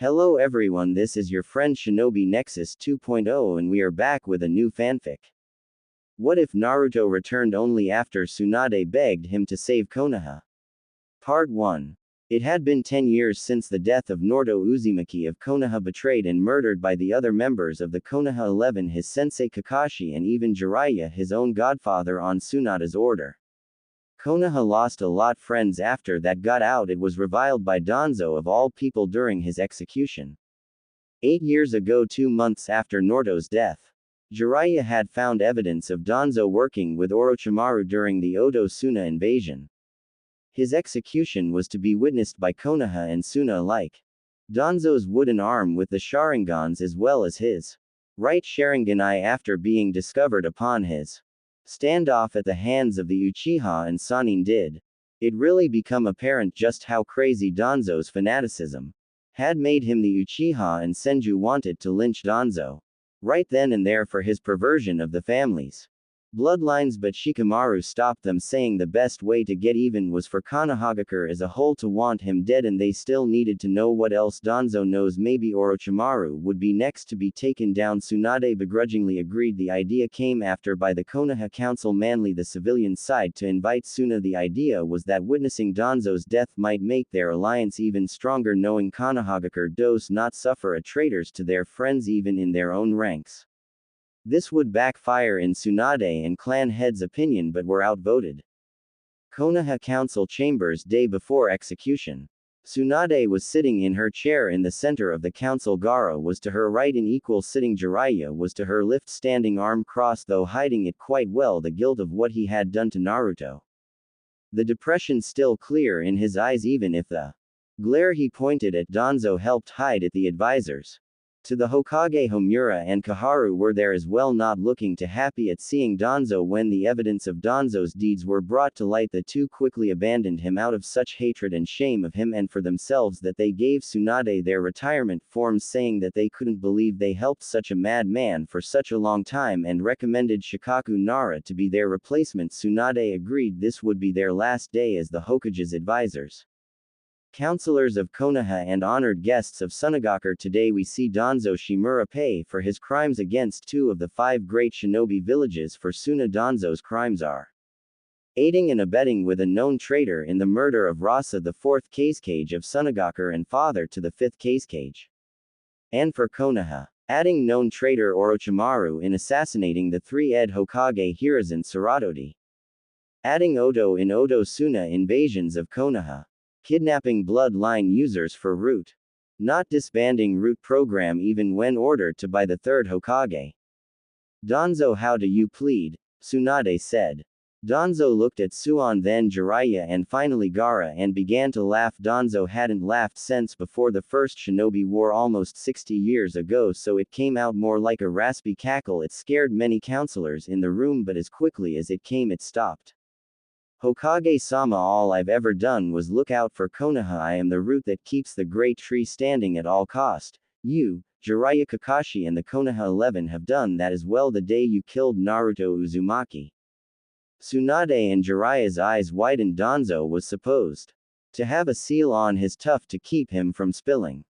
Hello everyone, this is your friend Shinobi Nexus 2.0 and we are back with a new fanfic. What if Naruto returned only after Tsunade begged him to save Konoha? Part 1. It had been 10 years since the death of Naruto Uzumaki of Konoha, betrayed and murdered by the other members of the Konoha 11, his sensei Kakashi, and even Jiraiya, his own godfather, on Tsunade's order. Konoha lost a lot friends after that got out. It was reviled by Danzo of all people during his execution. 8 years ago, 2 months after Naruto's death, Jiraiya had found evidence of Danzo working with Orochimaru during the Oto Suna invasion. His execution was to be witnessed by Konoha and Suna alike. Danzo's wooden arm with the Sharingans, as well as his right Sharingan eye, after being discovered upon his standoff at the hands of the Uchiha and Sannin, did it really become apparent just how crazy Danzo's fanaticism had made him. The Uchiha and Senju wanted to lynch Danzo right then and there for his perversion of the family's bloodlines, but Shikamaru stopped them, saying the best way to get even was for Konohagakure as a whole to want him dead, and they still needed to know what else Danzo knows. Maybe Orochimaru would be next to be taken down. Tsunade begrudgingly agreed. The idea came after by the Konoha council, mainly the civilian side, to invite Suna. The idea was that witnessing Danzo's death might make their alliance even stronger, knowing Konohagakure does not suffer a traitors to their friends even in their own ranks. This would backfire in Tsunade and clan heads' opinion, but were outvoted. Konoha Council Chambers, day before execution. Tsunade was sitting in her chair in the center of the council. Gaara was to her right in equal sitting. Jiraiya was to her left, standing arm crossed, though hiding it quite well, the guilt of what he had done to Naruto. The depression still clear in his eyes, even if the glare he pointed at Danzo helped hide it. The advisors to the Hokage Homura and Kaharu were there as well, not looking too happy at seeing Danzo. When the evidence of Danzo's deeds were brought to light, the two quickly abandoned him out of such hatred and shame of him and for themselves that they gave Tsunade their retirement forms, saying that they couldn't believe they helped such a madman for such a long time, and recommended Shikaku Nara to be their replacement. Tsunade agreed this would be their last day as the Hokage's advisors, counselors of Konoha, and honored guests of Sunagakure. Today we see Danzo Shimura pay for his crimes against 2 of the 5 great shinobi villages. For Suna, Danzo's crimes are aiding and abetting with a known traitor in the murder of Rasa, the 4th Kazekage of Sunagakure and father to the 5th Kazekage. And for Konoha, adding known traitor Orochimaru in assassinating the 3 Ed Hokage Hiruzen Saratoti. Adding Oto in Oto Suna invasions of Konoha. Kidnapping bloodline users for Root. Not disbanding Root program even when ordered to by the 3rd Hokage. Danzo, how do you plead? Tsunade said. Danzo looked at Suan, then Jiraiya, and finally Gaara, and began to laugh. Danzo hadn't laughed since before the first Shinobi War almost 60 years ago, so it came out more like a raspy cackle. It scared many counselors in the room, but as quickly as it came it stopped. Hokage-sama, all I've ever done was look out for Konoha. I am the root that keeps the great tree standing at all cost. You, Jiraiya, Kakashi, and the Konoha 11 have done that as well the day you killed Naruto Uzumaki. Tsunade and Jiraiya's eyes widened. Danzo was supposed to have a seal on his tuft to keep him from spilling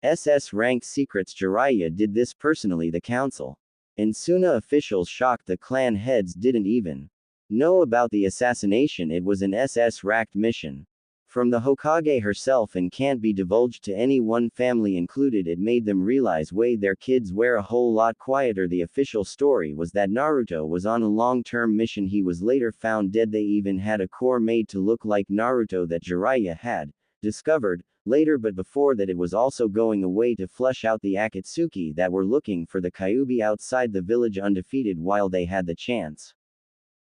SS rank secrets. Jiraiya did this personally. The council and Suna officials shocked. The clan heads didn't even know about the assassination. It was an SS-racked mission from the Hokage herself and can't be divulged to any one family included. It made them realize their kids were a whole lot quieter. The official story was that Naruto was on a long-term mission. He was later found dead. They even had a core made to look like Naruto that Jiraiya had discovered later, but before that it was also going away to flush out the Akatsuki that were looking for the Kyuubi outside the village undefeated while they had the chance.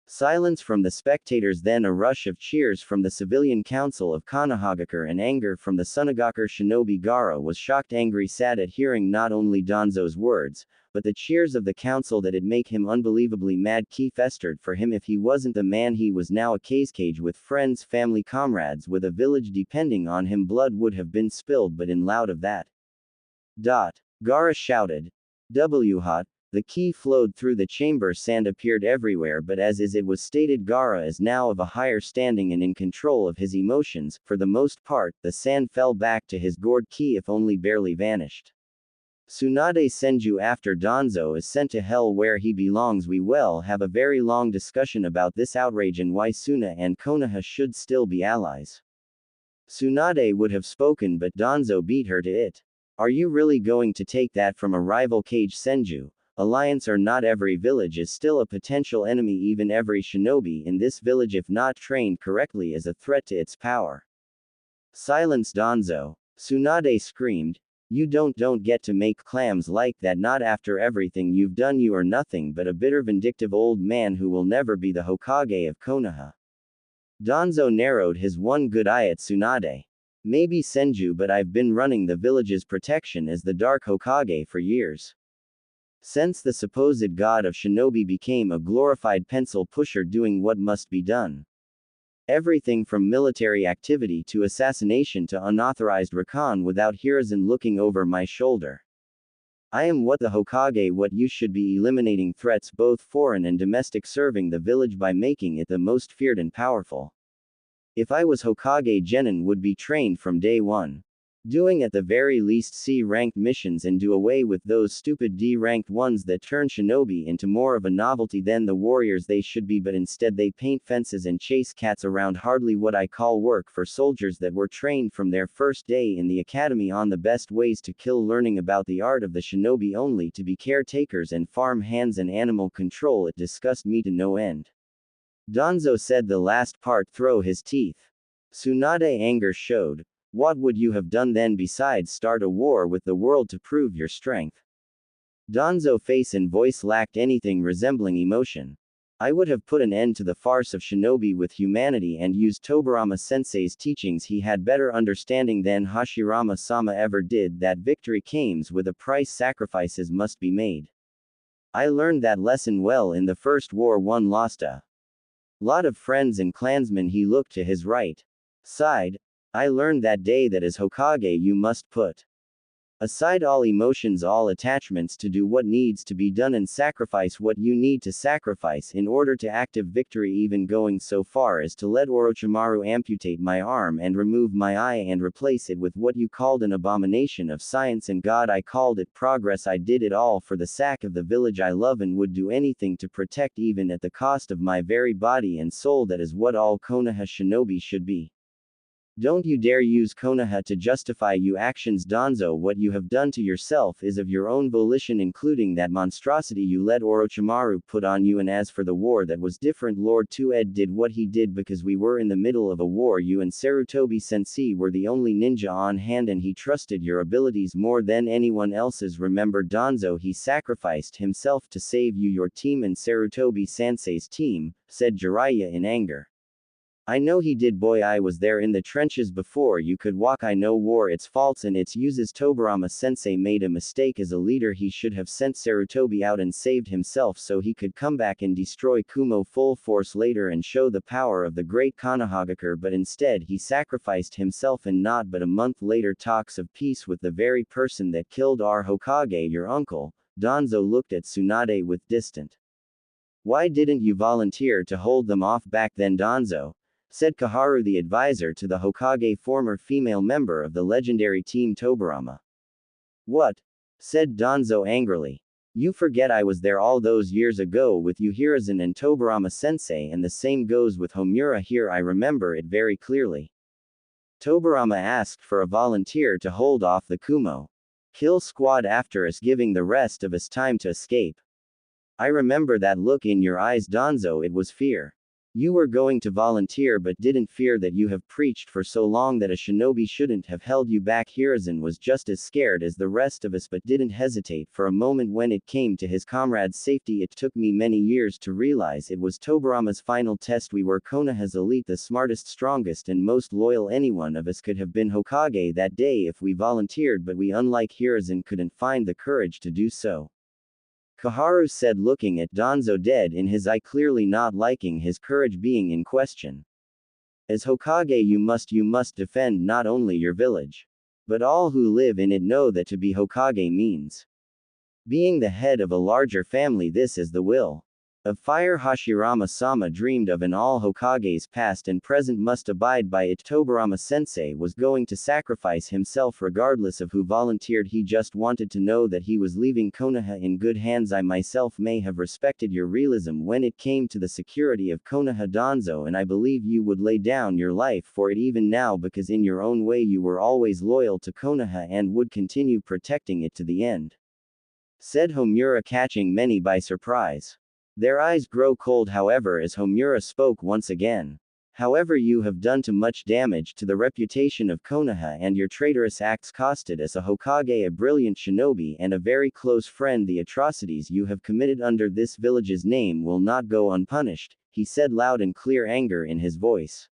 Silence from the spectators, then a rush of cheers from the civilian council of Konohagakure and anger from the Sunagakure shinobi. Gaara was shocked, angry, sad at hearing not only Danzo's words, but the cheers of the council. That it make him unbelievably mad. Ki festered for him. If he wasn't the man, he was now a Kazekage with friends, family, comrades, with a village depending on him. Blood would have been spilled, but in loud of that. Gaara shouted. Hot. The ki flowed through the chamber, sand appeared everywhere, but as it was stated, Gaara is now of a higher standing and in control of his emotions. For the most part, the sand fell back to his gourd ki, if only barely vanished. Tsunade Senju after Danzo is sent to hell where he belongs. We will have a very long discussion about this outrage and why Suna and Konoha should still be allies. Tsunade would have spoken, but Danzo beat her to it. Are you really going to take that from a rival Kage Senju? Alliance or not, every village is still a potential enemy. Even every shinobi in this village, if not trained correctly, is a threat to its power. Silence, Danzo! Tsunade screamed. You don't get to make clams like that, not after everything you've done. You are nothing but a bitter, vindictive old man who will never be the Hokage of Konoha. Danzo narrowed his one good eye at Tsunade. Maybe Senju, but I've been running the village's protection as the Dark Hokage for years. Since the supposed god of shinobi became a glorified pencil pusher doing what must be done. Everything from military activity to assassination to unauthorized recon without Hiruzen looking over my shoulder. I am what the Hokage, what you should be, eliminating threats both foreign and domestic, serving the village by making it the most feared and powerful. If I was Hokage, Genin would be trained from day one. Doing at the very least C-ranked missions and do away with those stupid D-ranked ones that turn shinobi into more of a novelty than the warriors they should be, but instead they paint fences and chase cats around. Hardly what I call work for soldiers that were trained from their first day in the academy on the best ways to kill, learning about the art of the shinobi only to be caretakers and farm hands and animal control. It disgusted me to no end. Danzo said the last part through his teeth. Tsunade anger showed. What would you have done then besides start a war with the world to prove your strength? Danzo's face and voice lacked anything resembling emotion. I would have put an end to the farce of shinobi with humanity and used Tobirama sensei's teachings. He had better understanding than Hashirama-sama ever did that victory comes with a price, sacrifices must be made. I learned that lesson well in the first war. One lost a lot of friends and clansmen. He looked to his right side. I learned that day that as Hokage you must put aside all emotions, all attachments, to do what needs to be done and sacrifice what you need to sacrifice in order to active victory, even going so far as to let Orochimaru amputate my arm and remove my eye and replace it with what you called an abomination of science and God. I called it progress. I did it all for the sake of the village I love and would do anything to protect, even at the cost of my very body and soul. That is what all Konoha shinobi should be. Don't you dare use Konoha to justify your actions, Danzo. What you have done to yourself is of your own volition, including that monstrosity you let Orochimaru put on you. And as for the war, that was different. Lord Tsunade did what he did because we were in the middle of a war. You and Sarutobi Sensei were the only ninja on hand and he trusted your abilities more than anyone else's. Remember, Danzo, he sacrificed himself to save you, your team, and Sarutobi Sensei's team, said Jiraiya in anger. I know he did, boy. I was there in the trenches before you could walk. I know war, its faults and its uses. Tobirama sensei made a mistake as a leader. He should have sent Sarutobi out and saved himself so he could come back and destroy Kumo full force later and show the power of the great Konohagakure, but instead he sacrificed himself, and not but a month later talks of peace with the very person that killed our Hokage, your uncle. Danzo looked at Tsunade with distant. Why didn't you volunteer to hold them off back then, Danzo? Said Kaharu, the advisor to the Hokage, former female member of the legendary team Tobirama. What? Said Danzo angrily. You forget I was there all those years ago with you, Hiruzen and Tobirama sensei, and the same goes with Homura here. I remember it very clearly. Tobirama asked for a volunteer to hold off the Kumo kill squad after us giving the rest of us time to escape. I remember that look in your eyes, Danzo. It was fear. You were going to volunteer but didn't fear that you have preached for so long that a shinobi shouldn't have held you back. Hiruzen was just as scared as the rest of us but didn't hesitate for a moment when it came to his comrade's safety. It took me many years to realize it was Tobirama's final test. We were Konoha's elite, the smartest, strongest and most loyal. Any one of us could have been Hokage that day if we volunteered, but we, unlike Hiruzen, couldn't find the courage to do so. Kaharu said, looking at Danzo dead in his eye, clearly not liking his courage being in question. As Hokage you must defend not only your village, but all who live in it. Know that to be Hokage means Being the head of a larger family, this is the will of fire Hashirama-sama dreamed of, and all Hokages past and present must abide by it. Tobirama-sensei was going to sacrifice himself regardless of who volunteered. He just wanted to know that he was leaving Konoha in good hands. I myself may have respected your realism when it came to the security of Konoha Danzo, and I believe you would lay down your life for it even now, because in your own way you were always loyal to Konoha and would continue protecting it to the end," said Homura, catching many by surprise. Their eyes grow cold, however, as Homura spoke once again. "However, you have done too much damage to the reputation of Konoha, and your traitorous acts costed us a Hokage, a brilliant shinobi, and a very close friend. The atrocities you have committed under this village's name will not go unpunished," he said, loud and clear anger in his voice.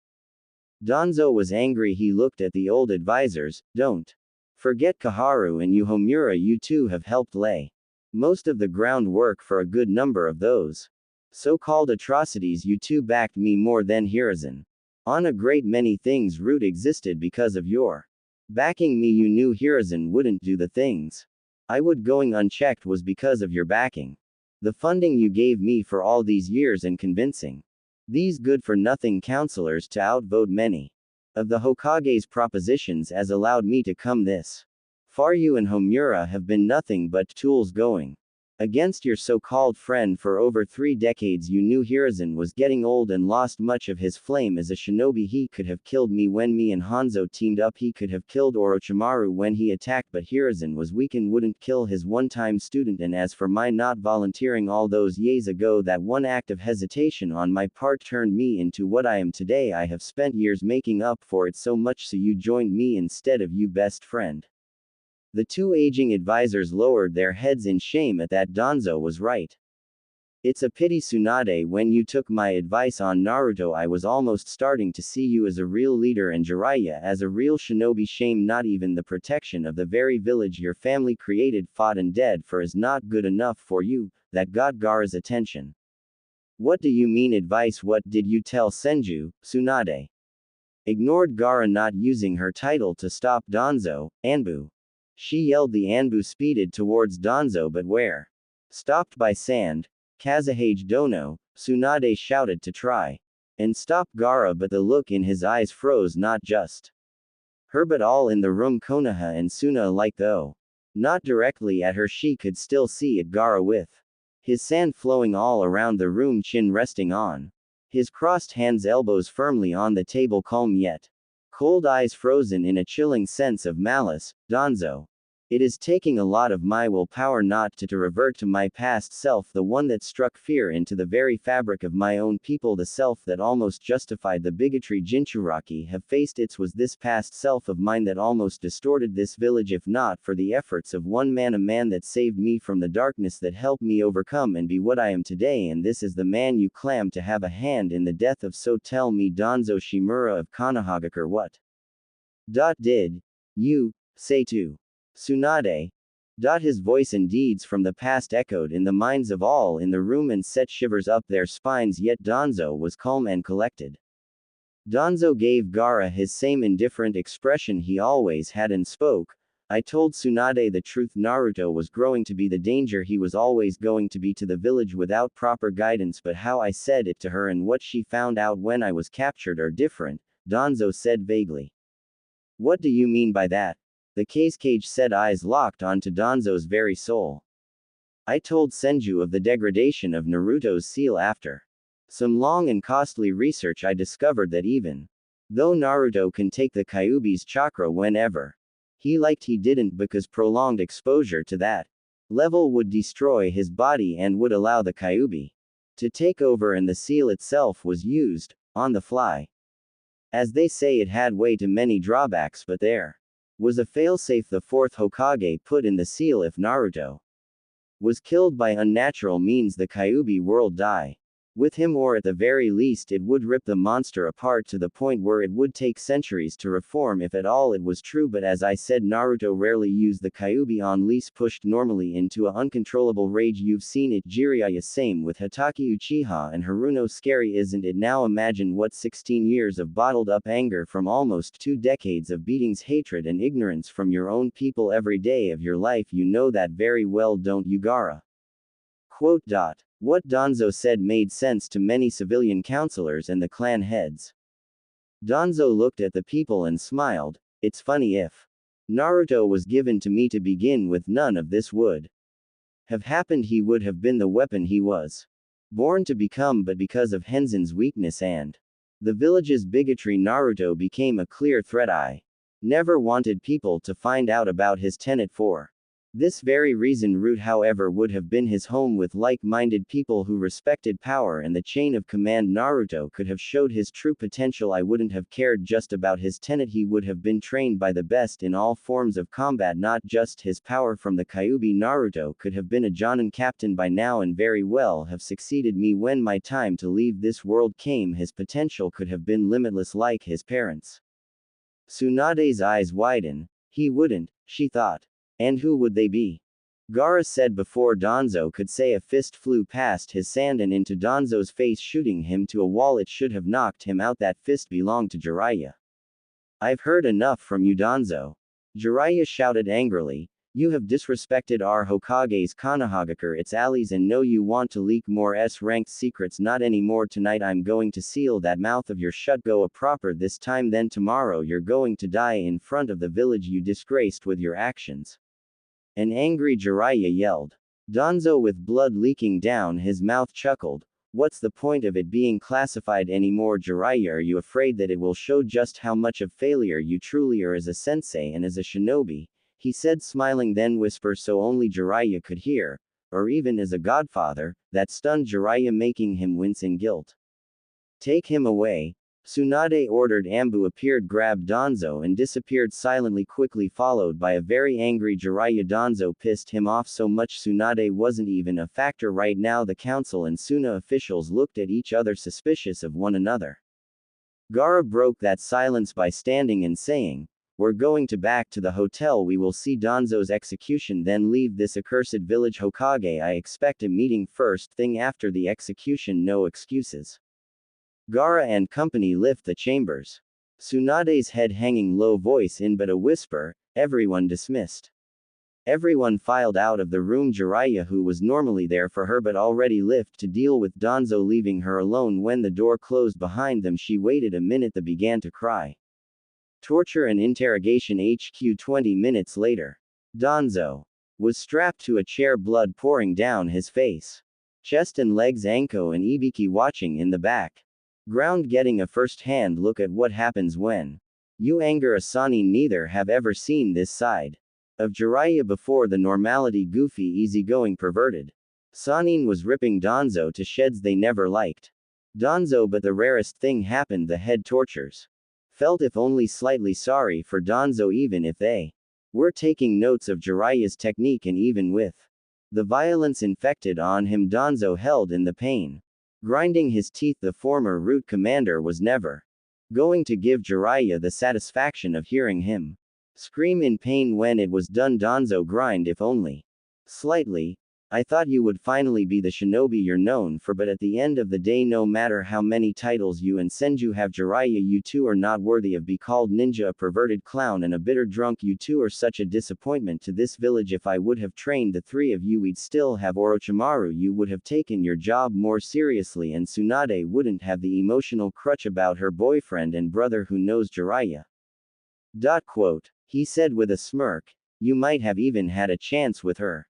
Danzo was angry. He looked at the old advisors. "Don't forget Kaharu and you, Homura. You two have helped lay most of the groundwork for a good number of those so-called atrocities. You two backed me more than Hiruzen on a great many things. Root existed because of your backing me. You knew Hiruzen wouldn't do the things I would going unchecked was because of your backing. The funding you gave me for all these years and convincing these good-for-nothing counselors to outvote many of the Hokage's propositions has allowed me to come this far. You and Homura have been nothing but tools going against your so-called friend for over 3 decades. You knew Hiruzen was getting old and lost much of his flame as a shinobi. He could have killed me when me and Hanzo teamed up. He could have killed Orochimaru when he attacked, but Hiruzen was weak and wouldn't kill his one-time student. And as for my not volunteering all those years ago, that one act of hesitation on my part turned me into what I am today. I have spent years making up for it, so much so you joined me instead of you, best friend." The two aging advisors lowered their heads in shame at that. Danzo was right. "It's a pity, Tsunade. When you took my advice on Naruto, I was almost starting to see you as a real leader and Jiraiya as a real shinobi. Shame not even the protection of the very village your family created, fought and dead for is not good enough for you. That got Gaara's attention." "What do you mean advice? What did you tell Senju?" Tsunade ignored Gaara not using her title to stop Danzo. "Anbu," she yelled. The Anbu speeded towards Danzo, but where? Stopped by sand. "Kazahage Dono," Tsunade shouted to try and stop Gaara, but the look in his eyes froze, not just her but all in the room, Konoha and Suna alike. Though not directly at her, she could still see it. Gaara with his sand flowing all around the room, chin resting on his crossed hands, elbows firmly on the table, calm yet cold, eyes frozen in a chilling sense of malice. "Danzo, it is taking a lot of my willpower not to revert to my past self, the one that struck fear into the very fabric of my own people, the self that almost justified the bigotry Jinchuriki have faced. It was this past self of mine that almost distorted this village, if not for the efforts of one man, a man that saved me from the darkness, that helped me overcome and be what I am today. And this is the man you claim to have a hand in the death of. So tell me, Danzo Shimura of Konohagakure, what did you say to Tsunade?" His voice and deeds from the past echoed in the minds of all in the room and set shivers up their spines, yet Danzo was calm and collected. Danzo gave Gaara his same indifferent expression he always had and spoke. "I told Tsunade the truth. Naruto was growing to be the danger he was always going to be to the village without proper guidance, but how I said it to her and what she found out when I was captured are different," Danzo said vaguely. "What do you mean by that?" The Kazekage said, eyes locked onto Danzo's very soul. "I told Senju of the degradation of Naruto's seal. After some long and costly research, I discovered that even though Naruto can take the Kyuubi's chakra whenever he liked, he didn't, because prolonged exposure to that level would destroy his body and would allow the Kyuubi to take over, and the seal itself was used on the fly. As they say, it had way too many drawbacks, but there was a failsafe the fourth Hokage put in the seal. If Naruto was killed by unnatural means, the Kyuubi world die. With him, or at the very least it would rip the monster apart to the point where it would take centuries to reform if at all it was true. But as I said, Naruto rarely used the Kyuubi on lease pushed normally into a uncontrollable rage. You've seen it Jiraiya, same with Hatake Uchiha and Haruno. Scary, isn't it? Now imagine what 16 years of bottled up anger from almost 2 decades of beatings, hatred and ignorance from your own people every day of your life. You know that very well, don't you, Gaara? Quote. What Danzo said made sense to many civilian counselors and the clan heads. Danzo looked at the people and smiled. It's funny, if Naruto was given to me to begin with, none of this would have happened. He would have been the weapon he was born to become, but because of Hensen's weakness and the village's bigotry, Naruto became a clear threat. I never wanted people to find out about his tenet for this very reason. Root, however, would have been his home with like-minded people who respected power and the chain of command. Naruto could have showed his true potential. I wouldn't have cared just about his tenet. He would have been trained by the best in all forms of combat, not just his power from the Kyuubi. Naruto could have been a Jonin captain by now and very well have succeeded me when my time to leave this world came. His potential could have been limitless like his parents. Tsunade's eyes widen. He wouldn't, she thought. And who would they be? Gaara said before Danzo could say. A fist flew past his sand and into Danzo's face, shooting him to a wall. It should have knocked him out. That fist belonged to Jiraiya. I've heard enough from you, Danzo. Jiraiya shouted angrily. You have disrespected our Hokage's Konohagakure, its allies, and know you want to leak more S-ranked secrets. Not anymore. Tonight I'm going to seal that mouth of yours shut. Go a proper this time, then tomorrow you're going to die in front of the village you disgraced with your actions. An angry Jiraiya yelled. Danzo, with blood leaking down his mouth, chuckled. What's the point of it being classified anymore, Jiraiya? Are you afraid that it will show just how much of failure you truly are as a sensei and as a shinobi? He said, smiling, then whisper so only Jiraiya could hear. Or even as a godfather, that stunned Jiraiya, making him wince in guilt. Take him away. Tsunade ordered. Ambu appeared, grabbed Danzo and disappeared silently, quickly followed by a very angry Jiraiya. Danzo pissed him off so much Tsunade wasn't even a factor right now. The council and Suna officials looked at each other, suspicious of one another. Gaara broke that silence by standing and saying, we're going back to the hotel. We will see Danzo's execution, then leave this accursed village. Hokage, I expect a meeting first thing after the execution. No excuses. Gaara and company left the chambers. Tsunade's head hanging low, voice in but a whisper, everyone dismissed. Everyone filed out of the room. Jiraiya, who was normally there for her but already left to deal with Danzo, leaving her alone. When the door closed behind them, she waited a minute then began to cry. Torture and interrogation HQ. 20 minutes later. Danzo was strapped to a chair, blood pouring down his face, chest and legs. Anko and Ibiki watching in the back ground, getting a first-hand look at what happens when you anger a Sannin. Neither have ever seen this side of Jiraiya before. The normality, goofy, easygoing, perverted Sannin was ripping Danzo to shreds. They never liked Danzo, but the rarest thing happened. The head tortures felt if only slightly sorry for Danzo, even if they were taking notes of Jiraiya's technique. And even with the violence infected on him, Danzo held in the pain, grinding his teeth. The former root commander was never going to give Jiraiya the satisfaction of hearing him scream in pain when it was done. Danzo grinned, if only slightly. I thought you would finally be the shinobi you're known for, but at the end of the day, no matter how many titles you and Senju have, Jiraiya, you two are not worthy of be called ninja, a perverted clown and a bitter drunk. You two are such a disappointment to this village. If I would have trained the three of you, we'd still have Orochimaru. You would have taken your job more seriously, and Tsunade wouldn't have the emotional crutch about her boyfriend and brother who knows Jiraiya. He said with a smirk. You might have even had a chance with her.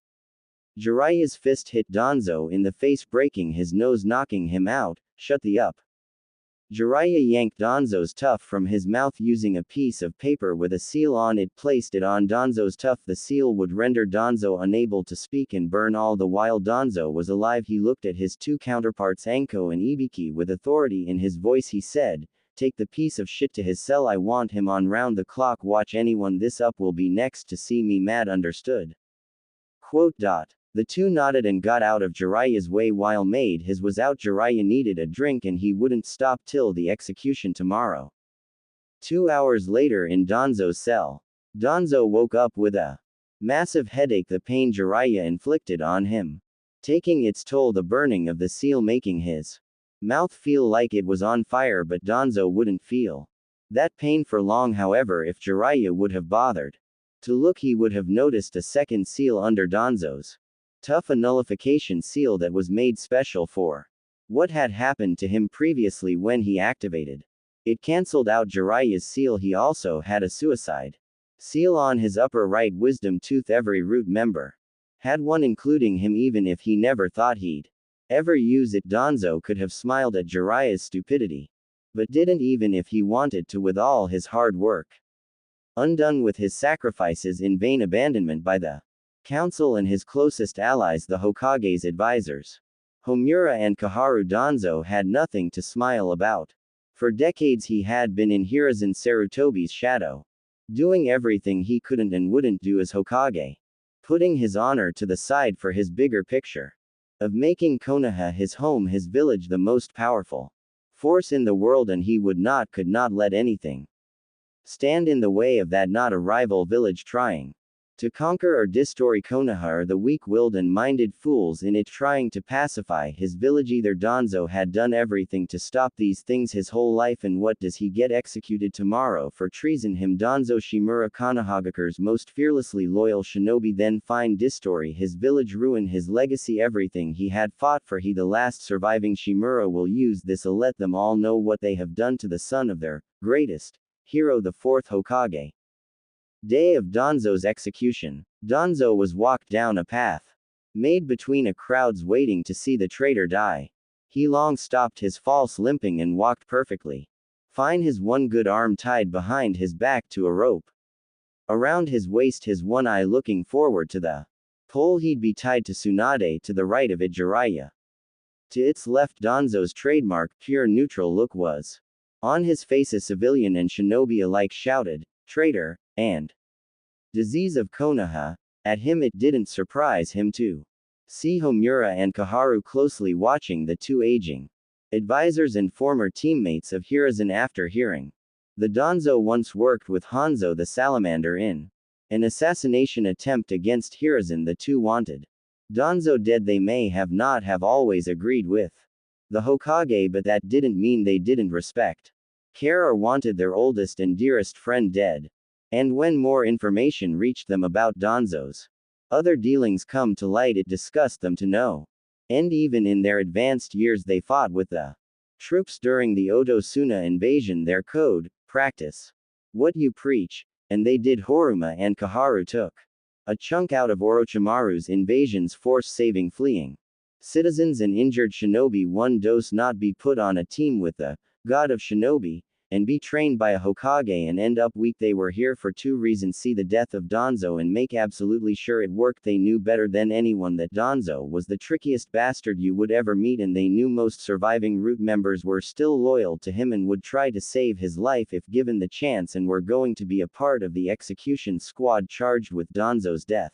Jiraiya's fist hit Danzo in the face, breaking his nose, knocking him out. Shut the up. Jiraiya yanked Danzo's tuft from his mouth using a piece of paper with a seal on it, placed it on Danzo's tuft. The seal would render Danzo unable to speak and burn. All the while Danzo was alive, he looked at his two counterparts Anko and Ibiki with authority in his voice. He said, take the piece of shit to his cell. I want him on round the clock. Watch anyone this up will be next to see me mad. Understood? The two nodded and got out of Jiraiya's way while made his was out. Jiraiya needed a drink and he wouldn't stop till the execution tomorrow. 2 hours later in Danzo's cell. Danzo woke up with a massive headache, the pain Jiraiya inflicted on him taking its toll, the burning of the seal making his mouth feel like it was on fire, but Danzo wouldn't feel that pain for long. However, if Jiraiya would have bothered to look, he would have noticed a second seal under Danzo's tough, a nullification seal that was made special for what had happened to him previously when he activated. It cancelled out Jiraiya's seal. He also had a suicide seal on his upper right wisdom tooth. Every root member had one, including him, even if he never thought he'd ever use it. Danzo could have smiled at Jiraiya's stupidity, but didn't, even if he wanted to, with all his hard work undone, with his sacrifices in vain, abandonment by the council and his closest allies, the Hokage's advisors, Homura and Koharu. Danzo had nothing to smile about. For decades he had been in Hiruzen Sarutobi's shadow, doing everything he couldn't and wouldn't do as Hokage, putting his honor to the side for his bigger picture of making Konoha his home, his village, the most powerful force in the world, and he could not let anything stand in the way of that. Not a rival village trying to conquer or destroy Konoha, or the weak-willed and minded fools in it trying to pacify his village either. Danzo had done everything to stop these things his whole life, and what does he get? Executed tomorrow for treason. Him, Danzo Shimura, Konohagakure's most fearlessly loyal shinobi, then find destroy his village, ruin his legacy, everything he had fought for. He, the last surviving Shimura, will use this to let them all know what they have done to the son of their greatest hero, the fourth Hokage. Day of Danzo's execution. Danzo was walked down a path made between a crowds waiting to see the traitor die. He long stopped his false limping and walked perfectly fine, his one good arm tied behind his back to a rope around his waist, his one eye looking forward to the pole he'd be tied to. Tsunade to the right of it, Jiraiya to its left. Danzo's trademark pure neutral look was on his face. A civilian and shinobi alike shouted, "Traitor!" and "Disease of Konoha!" at him. It didn't surprise him to see Homura and Koharu closely watching the two aging advisors and former teammates of Hiruzen. After hearing the Danzo once worked with Hanzo the Salamander in an assassination attempt against Hiruzen, the two wanted Danzo dead. They may not have always agreed with the Hokage, but that didn't mean they didn't respect, care, or wanted their oldest and dearest friend dead. And when more information reached them about Danzo's other dealings come to light, it disgusted them to no end. Even in their advanced years, they fought with the troops during the Oto-Suna invasion. Their code, practice what you preach, and they did. Homura and Koharu took a chunk out of Orochimaru's invasion's force, saving fleeing citizens and injured shinobi. One dose not be put on a team with the god of shinobi, and be trained by a Hokage and end up weak. They were here for two reasons: see the death of Danzo and make absolutely sure it worked. They knew better than anyone that Danzo was the trickiest bastard you would ever meet, and they knew most surviving root members were still loyal to him and would try to save his life if given the chance, and were going to be a part of the execution squad charged with Danzo's death.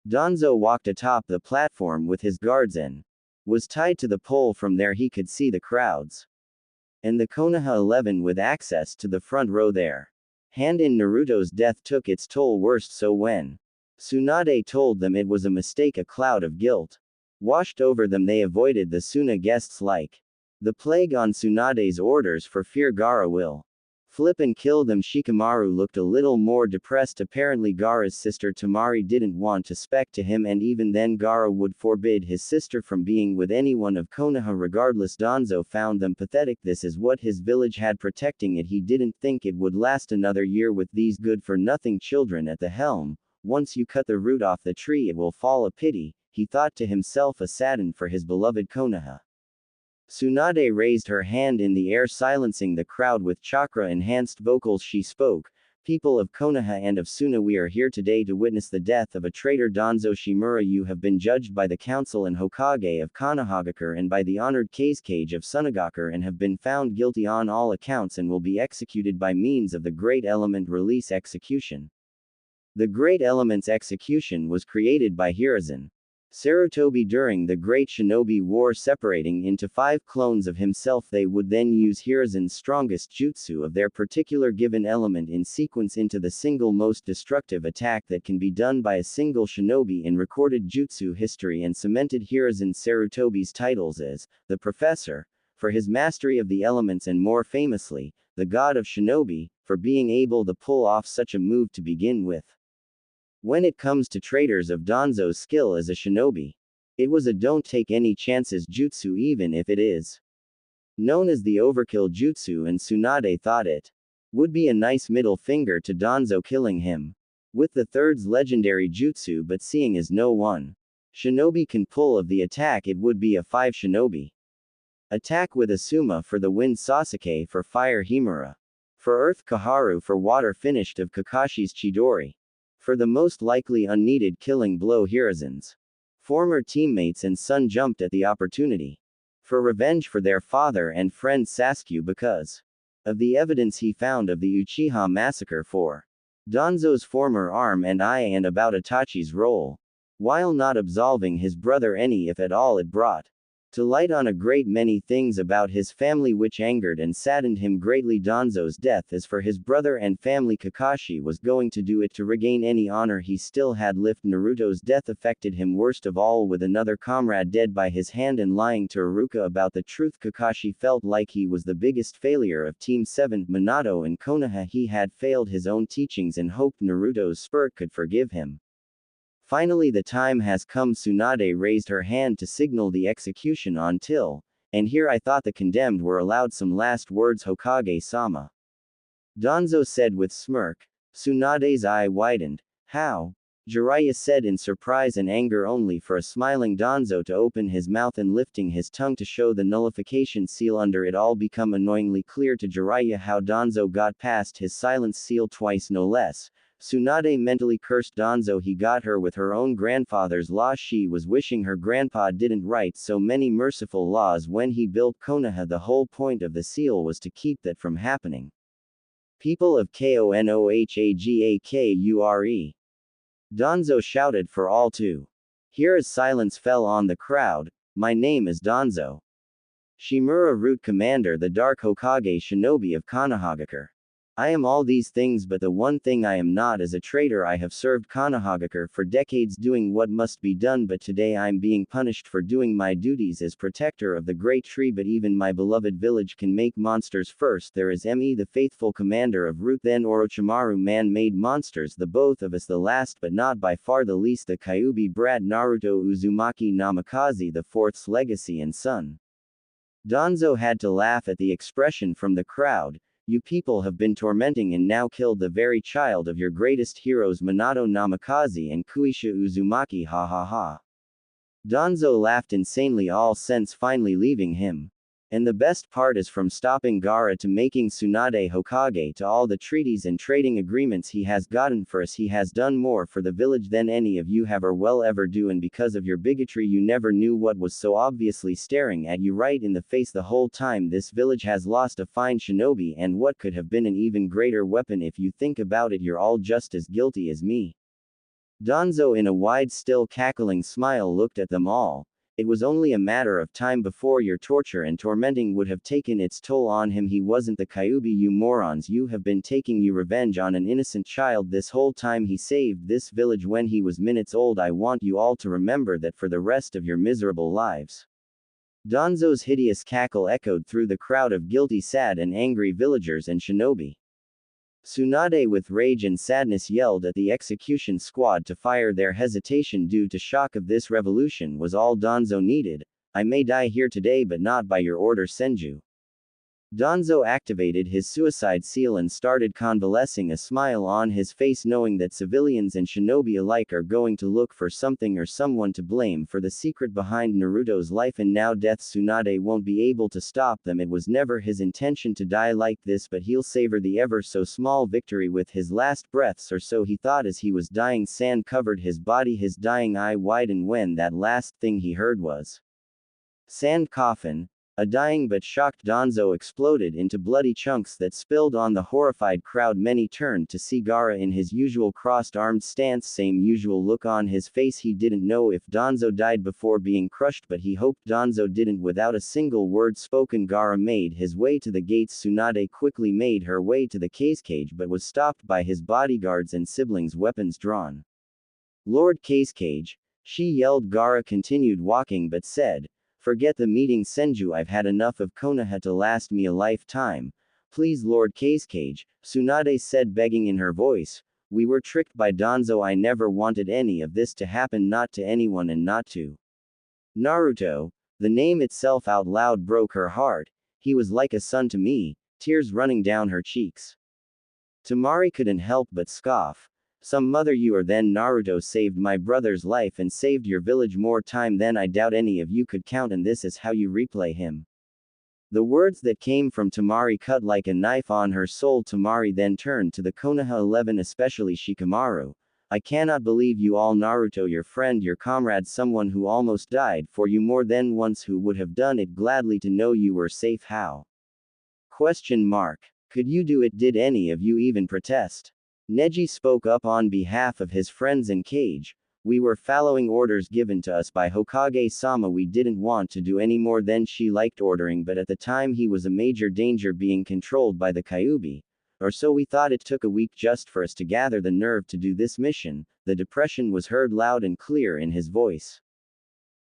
Danzo walked atop the platform with his guards and was tied to the pole. From there he could see the crowds and the Konoha 11 with access to the front row. Their hand in Naruto's death took its toll worst, so when Tsunade told them it was a mistake, a cloud of guilt washed over them. They avoided the Suna guests like the plague on Tsunade's orders, for fear Gaara will flip and kill them. Shikamaru looked a little more depressed. Apparently Gaara's sister Tamari didn't want to speak to him, and even then Gaara would forbid his sister from being with anyone of Konoha. Regardless, Danzo found them pathetic. This is what his village had protecting it. He didn't think it would last another year with these good-for-nothing children at the helm. Once you cut the root off the tree, it will fall. A pity, he thought to himself, a sadden for his beloved Konoha. Tsunade raised her hand in the air, silencing the crowd with chakra-enhanced vocals. She spoke, "People of Konoha and of Suna, we are here today to witness the death of a traitor, Danzo Shimura. You have been judged by the council and Hokage of Konohagakure and by the honored Kazekage of Sunagakure, and have been found guilty on all accounts, and will be executed by means of the Great Element Release execution." The Great Element's execution was created by Hiruzen Sarutobi during the Great Shinobi War separating into 5 clones of himself. They would then use Hiruzen's strongest jutsu of their particular given element in sequence into the single most destructive attack that can be done by a single shinobi in recorded jutsu history, and cemented Hiruzen Sarutobi's titles as the Professor, for his mastery of the elements, and more famously, the God of Shinobi, for being able to pull off such a move to begin with. When it comes to traitors of Danzo's skill as a shinobi, it was a don't take any chances jutsu, even if it is known as the overkill jutsu, and Tsunade thought it would be a nice middle finger to Danzo killing him with the third's legendary jutsu, but seeing as no one shinobi can pull of the attack, it would be a 5 shinobi attack with Asuma for the wind, Sasuke for fire, Himura for earth, Kaharu for water, finished of Kakashi's Chidori for the most likely unneeded killing blow. Hiruzen's former teammates and son jumped at the opportunity for revenge for their father and friend Sasuke because of the evidence he found of the Uchiha massacre for Danzo's former arm and eye, and about Itachi's role, while not absolving his brother any if at all. It brought to light on a great many things about his family which angered and saddened him greatly. Danzo's death as for his brother and family. Kakashi was going to do it to regain any honor he still had left. Naruto's death affected him worst of all, with another comrade dead by his hand and lying to Iruka about the truth. Kakashi felt like he was the biggest failure of Team 7, Minato and Konoha. He had failed his own teachings and hoped Naruto's spirit could forgive him. Finally, the time has come. Tsunade raised her hand to signal the execution until, and here I thought the condemned were allowed some last words. Hokage-sama, Danzo said with smirk. Tsunade's eye widened. How? Jiraiya said in surprise and anger, only for a smiling Danzo to open his mouth and lifting his tongue to show the nullification seal under it. All become annoyingly clear to Jiraiya how Danzo got past his silence seal twice, no less. Tsunade mentally cursed Danzo. He got her with her own grandfather's law. She was wishing her grandpa didn't write so many merciful laws when he built Konoha. The whole point of the seal was to keep that from happening. People of Konohagakure. Danzo shouted for all to hear as silence fell on the crowd. My name is Danzo Shimura, Root Commander, the Dark Hokage Shinobi of Konohagakure. I am all these things, but the one thing I am not is a traitor. I have served Konohagakure for decades doing what must be done, but today I'm being punished for doing my duties as protector of the great tree. But even my beloved village can make monsters. First there is Me, the faithful commander of Root, then Orochimaru, man-made monsters, the both of us. The last but not by far the least, the Kyuubi brat Naruto Uzumaki Namikaze, the fourth's legacy and son. Danzo had to laugh at the expression from the crowd. You people have been tormenting and now killed the very child of your greatest heroes, Minato Namikaze and Kuisha Uzumaki. Ha ha ha. Danzo laughed insanely, all sense finally leaving him. And the best part is, from stopping Gaara to making Tsunade Hokage to all the treaties and trading agreements he has gotten for us, he has done more for the village than any of you have or will ever do. And because of your bigotry, you never knew what was so obviously staring at you right in the face the whole time. This village has lost a fine shinobi and what could have been an even greater weapon. If you think about it, you're all just as guilty as me. Danzo, in a wide, still cackling smile, looked at them all. It was only a matter of time before your torture and tormenting would have taken its toll on him. He wasn't the Kyuubi, you morons. You have been taking your revenge on an innocent child this whole time. He saved this village when he was minutes old. I want you all to remember that for the rest of your miserable lives. Danzo's hideous cackle echoed through the crowd of guilty, sad and angry villagers and shinobi. Tsunade, with rage and sadness, yelled at the execution squad to fire. Their hesitation due to shock of this revolution was all Danzo needed. I may die here today, but not by your order, Senju. Danzo activated his suicide seal and started convalescing, a smile on his face, knowing that civilians and shinobi alike are going to look for something or someone to blame for the secret behind Naruto's life and now death. Tsunade won't be able to stop them. It was never his intention to die like this, but he'll savor the ever so small victory with his last breaths, or so he thought as he was dying. Sand covered his body, his dying eye widened when that last thing he heard was sand coffin. A dying but shocked Danzo exploded into bloody chunks that spilled on the horrified crowd. Many turned to see Gaara in his usual crossed-armed stance, same usual look on his face. He didn't know if Danzo died before being crushed, but he hoped Danzo didn't. Without a single word spoken, Gaara made his way to the gates. Tsunade quickly made her way to the cage but was stopped by his bodyguards and siblings, weapons drawn. "Lord Cage," she yelled. Gaara continued walking but said, "Forget the meeting, Senju. I've had enough of Konoha to last me a lifetime. Please, Lord Cage," Tsunade said, begging in her voice. "We were tricked by Danzo. I never wanted any of this to happen, not to anyone and not to Naruto." The name itself out loud broke her heart. He was like a son to me, tears running down her cheeks. Temari couldn't help but scoff. "Some mother you are then. Naruto saved my brother's life and saved your village more time than I doubt any of you could count, and this is how you repay him." The words that came from Temari cut like a knife on her soul. Temari then turned to the Konoha 11, especially Shikamaru. "I cannot believe you all. Naruto, your friend, your comrade, someone who almost died for you more than once, who would have done it gladly to know you were safe. How? Could you do it? Did any of you even protest?" Neji spoke up on behalf of his friends in Cage. "We were following orders given to us by Hokage-sama. We didn't want to do any more than she liked ordering, but at the time he was a major danger, being controlled by the Kyuubi. Or so we thought. It took a week just for us to gather the nerve to do this mission." The depression was heard loud and clear in his voice.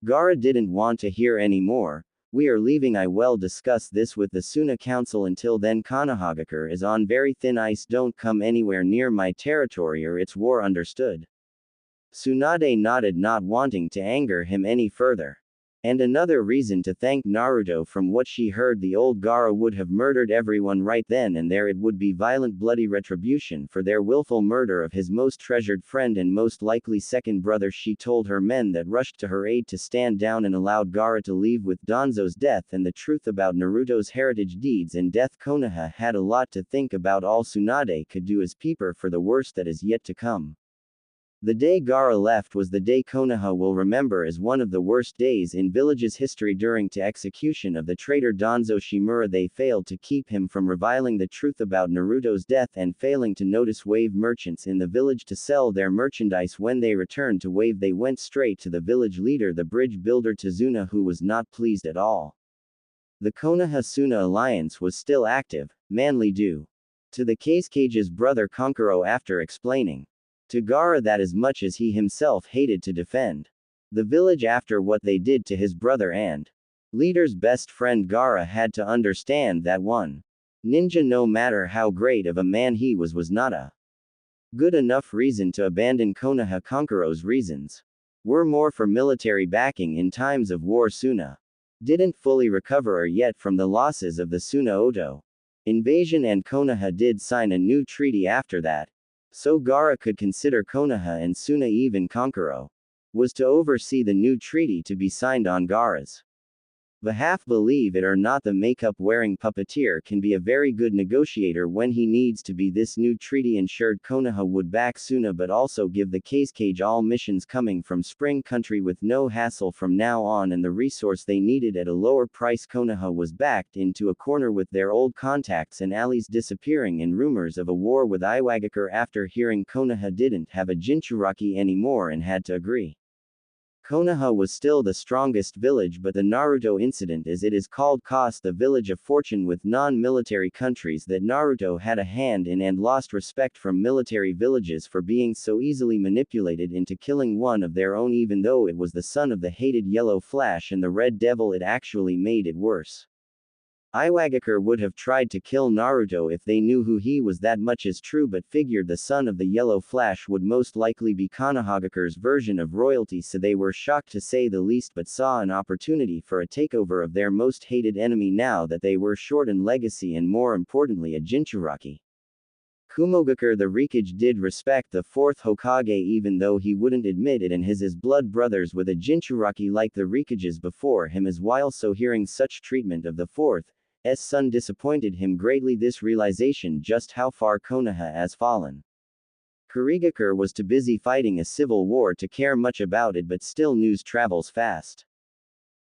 Gaara didn't want to hear any more. "We are leaving. I will discuss this with the Suna Council. Until then, Konohagakure is on very thin ice. Don't come anywhere near my territory or it's war, understood?" Tsunade nodded, not wanting to anger him any further. And another reason to thank Naruto. From what she heard, the old Gaara would have murdered everyone right then and there. It would be violent, bloody retribution for their willful murder of his most treasured friend and most likely second brother. She told her men that rushed to her aid to stand down and allowed Gaara to leave. With Danzo's death and the truth about Naruto's heritage deeds and death, Konoha had a lot to think about. All Tsunade could do is prepare for the worst that is yet to come. The day Gaara left was the day Konoha will remember as one of the worst days in village's history. During the execution of the traitor Danzo Shimura, they failed to keep him from revealing the truth about Naruto's death and failing to notice wave merchants in the village to sell their merchandise. When they returned to Wave, they went straight to the village leader, the bridge builder Tazuna, who was not pleased at all. The Konoha-Suna alliance was still active, mainly due to the Cage's brother Kankuro. After explaining to Gaara that as much as he himself hated to defend the village after what they did to his brother and leader's best friend, Gaara had to understand that one ninja, no matter how great of a man he was not a good enough reason to abandon Konoha. Kankuro's reasons were more for military backing in times of war. Suna didn't fully recover yet from the losses of the Suna-Oto invasion, and Konoha did sign a new treaty after that. So Gaara could consider Konoha and Suna, even Kankuro was to oversee the new treaty to be signed on Gaara's behalf. Believe it or not, the makeup-wearing puppeteer can be a very good negotiator when he needs to be. This new treaty ensured Konoha would back Suna but also give the Cage all missions coming from Spring Country with no hassle from now on, and the resource they needed at a lower price. Konoha was backed into a corner with their old contacts and allies disappearing in rumors of a war with Iwagakure. After hearing Konoha didn't have a Jinchuriki anymore and had to agree, Konoha was still the strongest village, but the Naruto incident, as it is called, cost the village a fortune with non-military countries that Naruto had a hand in, and lost respect from military villages for being so easily manipulated into killing one of their own, even though it was the son of the hated Yellow Flash and the Red Devil. It actually made it worse. Iwagakure would have tried to kill Naruto if they knew who he was. That much is true, but figured the son of the Yellow Flash would most likely be Konohagakure's version of royalty, so they were shocked to say the least, but saw an opportunity for a takeover of their most hated enemy now that they were short in legacy and, more importantly, a Jinchuriki. Kumogakure the Rikage did respect the fourth Hokage, even though he wouldn't admit it, and his blood brothers with a Jinchuriki like the Rikages before him as well. So hearing such treatment of the fourth son disappointed him greatly. This realization just how far Konoha has fallen. Kurigakure was too busy fighting a civil war to care much about it, but still news travels fast.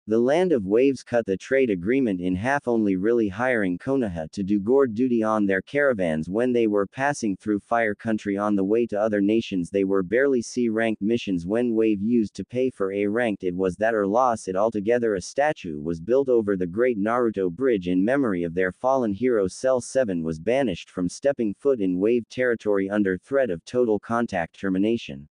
The Land of Waves cut the trade agreement in half, only really hiring Konoha to do guard duty on their caravans when they were passing through Fire Country on the way to other nations. They were barely C-ranked missions when Wave used to pay for A-ranked. It was that or loss it altogether. A statue was built over the Great Naruto Bridge in memory of their fallen hero. Cell 7 was banished from stepping foot in Wave territory under threat of total contact termination.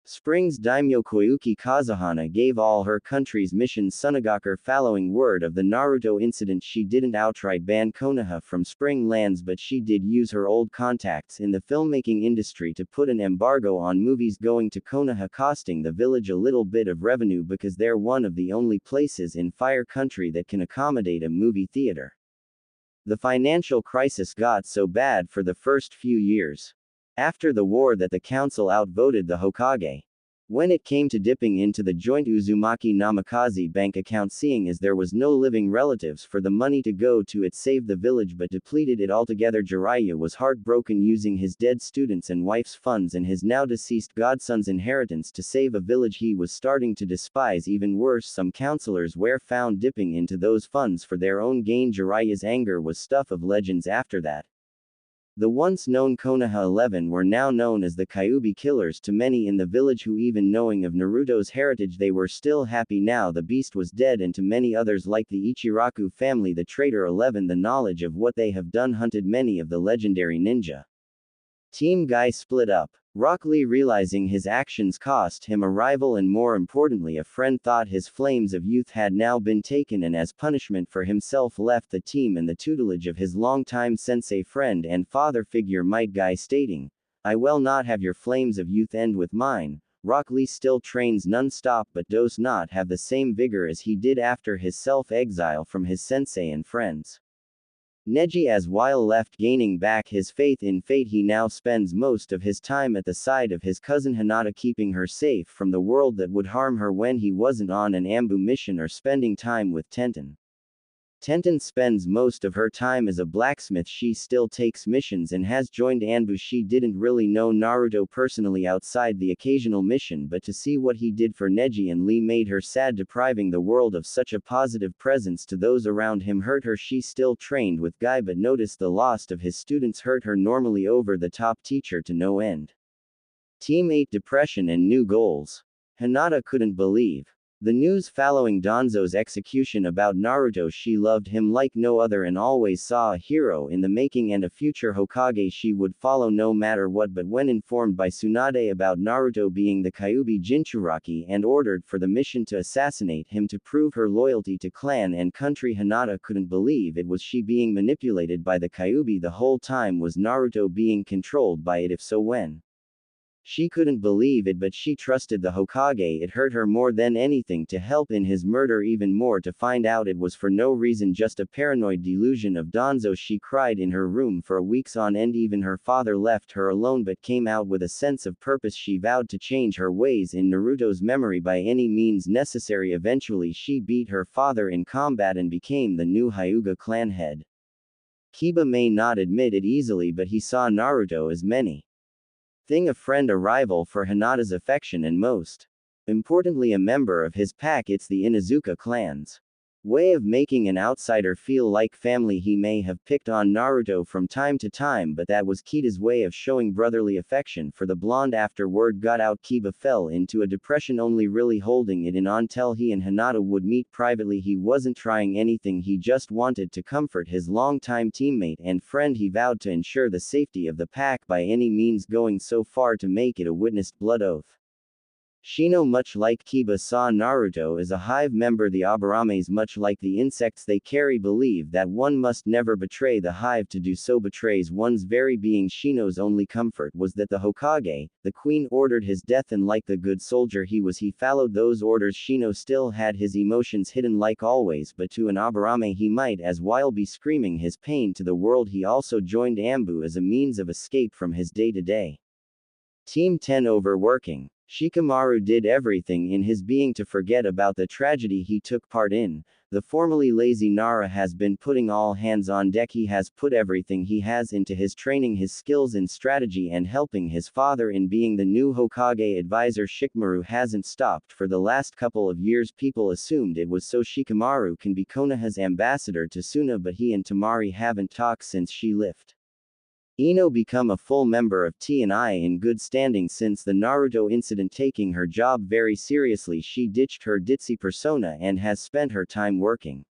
Spring's daimyo Koyuki Kazuhana gave all her country's missions Sunagaker. Following word of the Naruto incident, she didn't outright ban Konoha from Spring lands, but she did use her old contacts in the filmmaking industry to put an embargo on movies going to Konoha, costing the village a little bit of revenue because they're one of the only places in Fire Country that can accommodate a movie theater. The financial crisis got so bad for the first few years after the war that the council outvoted the Hokage when it came to dipping into the joint Uzumaki Namikaze bank account. Seeing as there was no living relatives for the money to go to, it saved the village but depleted it altogether. Jiraiya was heartbroken, using his dead students and wife's funds and his now deceased godson's inheritance to save a village he was starting to despise. Even worse, some counselors were found dipping into those funds for their own gain. Jiraiya's anger was stuff of legends after that. The once known Konoha 11 were now known as the Kyuubi killers to many in the village, who, even knowing of Naruto's heritage, they were still happy now the beast was dead, and to many others like the Ichiraku family, the traitor 11, the knowledge of what they have done hunted many of the legendary ninja. Team Guy split up. Rock Lee, realizing his actions cost him a rival and more importantly a friend, thought his flames of youth had now been taken, and as punishment for himself left the team in the tutelage of his longtime sensei friend and father figure Might Guy, stating, "I will not have your flames of youth end with mine." Rock Lee still trains non-stop but does not have the same vigor as he did after his self-exile from his sensei and friends. Neji, as while left gaining back his faith in fate, he now spends most of his time at the side of his cousin Hinata, keeping her safe from the world that would harm her when he wasn't on an Ambu mission or spending time with Tenten. Tenten spends most of her time as a blacksmith. She still takes missions and has joined Anbu. She didn't really know Naruto personally outside the occasional mission, but to see what he did for Neji and Lee made her sad. Depriving the world of such a positive presence to those around him hurt her. She still trained with Guy but noticed the loss of his students hurt her. Normally over the top teacher to no end. Team 8 depression and new goals. Hinata couldn't believe the news following Danzo's execution about Naruto. She loved him like no other and always saw a hero in the making and a future Hokage she would follow no matter what, but when informed by Tsunade about Naruto being the Kyuubi Jinchuriki and ordered for the mission to assassinate him to prove her loyalty to clan and country, Hinata couldn't believe it was she being manipulated by the Kyuubi the whole time. Was Naruto being controlled by it? If so, when? She couldn't believe it, but she trusted the Hokage. It hurt her more than anything to help in his murder, even more to find out it was for no reason, just a paranoid delusion of Danzo. She cried in her room for weeks on end. Even her father left her alone but came out with a sense of purpose. She vowed to change her ways in Naruto's memory by any means necessary. Eventually she beat her father in combat and became the new Hyuga clan head. Kiba may not admit it easily, but he saw Naruto as many thing a friend, a rival for Hinata's affection, and most importantly a member of his pack. It's the Inuzuka clan's way of making an outsider feel like family. He may have picked on Naruto from time to time, but that was Kita's way of showing brotherly affection for the blonde. After word got out, Kiba fell into a depression, only really holding it in until he and Hinata would meet privately. He wasn't trying anything, he just wanted to comfort his longtime teammate and friend. He vowed to ensure the safety of the pack by any means, going so far to make it a witnessed blood oath. Shino, much like Kiba, saw Naruto as a hive member. The Abarames, much like the insects they carry, believe that one must never betray the hive. To do so betrays one's very being. Shino's only comfort was that the Hokage, the queen, ordered his death, and like the good soldier he was, he followed those orders. Shino still had his emotions hidden like always, but to an Abarame he might as well be screaming his pain to the world. He also joined Ambu as a means of escape from his day-to-day. Team 10 overworking. Shikamaru did everything in his being to forget about the tragedy he took part in. The formerly lazy Nara has been putting all hands on deck. He has put everything he has into his training, his skills in strategy, and helping his father in being the new Hokage advisor. Shikamaru hasn't stopped for the last couple of years. People assumed it was so Shikamaru can be Konoha's ambassador to Tsunade, but he and Temari haven't talked since she left. Ino become a full member of T&I in good standing since the Naruto incident, taking her job very seriously. She ditched her ditzy persona and has spent her time working.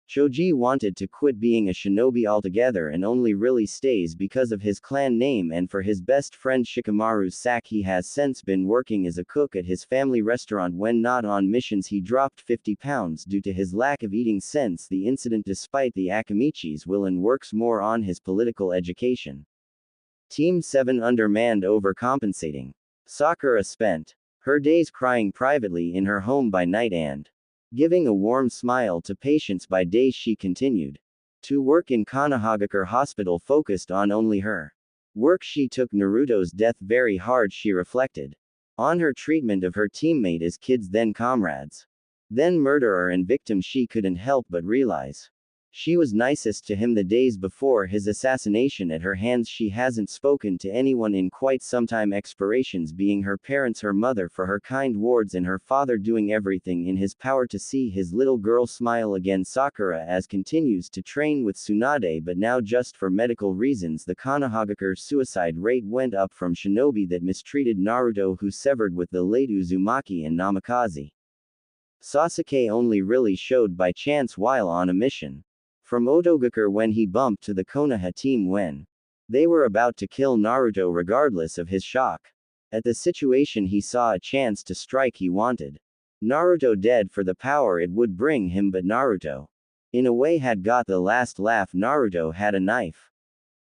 Choji wanted to quit being a shinobi altogether and only really stays because of his clan name and for his best friend Shikamaru's sake. He has since been working as a cook at his family restaurant. When not on missions, he dropped 50 pounds due to his lack of eating since the incident. Despite the Akamichi's will and works more on his political education. Team 7 undermanned, overcompensating. Sakura spent her days crying privately in her home by night and giving a warm smile to patients by day. She continued to work in Konohagakure Hospital, focused on only her work. She took Naruto's death very hard. She reflected on her treatment of her teammate as kids, then comrades, then murderer and victim. She couldn't help but realize she was nicest to him the days before his assassination at her hands. She hasn't spoken to anyone in quite some time, expirations being her parents, her mother, for her kind words, and her father doing everything in his power to see his little girl smile again. Sakura as continues to train with Tsunade, but now just for medical reasons. The Konohagakure suicide rate went up from shinobi that mistreated Naruto, who severed with the late Uzumaki and Namikaze. Sasuke only really showed by chance while on a mission from Otogakure when he bumped to the Konoha team when they were about to kill Naruto. Regardless of his shock at the situation, he saw a chance to strike. He wanted Naruto dead for the power it would bring him, but Naruto, in a way, had got the last laugh. Naruto had a knife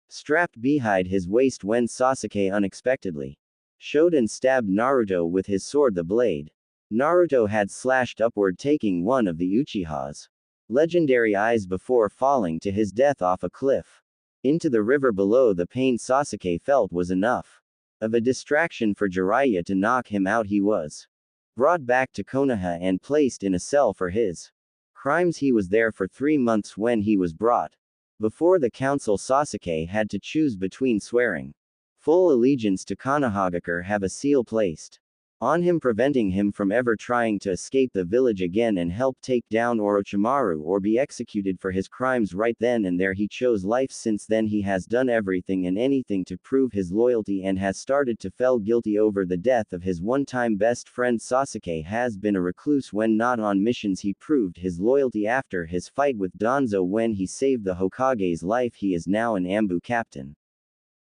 strapped behind his waist when Sasuke unexpectedly showed and stabbed Naruto with his sword. The blade Naruto had slashed upward, taking one of the Uchiha's legendary eyes before falling to his death off a cliff into the river below. The pain Sasuke felt was enough of a distraction for Jiraiya to knock him out. He was brought back to Konoha and placed in a cell for his crimes. He was there for 3 months. When he was brought before the council, Sasuke had to choose between swearing full allegiance to Konohagakure, have a seal placed on him preventing him from ever trying to escape the village again, and help take down Orochimaru, or be executed for his crimes right then and there. He chose life. Since then he has done everything and anything to prove his loyalty and has started to feel guilty over the death of his one-time best friend. Sasuke has been a recluse when not on missions. He proved his loyalty after his fight with Danzo when he saved the Hokage's life. He is now an Ambu captain.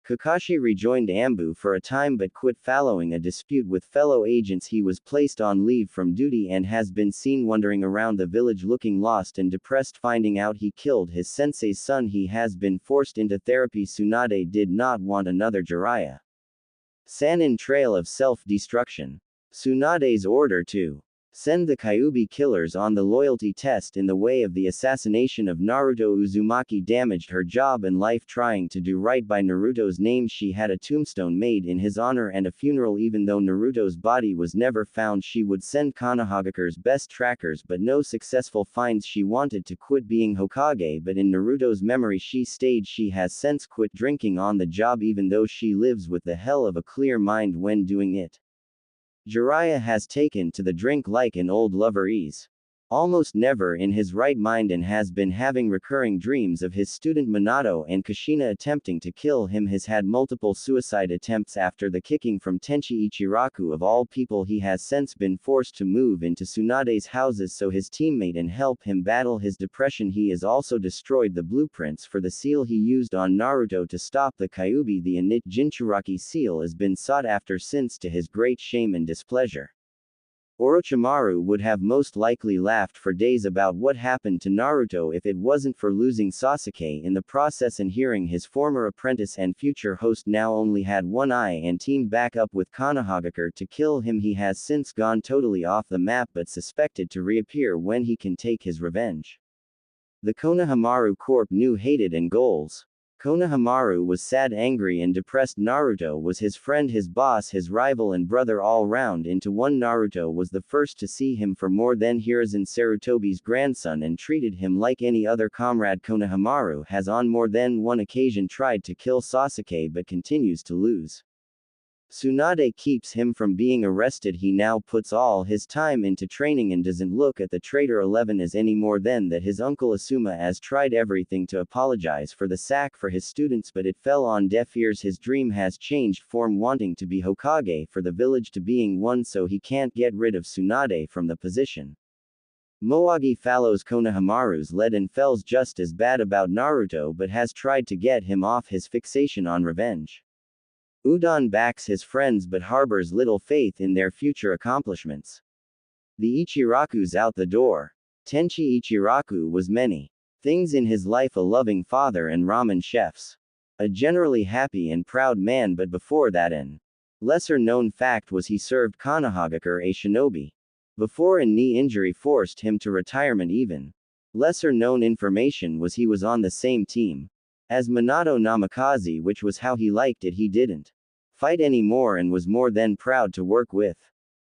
Kakashi rejoined Ambu for a time but quit following a dispute with fellow agents. He was placed on leave from duty and has been seen wandering around the village looking lost and depressed, finding out he killed his sensei's son. He has been forced into therapy. Tsunade did not want another Jiraiya Sanin trail of self-destruction. Tsunade's order to send the Kyuubi killers on the loyalty test in the way of the assassination of Naruto Uzumaki damaged her job and life. Trying to do right by Naruto's name, she had a tombstone made in his honor and a funeral. Even though Naruto's body was never found, she would send Konohagakure's best trackers, but no successful finds. She wanted to quit being Hokage, but in Naruto's memory she stayed. She has since quit drinking on the job, even though she lives with the hell of a clear mind when doing it. Jiraiya has taken to the drink like an old lover, is almost never in his right mind, and has been having recurring dreams of his student Minato and Kushina attempting to kill him. Has had multiple suicide attempts after the kicking from Tenchi Ichiraku. Of all people, he has since been forced to move into Tsunade's houses so his teammate and help him battle his depression. He has also destroyed the blueprints for the seal he used on Naruto to stop the Kyuubi. The Init Jinchuriki seal has been sought after since, to his great shame and displeasure. Orochimaru would have most likely laughed for days about what happened to Naruto if it wasn't for losing Sasuke in the process, and hearing his former apprentice and future host now only had one eye and teamed back up with Konohagakure to kill him. He has since gone totally off the map but suspected to reappear when he can take his revenge. The Konohamaru Corp knew hated and goals. Konohamaru was sad, angry, and depressed. Naruto was his friend, his boss, his rival, and brother all round into one. Naruto was the first to see him for more than Hiruzen Sarutobi's grandson and treated him like any other comrade. Konohamaru has on more than one occasion tried to kill Sasuke but continues to lose. Tsunade keeps him from being arrested. He now puts all his time into training and doesn't look at the traitor 11 as any more than that. His uncle Asuma has tried everything to apologize for the sack for his students, but it fell on deaf ears. His dream has changed form, wanting to be Hokage for the village to being one, so he can't get rid of Tsunade from the position. Moagi follows Konohamaru's lead and feels just as bad about Naruto but has tried to get him off his fixation on revenge. Udon backs his friends but harbors little faith in their future accomplishments. The Ichiraku's out the door. Tenchi Ichiraku was many things in his life: a loving father and ramen chefs. A generally happy and proud man, but before that an lesser known fact was he served Konohagakure, a shinobi. Before a knee injury forced him to retirement. Even lesser known information was he was on the same team as Minato Namikaze, which was how he liked it. He didn't fight anymore and was more than proud to work with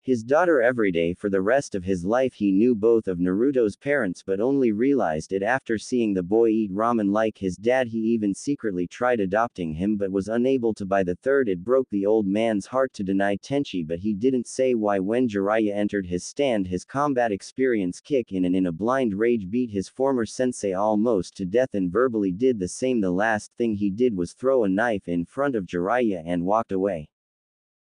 his daughter every day for the rest of his life. He knew both of Naruto's parents but only realized it after seeing the boy eat ramen like his dad. He even secretly tried adopting him but was unable to. By the third, it broke the old man's heart to deny Tenchi, but he didn't say why. When Jiraiya entered his stand, his combat experience kick in and in a blind rage beat his former sensei almost to death and verbally did the same. The last thing he did was throw a knife in front of Jiraiya and walked away.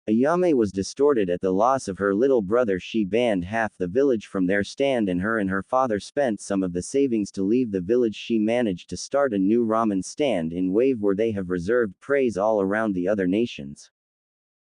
Ayame was distorted at the loss of her little brother. She banned half the village from their stand, and her father spent some of the savings to leave the village. She managed to start a new ramen stand in Wave where they have reserved praise all around the other nations.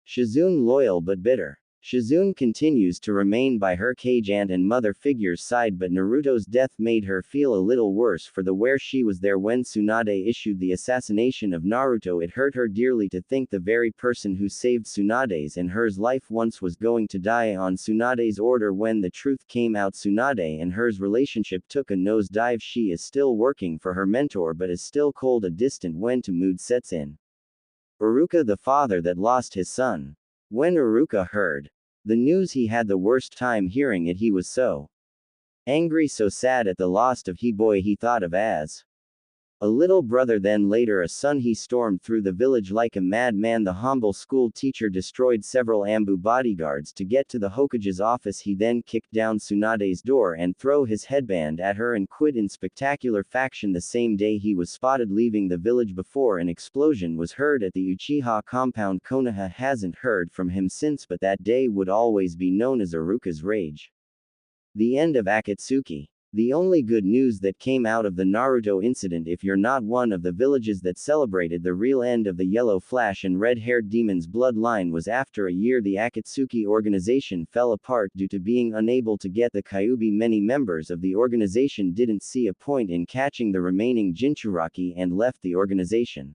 Shizune loyal but bitter. Shizune continues to remain by her cage aunt and mother figure's side, but Naruto's death made her feel a little worse for the wear. She was there when Tsunade issued the assassination of Naruto. It hurt her dearly to think the very person who saved Tsunade's and hers life once was going to die on Tsunade's order. When the truth came out, Tsunade and hers relationship took a nosedive. She is still working for her mentor but is still cold, a distant when to mood sets in. Iruka, the father that lost his son. When Iruka heard the news, he had the worst time hearing it. He was so angry, so sad at the loss of he boy he thought of as a little brother, then later a son. He stormed through the village like a madman. The humble school teacher destroyed several Ambu bodyguards to get to the Hokage's office. He then kicked down Tsunade's door and threw his headband at her and quit in spectacular fashion. The same day he was spotted leaving the village before an explosion was heard at the Uchiha compound. Konoha hasn't heard from him since, but that day would always be known as Iruka's rage. The end of Akatsuki. The only good news that came out of the Naruto incident, if you're not one of the villages that celebrated the real end of the Yellow Flash and Red-Haired Demon's bloodline, was after a year the Akatsuki organization fell apart due to being unable to get the Kyuubi. Many members of the organization didn't see a point in catching the remaining Jinchuriki and left the organization.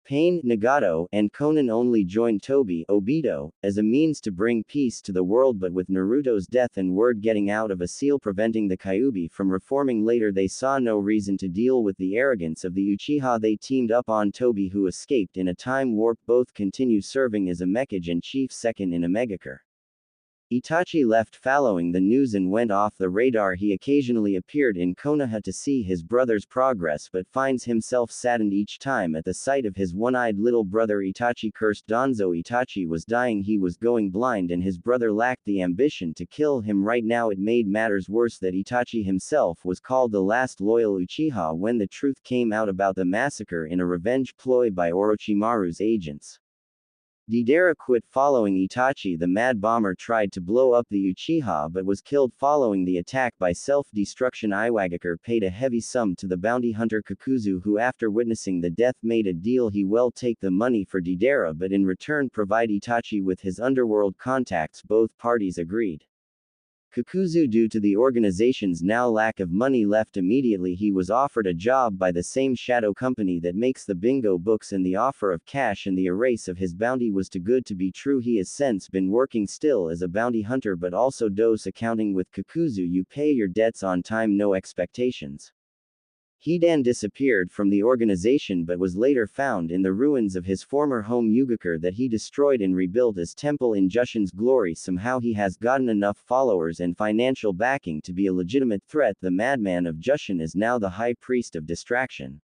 Pain, Nagato, and Konan only joined Tobi, Obito, as a means to bring peace to the world, but with Naruto's death and word getting out of a seal preventing the Kyuubi from reforming later, they saw no reason to deal with the arrogance of the Uchiha. They teamed up on Tobi, who escaped in a time warp. Both continue serving as a Mekage and Chief Second in a Megakure. Itachi left following the news and went off the radar. He occasionally appeared in Konoha to see his brother's progress but finds himself saddened each time at the sight of his one-eyed little brother. Itachi cursed Danzo. Itachi was dying, he was going blind, and his brother lacked the ambition to kill him right now. It made matters worse that Itachi himself was called the last loyal Uchiha when the truth came out about the massacre in a revenge ploy by Orochimaru's agents. Deidara quit following Itachi. The Mad Bomber tried to blow up the Uchiha but was killed following the attack by self-destruction. Iwagakure paid a heavy sum to the bounty hunter Kakuzu, who after witnessing the death made a deal. He will take the money for Deidara but in return provide Itachi with his underworld contacts. Both parties agreed. Kakuzu, due to the organization's now lack of money, left immediately. He was offered a job by the same shadow company that makes the bingo books, and the offer of cash and the erase of his bounty was too good to be true. He has since been working still as a bounty hunter but also does accounting with Kakuzu. You pay your debts on time, no expectations. Hidan disappeared from the organization but was later found in the ruins of his former home Yugakure that he destroyed and rebuilt as temple in Jushin's glory. Somehow he has gotten enough followers and financial backing to be a legitimate threat. The madman of Jushin is now the high priest of distraction.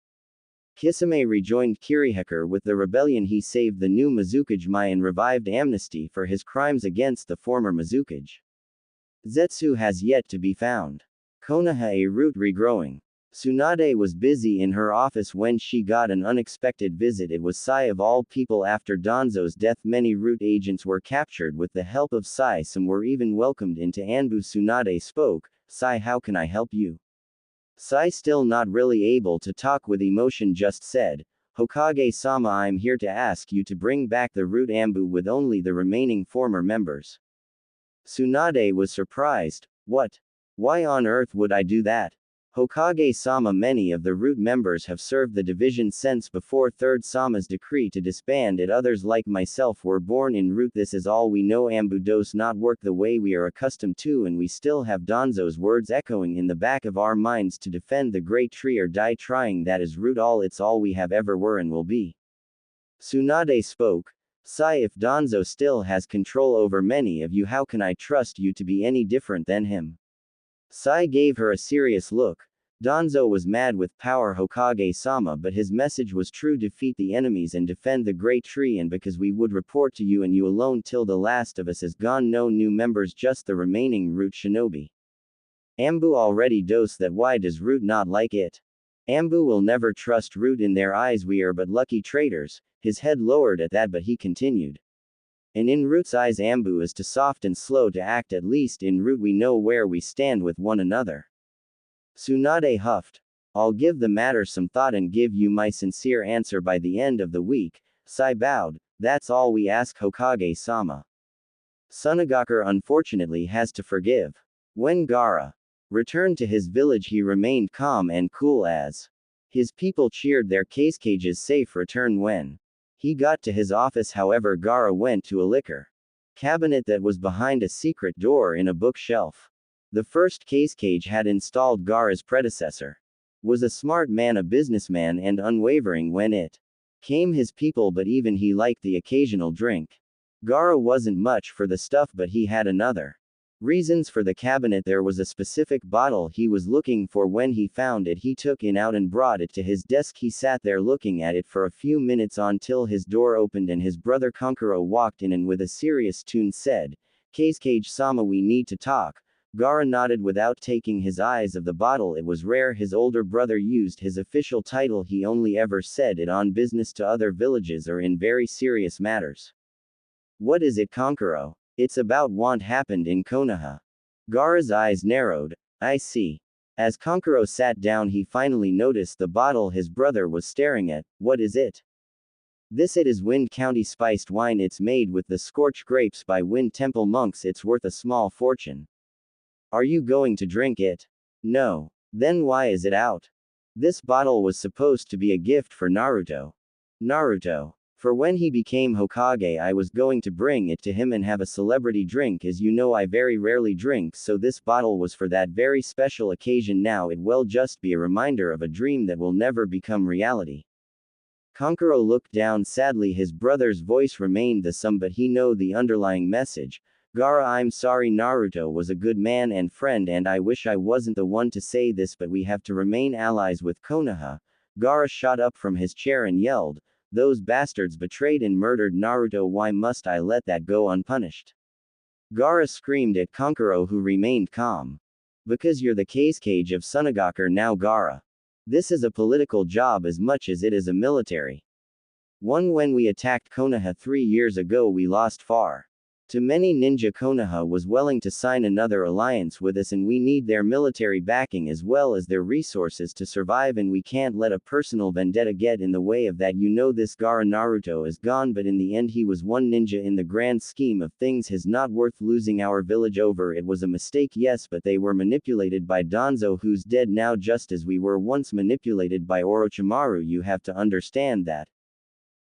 Kisame rejoined Kirihekure with the rebellion. He saved the new Mizukage Mai and revived amnesty for his crimes against the former Mizukage. Zetsu has yet to be found. Konoha a root regrowing. Tsunade was busy in her office when she got an unexpected visit. It was Sai of all people. After Danzo's death, many root agents were captured with the help of Sai. Some were even welcomed into Anbu. Tsunade spoke. Sai, how can I help you? Sai, still not really able to talk with emotion, just said, Hokage-sama, I'm here to ask you to bring back the root Anbu with only the remaining former members. Tsunade was surprised. What? Why on earth would I do that? Hokage-sama, many of the root members have served the division since before Third Sama's decree to disband it. Others like myself were born in root. This is all we know. Anbu does not work the way we are accustomed to, and we still have Danzo's words echoing in the back of our minds to defend the great tree or die trying. That is root all. It's all we have ever were and will be. Tsunade spoke. Sai, if Danzo still has control over many of you, how can I trust you to be any different than him? Sai gave her a serious look. Danzo was mad with power, Hokage-sama, but his message was true: defeat the enemies and defend the great tree, and because we would report to you and you alone till the last of us is gone. No new members, just the remaining root shinobi. Anbu already does that. Why does root not like it? Anbu will never trust root. In their eyes we are but lucky traitors. His head lowered at that, but he continued. And in root's eyes Anbu is too soft and slow to act. At least in root we know where we stand with one another. Tsunade huffed. I'll give the matter some thought and give you my sincere answer by the end of the week. Sai bowed. That's all we ask, Hokage-sama. Tsunagakure unfortunately has to forgive. When Gaara returned to his village, he remained calm and cool as his people cheered their cage's safe return. When he got to his office, however, Gaara went to a liquor cabinet that was behind a secret door in a bookshelf. The first cage had installed Gaara's predecessor was a smart man, a businessman, and unwavering when it came his people, but even he liked the occasional drink. Gaara wasn't much for the stuff, but he had another reasons for the cabinet. There was a specific bottle he was looking for. When he found it, he took it out and brought it to his desk. He sat there looking at it for a few minutes until his door opened and his brother Kankuro walked in and with a serious tone said, Cage-sama, we need to talk. Gaara nodded without taking his eyes off the bottle. It was rare his older brother used his official title. He only ever said it on business to other villages or in very serious matters. What is it, Kankuro? It's about what happened in Konoha. Gaara's eyes narrowed. I see. As Kankuro sat down, he finally noticed the bottle his brother was staring at. What is it? It is Wind County spiced wine. It's made with the scorched grapes by Wind Temple monks. It's worth a small fortune. Are you going to drink it? No. Then why is it out? This bottle was supposed to be a gift for Naruto. Naruto. For when he became Hokage, I was going to bring it to him and have a celebrity drink. As you know, I very rarely drink, so this bottle was for that very special occasion. Now it will just be a reminder of a dream that will never become reality. Kankuro looked down sadly. His brother's voice remained the same, but he knew the underlying message. Gaara, I'm sorry. Naruto was a good man and friend, and I wish I wasn't the one to say this, but we have to remain allies with Konoha. Gaara shot up from his chair and yelled, those bastards betrayed and murdered Naruto. Why must I let that go unpunished? Gaara screamed at Kankuro, who remained calm. Because you're the cage of Tsunagakure now, Gaara. This is a political job as much as it is a military one. When we attacked Konoha 3 years ago, we lost far too many ninja. Konoha was willing to sign another alliance with us, and we need their military backing as well as their resources to survive, and we can't let a personal vendetta get in the way of that. You know this. Gaara, Naruto is gone, but in the end he was one ninja. In the grand scheme of things, he's not worth losing our village over. It was a mistake, yes, but they were manipulated by Danzo, who's dead now, just as we were once manipulated by Orochimaru. You have to understand that.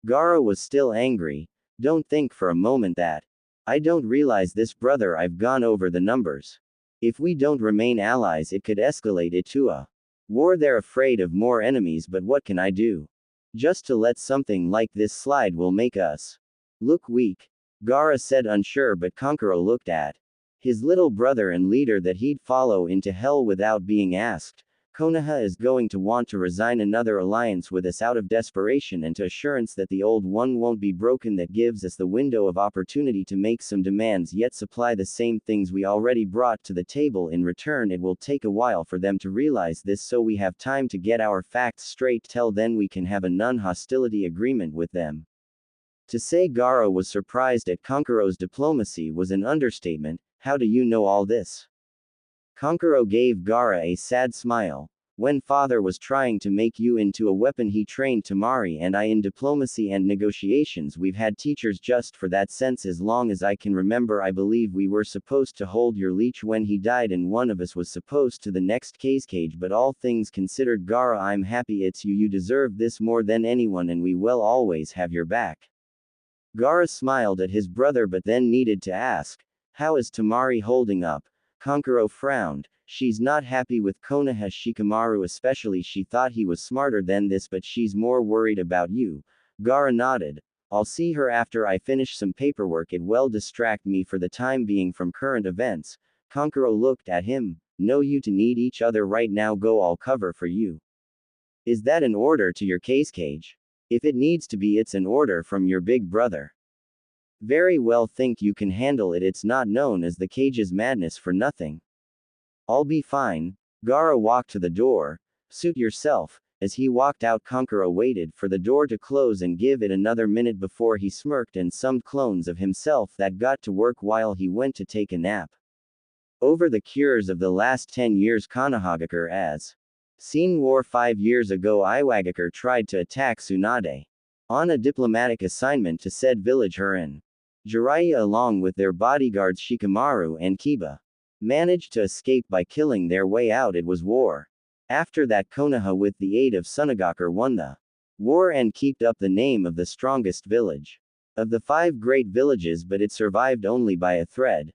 Gaara was still angry. Don't think for a moment that I don't realize this, brother. I've gone over the numbers. If we don't remain allies, it could escalate it to a War, they're afraid of more enemies, but what can I do? Just to let something like this slide will make us look weak. Gaara said, unsure, but Kankuro looked at his little brother and leader that he'd follow into hell without being asked. Konoha is going to want to resign another alliance with us out of desperation and to assurance that the old one won't be broken. That gives us the window of opportunity to make some demands yet supply the same things we already brought to the table. In return, it will take a while for them to realize this, so we have time to get our facts straight. Till then we can have a non-hostility agreement with them. To say Gaara was surprised at Kankuro's diplomacy was an understatement. How do you know all this? Kankuro gave Gaara a sad smile. When father was trying to make you into a weapon, he trained Tamari and I in diplomacy and negotiations. We've had teachers just for that sense as long as I can remember. I believe we were supposed to hold your leech when he died and one of us was supposed to the next cage, but all things considered, Gaara, I'm happy it's you. You deserve this more than anyone and we will always have your back. Gaara smiled at his brother but then needed to ask, how is Tamari holding up? Kankuro frowned. She's not happy with Konoha Shikamaru, especially. She thought he was smarter than this, but she's more worried about you. Gaara nodded. I'll see her after I finish some paperwork. It will distract me for the time being from current events. Kankuro looked at him. No, you two need each other right now. Go, I'll cover for you. Is that an order to your cage? If it needs to be, it's an order from your big brother. Very well, think you can handle it. It's not known as the cage's madness for nothing. I'll be fine. Gaara walked to the door. Suit yourself. As he walked out, Kankuro waited for the door to close and give it another minute before he smirked and summoned clones of himself that got to work while he went to take a nap. Over the cures of the last 10 years, Konohagakure as seen war 5 years ago. Iwagakure tried to attack Tsunade on a diplomatic assignment to said village. Her and Jiraiya, along with their bodyguards Shikamaru and Kiba, managed to escape by killing their way out. It was war. After that, Konoha, with the aid of Tsunagakure, won the war and kept up the name of the strongest village of the 5 great villages, but it survived only by a thread.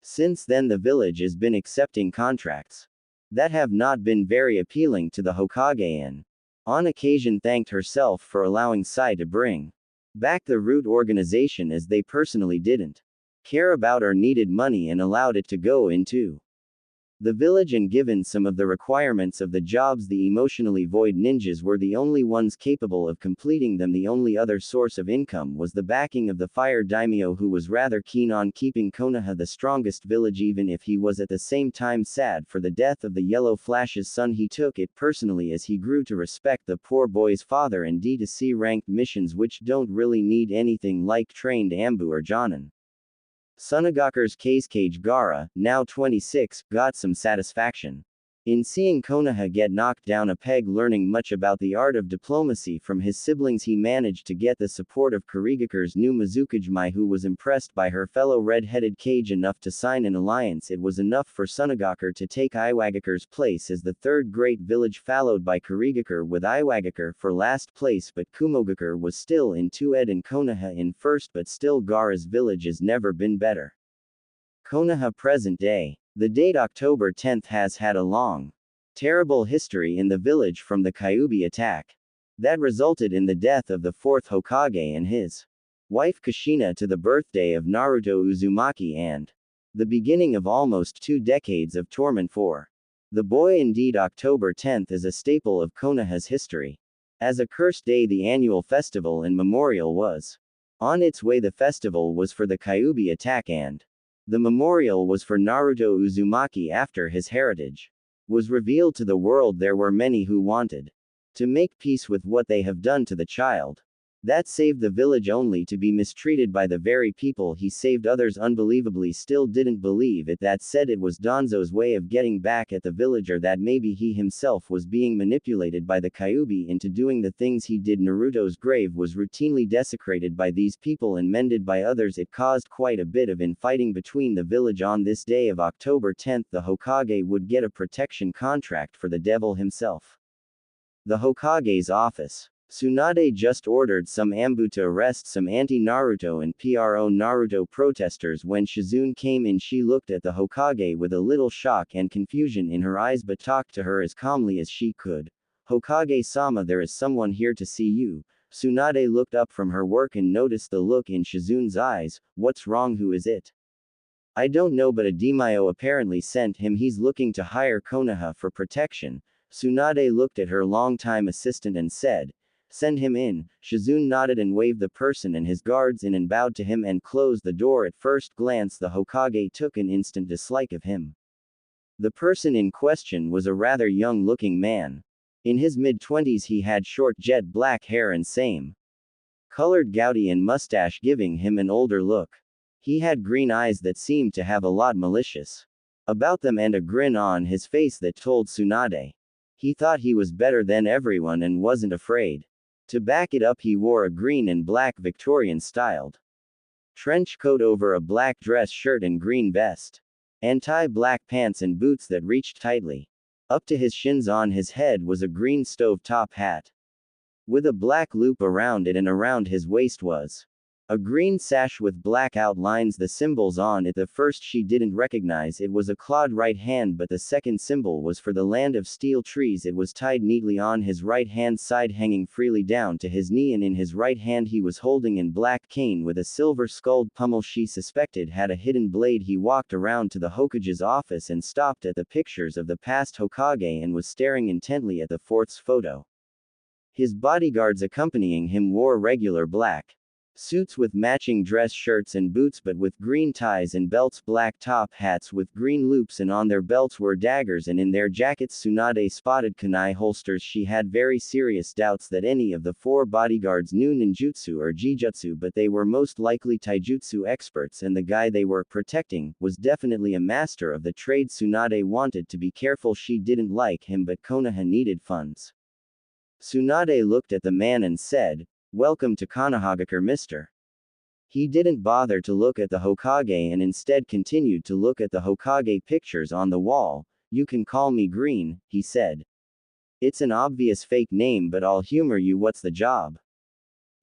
Since then, the village has been accepting contracts that have not been very appealing to the Hokage and, on occasion, thanked herself for allowing Sai to bring back the root organization, as they personally didn't care about or needed money, and allowed it to go into the village. And given some of the requirements of the jobs, the emotionally void ninjas were the only ones capable of completing them. The only other source of income was the backing of the fire daimyo, who was rather keen on keeping Konoha the strongest village, even if he was at the same time sad for the death of the Yellow Flash's son. He took it personally as he grew to respect the poor boy's father and D2C ranked missions, which don't really need anything like trained Ambu or Jonin. Tsunagakure's cage Gaara, now 26, got some satisfaction in seeing Konoha get knocked down a peg. Learning much about the art of diplomacy from his siblings, he managed to get the support of Kurigakure's new Mizukage, who was impressed by her fellow red-headed cage enough to sign an alliance. It was enough for Tsunagakure to take Iwagakure's place as the 3rd great village, followed by Kurigakure with Iwagakure for last place, but Kumogakure was still in 2nd and Konoha in 1st, but still Gaara's village has never been better. Konoha present day. The date October 10th has had a long, terrible history in the village from the Kyuubi attack that resulted in the death of the 4th Hokage and his wife Kushina, to the birthday of Naruto Uzumaki, and the beginning of almost 2 decades of torment for the boy. Indeed, October 10th is a staple of Konoha's history. As a cursed day, the annual festival and memorial was on its way. The festival was for the Kyuubi attack and the memorial was for Naruto Uzumaki. After his heritage was revealed to the world, there were many who wanted to make peace with what they have done to the child that saved the village, only to be mistreated by the very people he saved. Others unbelievably still didn't believe it, that said it was Danzo's way of getting back at the villager, that maybe he himself was being manipulated by the Kyuubi into doing the things he did. Naruto's grave was routinely desecrated by these people and mended by others. It caused quite a bit of infighting between the village. On this day of October 10th, the Hokage would get a protection contract for the devil himself. The Hokage's office. Tsunade just ordered some ambu to arrest some anti-Naruto and pro-Naruto protesters. When Shizune came in, she looked at the Hokage with a little shock and confusion in her eyes but talked to her as calmly as she could. Hokage-sama, there is someone here to see you. Tsunade looked up from her work and noticed the look in Shizune's eyes. What's wrong? Who is it? I don't know, but a daimyo apparently sent him. He's looking to hire Konoha for protection. Tsunade looked at her longtime assistant and said, send him in. Shizune nodded and waved the person and his guards in and bowed to him and closed the door. At first glance, the Hokage took an instant dislike of him. The person in question was a rather young-looking man. In his mid-20s, he had short jet black hair and same colored goatee and mustache, giving him an older look. He had green eyes that seemed to have a lot malicious about them and a grin on his face that told Tsunade he thought he was better than everyone and wasn't afraid. To back it up, he wore a green and black Victorian-styled trench coat over a black dress shirt and green vest, and tie-black pants and boots that reached tightly up to his shins. On his head was a green stove-top hat with a black loop around it, and around his waist was a green sash with black outlines. The symbols on it, the first she didn't recognize. It was a clawed right hand, but the second symbol was for the land of steel trees. It was tied neatly on his right hand side, hanging freely down to his knee, and in his right hand he was holding a black cane with a silver skulled pummel she suspected had a hidden blade. He walked around to the Hokage's office and stopped at the pictures of the past Hokage and was staring intently at the fourth's photo. His bodyguards accompanying him wore regular black suits with matching dress shirts and boots, but with green ties and belts, black top hats with green loops, and on their belts were daggers, and in their jackets Tsunade spotted kunai holsters. She had very serious doubts that any of the four bodyguards knew ninjutsu or jijutsu, but they were most likely taijutsu experts, and the guy they were protecting was definitely a master of the trade. Tsunade wanted to be careful. She didn't like him, but Konoha needed funds. Tsunade looked at the man and said, welcome to Konohagakure, mister. He didn't bother to look at the Hokage and instead continued to look at the Hokage pictures on the wall. You can call me Green, he said. It's an obvious fake name, but I'll humor you. What's the job?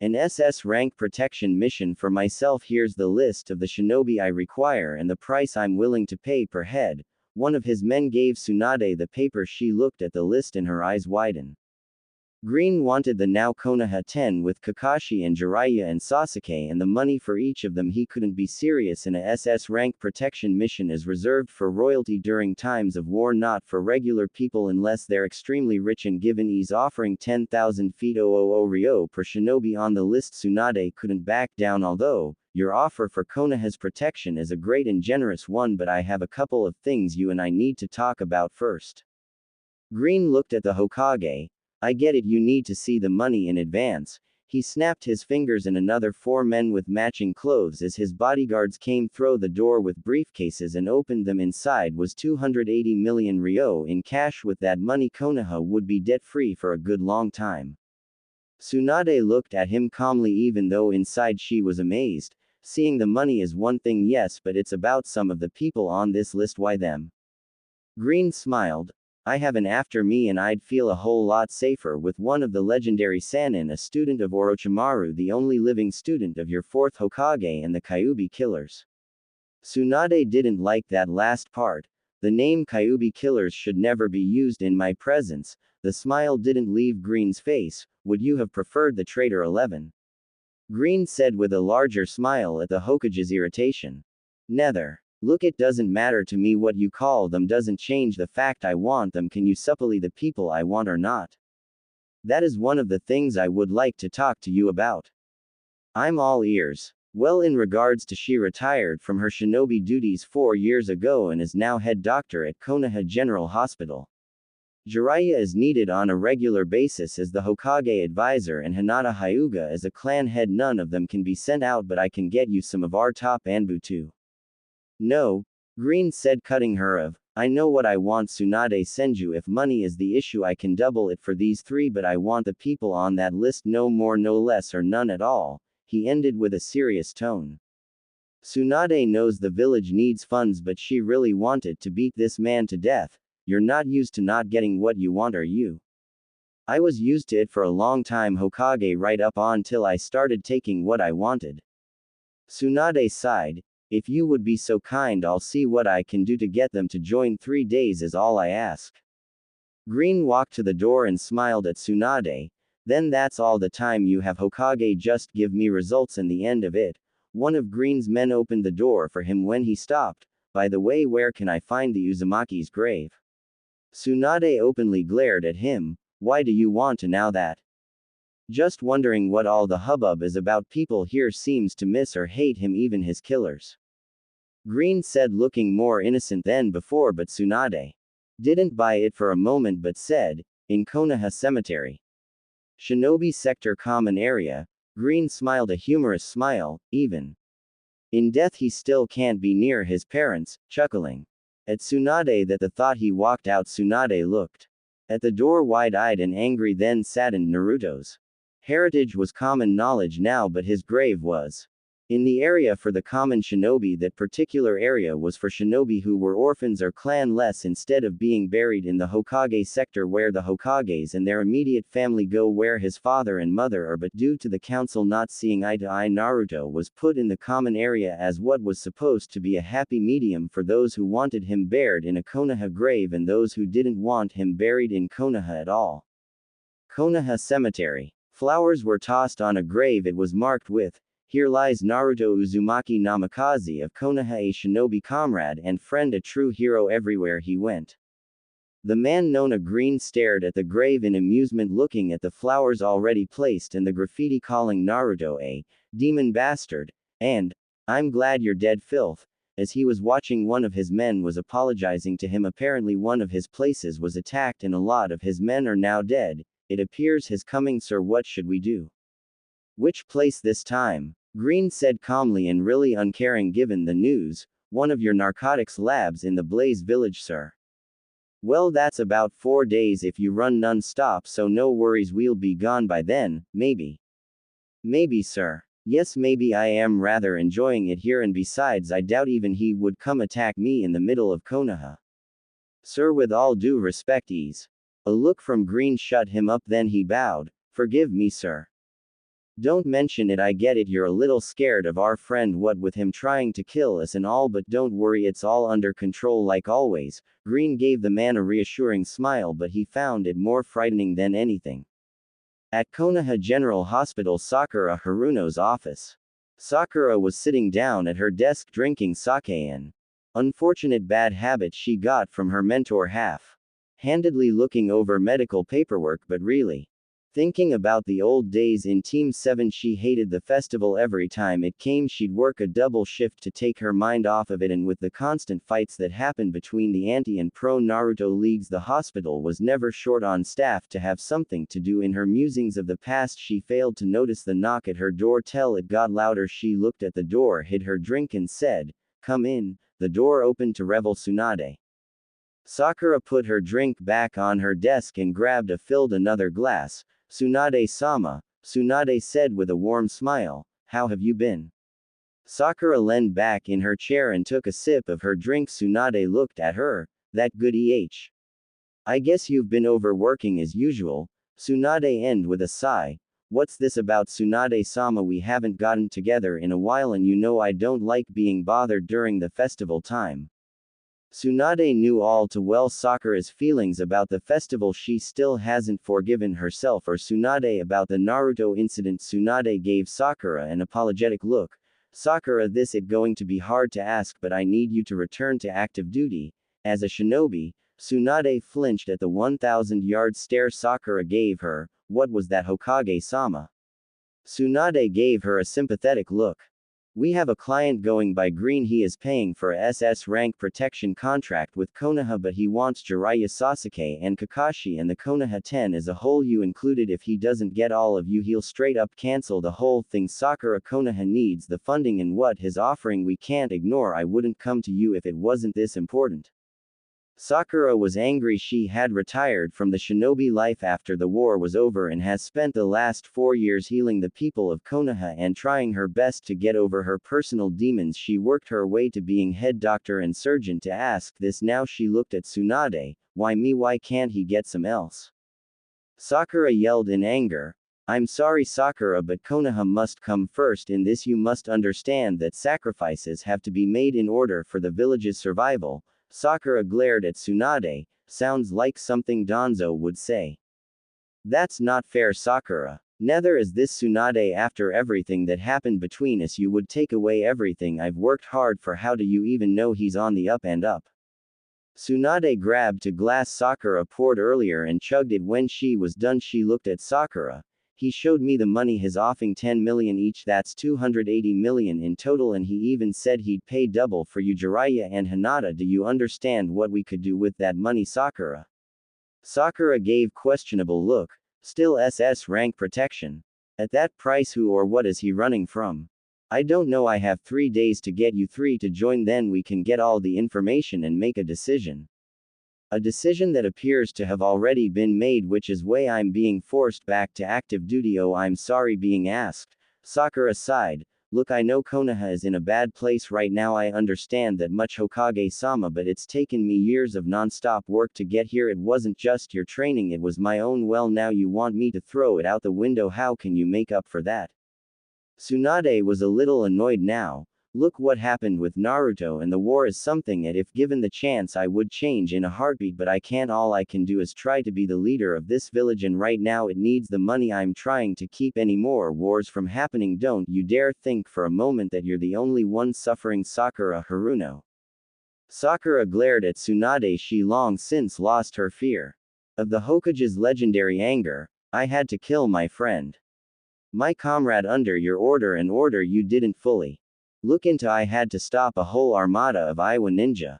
An SS rank protection mission for myself. Here's the list of the shinobi I require and the price I'm willing to pay per head. One of his men gave Tsunade the paper. She looked at the list and her eyes widened. Green wanted the now Konoha 10 with Kakashi and Jiraiya and Sasuke, and the money for each of them. He couldn't be serious in a SS rank protection mission is reserved for royalty during times of war, not for regular people unless they're extremely rich and given ease, offering 10,000 feet 000 ryo per shinobi on the list. Tsunade couldn't back down. Although your offer for Konoha's protection is a great and generous one, but I have a couple of things you and I need to talk about first. Green looked at the Hokage. I get it, you need to see the money in advance. He snapped his fingers and another four men with matching clothes as his bodyguards came through the door with briefcases and opened them. Inside was 280 million ryo in cash. With that money, Konoha would be debt-free for a good long time. Tsunade looked at him calmly, even though inside she was amazed. Seeing the money is one thing, yes, but it's about some of the people on this list. Why them? Green smiled. I have an after me and I'd feel a whole lot safer with one of the legendary Sannin, a student of Orochimaru, the only living student of your fourth Hokage, and the Kyuubi killers. Tsunade didn't like that last part. The name Kyuubi killers should never be used in my presence. The smile didn't leave Green's face. Would you have preferred the traitor 11? Green said with a larger smile at the Hokage's irritation. Nether. Look, it doesn't matter to me what you call them, doesn't change the fact I want them. Can you supply the people I want or not? That is one of the things I would like to talk to you about. I'm all ears. Well, in regards to, she retired from her shinobi duties 4 years ago and is now head doctor at Konoha General Hospital. Jiraiya is needed on a regular basis as the Hokage advisor and Hinata Hyuga as a clan head. None of them can be sent out, but I can get you some of our top Anbu too. No, Green said, cutting her off. I know what I want. Tsunade Senju, if money is the issue I can double it for these three, but I want the people on that list, no more no less, or none at all, he ended with a serious tone. Tsunade knows the village needs funds, but she really wanted to beat this man to death. You're not used to not getting what you want, are you? I was used to it for a long time, Hokage, right up until I started taking what I wanted. Tsunade sighed. If you would be so kind, I'll see what I can do to get them to join. 3 days is all I ask. Green walked to the door and smiled at Tsunade. Then that's all the time you have, Hokage, just give me results and the end of it. One of Green's men opened the door for him when he stopped. By the way, where can I find the Uzumaki's grave? Tsunade openly glared at him. Why do you want to know that? Just wondering what all the hubbub is about. People here seems to miss or hate him, even his killers. Green said, looking more innocent than before, but Tsunade didn't buy it for a moment but said, in Konoha Cemetery, Shinobi Sector Common Area. Green smiled a humorous smile. Even in death he still can't be near his parents, chuckling at Tsunade that the thought. He walked out. Tsunade looked at the door wide-eyed and angry, then saddened. Naruto's heritage was common knowledge now, but his grave was in the area for the common shinobi. That particular area was for shinobi who were orphans or clanless, instead of being buried in the Hokage sector where the Hokages and their immediate family go, where his father and mother are. But due to the council not seeing eye to eye, Naruto was put in the common area as what was supposed to be a happy medium for those who wanted him buried in a Konoha grave and those who didn't want him buried in Konoha at all. Konoha Cemetery. Flowers were tossed on a grave. It was marked with, "Here lies Naruto Uzumaki Namikaze of Konoha, a shinobi comrade and friend, a true hero." Everywhere he went, the man known as Green stared at the grave in amusement, looking at the flowers already placed and the graffiti calling Naruto a demon bastard, and, "I'm glad you're dead, filth." As he was watching, one of his men was apologizing to him. Apparently one of his places was attacked and a lot of his men are now dead. It appears his coming, sir. What should we do? Which place this time? Green said calmly and really uncaring given the news. One of your narcotics labs in the Blaze village, sir. Well, that's about 4 days if you run non-stop, so no worries, we'll be gone by then, maybe. Maybe, sir. Yes, maybe. I am rather enjoying it here, and besides, I doubt even he would come attack me in the middle of Konoha. Sir, with all due respect, ease. A look from Green shut him up, then he bowed. Forgive me, sir. Don't mention it. I get it, you're a little scared of our friend, what with him trying to kill us and all, but don't worry, it's all under control like always. Green gave the man a reassuring smile, but he found it more frightening than anything. At Konoha General Hospital, Sakura Haruno's office. Sakura was sitting down at her desk drinking sake, an unfortunate bad habit she got from her mentor, handedly looking over medical paperwork, but really thinking about the old days in Team 7. She hated the festival. Every time it came, she'd work a double shift to take her mind off of it, and with the constant fights that happened between the anti and pro Naruto leagues, the hospital was never short on staff to have something to do. In her musings of the past, she failed to notice the knock at her door till it got louder. She looked at the door, hid her drink, and said, "Come in." The door opened to reveal Tsunade. Sakura put her drink back on her desk and filled another glass. "Tsunade-sama," Tsunade said with a warm smile, "how have you been?" Sakura leaned back in her chair and took a sip of her drink. Tsunade looked at her. "That good, I guess you've been overworking as usual." Tsunade ended with a sigh. "What's this about, Tsunade-sama? We haven't gotten together in a while, and you know I don't like being bothered during the festival time." Tsunade knew all too well Sakura's feelings about the festival. She still hasn't forgiven herself or Tsunade about the Naruto incident. Tsunade gave Sakura an apologetic look. "Sakura, this is going to be hard to ask, but I need you to return to active duty as a shinobi." Tsunade flinched at the 1,000-yard stare Sakura gave her. "What was that, Hokage-sama?" Tsunade gave her a sympathetic look. "We have a client going by Green. He is paying for a SS rank protection contract with Konoha, but he wants Jiraiya, Sasuke, and Kakashi and the Konoha 10 as a whole, you included. If he doesn't get all of you, he'll straight up cancel the whole thing." Sakura, "Konoha needs the funding and what he's offering we can't ignore. I wouldn't come to you if it wasn't this important." Sakura was angry. She had retired from the shinobi life after the war was over and has spent the last 4 years healing the people of Konoha and trying her best to get over her personal demons. She worked her way to being head doctor and surgeon. To ask this now, she looked at Tsunade. "Why me? Why can't he get some else?" Sakura yelled in anger. I'm sorry Sakura, but Konoha must come first. In this you must understand that sacrifices have to be made in order for the village's survival. Sakura glared at Tsunade. Sounds like something Danzo would say. That's not fair Sakura. Neither is this Tsunade. After everything that happened between us you would take away everything I've worked hard for. How do you even know he's on the up and up? Tsunade grabbed a glass Sakura poured earlier and chugged it. When she was done she looked at Sakura. He showed me the money, he's offering 10 million each, that's 280 million in total, and he even said he'd pay double for you Jiraiya and Hinata. Do you understand what we could do with that money Sakura? Sakura gave questionable look. Still SS rank protection. At that price who or what is he running from? I don't know, I have 3 days to get you 3 to join, then we can get all the information and make a decision. A decision that appears to have already been made, which is why I'm being forced back to active duty. Oh, I'm sorry being asked. Sakura sighed. Look, I know Konoha is in a bad place right now, I understand that much Hokage-sama, but it's taken me years of non-stop work to get here. It wasn't just your training, it was my own. Well, now you want me to throw it out the window. How can you make up for that? Tsunade was a little annoyed now. Look what happened with Naruto and the war is something that if given the chance I would change in a heartbeat, but I can't. All I can do is try to be the leader of this village, and right now it needs the money I'm trying to keep any more wars from happening. Don't you dare think for a moment that you're the only one suffering Sakura Haruno. Sakura glared at Tsunade. She long since lost her fear of the Hokage's legendary anger. I had to kill my friend. My comrade under your order, an order you didn't fully look into. I had to stop a whole armada of Iwa ninja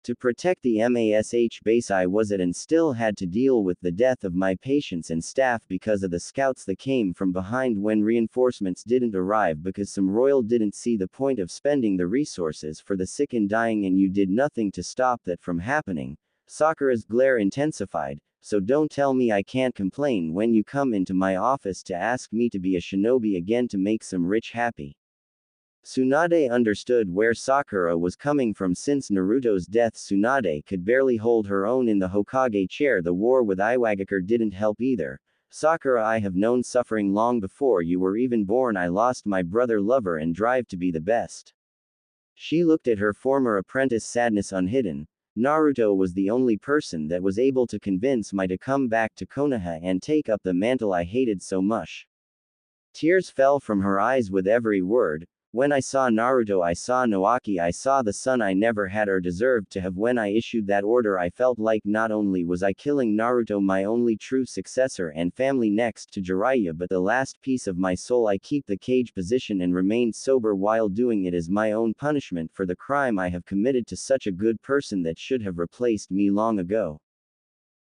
to protect the MASH base I was at, and still had to deal with the death of my patients and staff because of the scouts that came from behind when reinforcements didn't arrive, because some royal didn't see the point of spending the resources for the sick and dying, and you did nothing to stop that from happening. Sakura's glare intensified. So don't tell me I can't complain when you come into my office to ask me to be a shinobi again to make some rich happy. Tsunade understood where Sakura was coming from. Since Naruto's death, Tsunade could barely hold her own in the Hokage chair. The war with Iwagakure didn't help either. Sakura, I have known suffering long before you were even born. I lost my brother, lover, and drive to be the best. She looked at her former apprentice, sadness unhidden. Naruto was the only person that was able to convince me to come back to Konoha and take up the mantle I hated so much. Tears fell from her eyes with every word. When I saw Naruto, I saw Naoki, I saw the son I never had or deserved to have. When I issued that order, I felt like not only was I killing Naruto, my only true successor and family next to Jiraiya, but the last piece of my soul. I keep the cage position and remained sober while doing it as my own punishment for the crime I have committed to such a good person that should have replaced me long ago.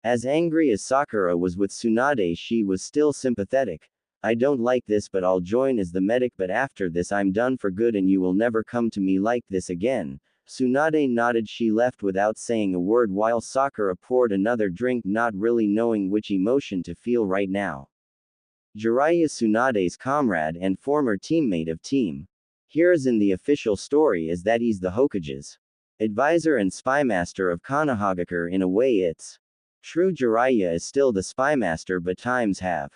As angry as Sakura was with Tsunade, she was still sympathetic. I don't like this, but I'll join as the medic, but after this I'm done for good and you will never come to me like this again. Tsunade nodded. She left without saying a word while Sakura poured another drink, not really knowing which emotion to feel right now. Jiraiya, Tsunade's comrade and former teammate of Team Hiruzen. The official story is that he's the Hokage's advisor and spymaster of Konohagakure. In a way it's true. Jiraiya is still the spymaster, but times have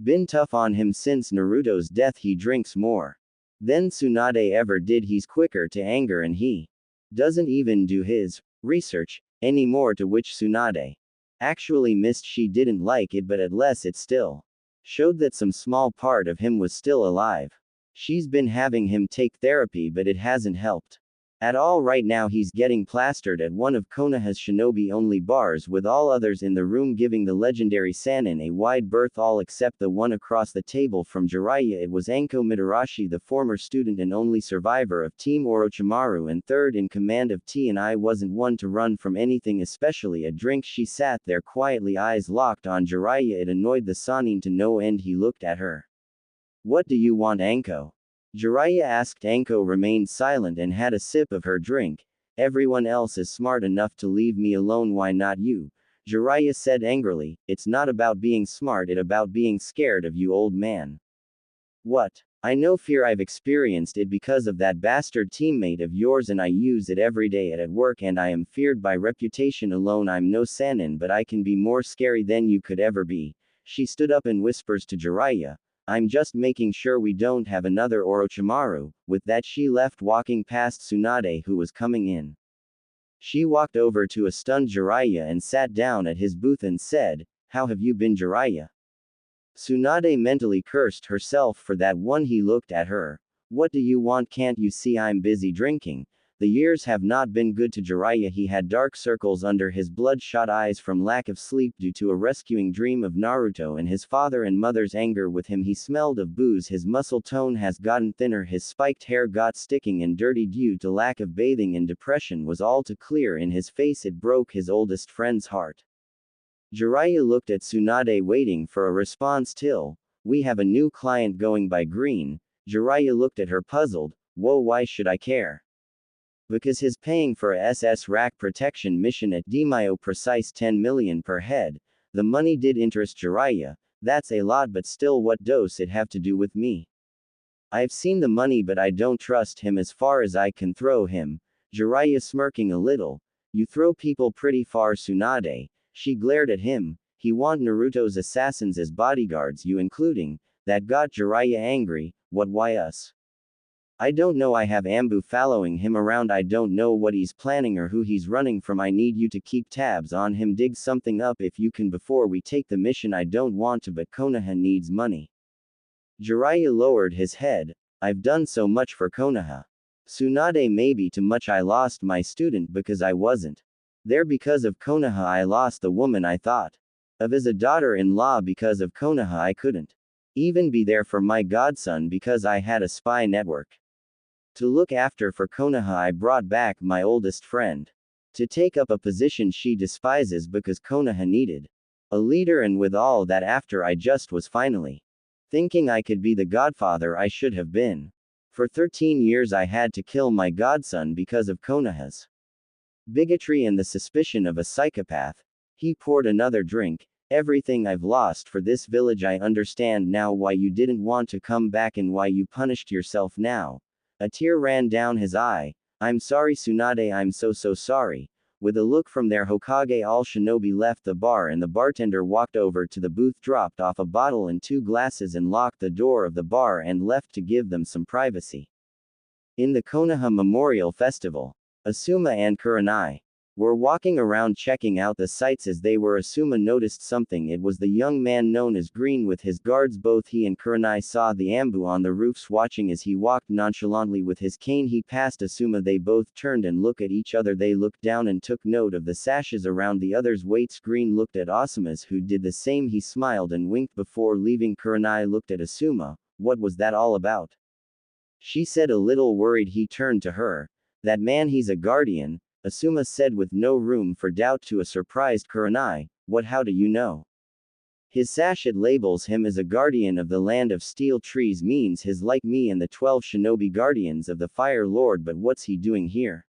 been tough on him since Naruto's death. He drinks more than Tsunade ever did. He's quicker to anger and he doesn't even do his research anymore, to which Tsunade actually missed. She didn't like it, but at least it still showed that some small part of him was still alive. She's been having him take therapy, but it hasn't helped at all. Right now he's getting plastered at one of Konoha's shinobi-only bars, with all others in the room giving the legendary Sannin a wide berth, all except the one across the table from Jiraiya. It was Anko Mitarashi, the former student and only survivor of Team Orochimaru and third in command of T, and I wasn't one to run from anything, especially a drink. She sat there quietly, eyes locked on Jiraiya. It annoyed the Sannin to no end. He looked at her. What do you want, Anko? Jiraiya asked. Anko remained silent and had a sip of her drink. Everyone else is smart enough to leave me alone, why not you? Jiraiya said angrily. It's not about being smart, it's about being scared of you, old man. What? I know fear. I've experienced it because of that bastard teammate of yours, and I use it every day at work, and I am feared by reputation alone. I'm no Sannin, but I can be more scary than you could ever be. She stood up and whispers to Jiraiya, I'm just making sure we don't have another Orochimaru. With that she left walking past Tsunade who was coming in. She walked over to a stunned Jiraiya and sat down at his booth and said, how have you been Jiraiya? Tsunade mentally cursed herself for that one. He looked at her. What do you want? Can't you see I'm busy drinking? The years have not been good to Jiraiya. He had dark circles under his bloodshot eyes from lack of sleep due to a rescuing dream of Naruto and his father and mother's anger with him. He smelled of booze. His muscle tone has gotten thinner. His spiked hair got sticking and dirty due to lack of bathing, and depression was all too clear in his face. It broke his oldest friend's heart. Jiraiya looked at Tsunade waiting for a response till, we have a new client going by Green. Jiraiya looked at her puzzled, whoa, why should I care? Because he's paying for a SS rack protection mission at Demayo, precise 10 million per head. The money did interest Jiraiya. That's a lot, but still, what does it have to do with me? I've seen the money, but I don't trust him as far as I can throw him. Jiraiya smirking a little. You throw people pretty far, Tsunade. She glared at him. He want Naruto's assassins as bodyguards, you including. That got Jiraiya angry. What, why us? I don't know. I have Ambu following him around. I don't know what he's planning or who he's running from. I need you to keep tabs on him. Dig something up if you can before we take the mission. I don't want to, but Konoha needs money. Jiraiya lowered his head. I've done so much for Konoha. Tsunade, maybe too much. I lost my student because I wasn't there because of Konoha. I lost the woman I thought of as a daughter-in-law because of Konoha. I couldn't even be there for my godson because I had a spy network to look after. For Konoha I brought back my oldest friend to take up a position she despises because Konoha needed a leader, and with all that after I just was finally thinking I could be the godfather I should have been. For 13 years I had to kill my godson because of Konoha's bigotry and the suspicion of a psychopath. He poured another drink. Everything I've lost for this village. I understand now why you didn't want to come back and why you punished yourself now. A tear ran down his eye. I'm sorry, Tsunade, I'm so sorry. With a look from their Hokage, all shinobi left the bar and the bartender walked over to the booth, dropped off a bottle and 2 glasses and locked the door of the bar and left to give them some privacy. In the Konoha Memorial Festival, Asuma and Kurenai were walking around checking out the sights. As they were, Asuma noticed something. It was the young man known as Green with his guards. Both he and Kurenai saw the Ambu on the roofs watching. As he walked nonchalantly with his cane, he passed Asuma. They both turned and looked at each other. They looked down and took note of the sashes around the others' waists. Green looked at Asuma's, who did the same. He smiled and winked before leaving. Kurenai looked at Asuma. What was that all about? She said, a little worried. He turned to her. That man, he's a guardian, Asuma said with no room for doubt to a surprised Kurenai. What, how do you know? His sachet labels him as a guardian of the land of steel trees, means he's like me and the 12 shinobi guardians of the Fire Lord. But what's he doing here?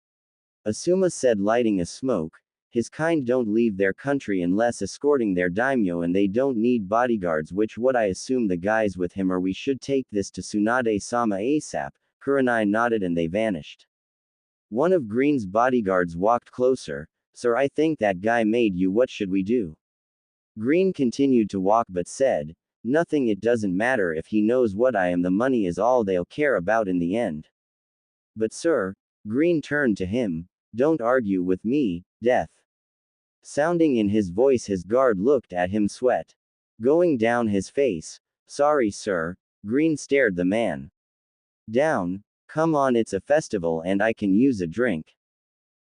Asuma said, lighting a smoke. His kind don't leave their country unless escorting their daimyo, and they don't need bodyguards, which what I assume the guys with him are. We should take this to Tsunade-sama ASAP. Kurenai nodded and they vanished. One of Green's bodyguards walked closer. Sir, I think that guy made you. What should we do? Green continued to walk but said, nothing. It doesn't matter if he knows what I am. The money is all they'll care about in the end. But sir, Green turned to him, don't argue with me. Death sounding in his voice. His guard looked at him, sweat going down his face. Sorry sir. Green stared the man down. Come on, it's a festival and I can use a drink.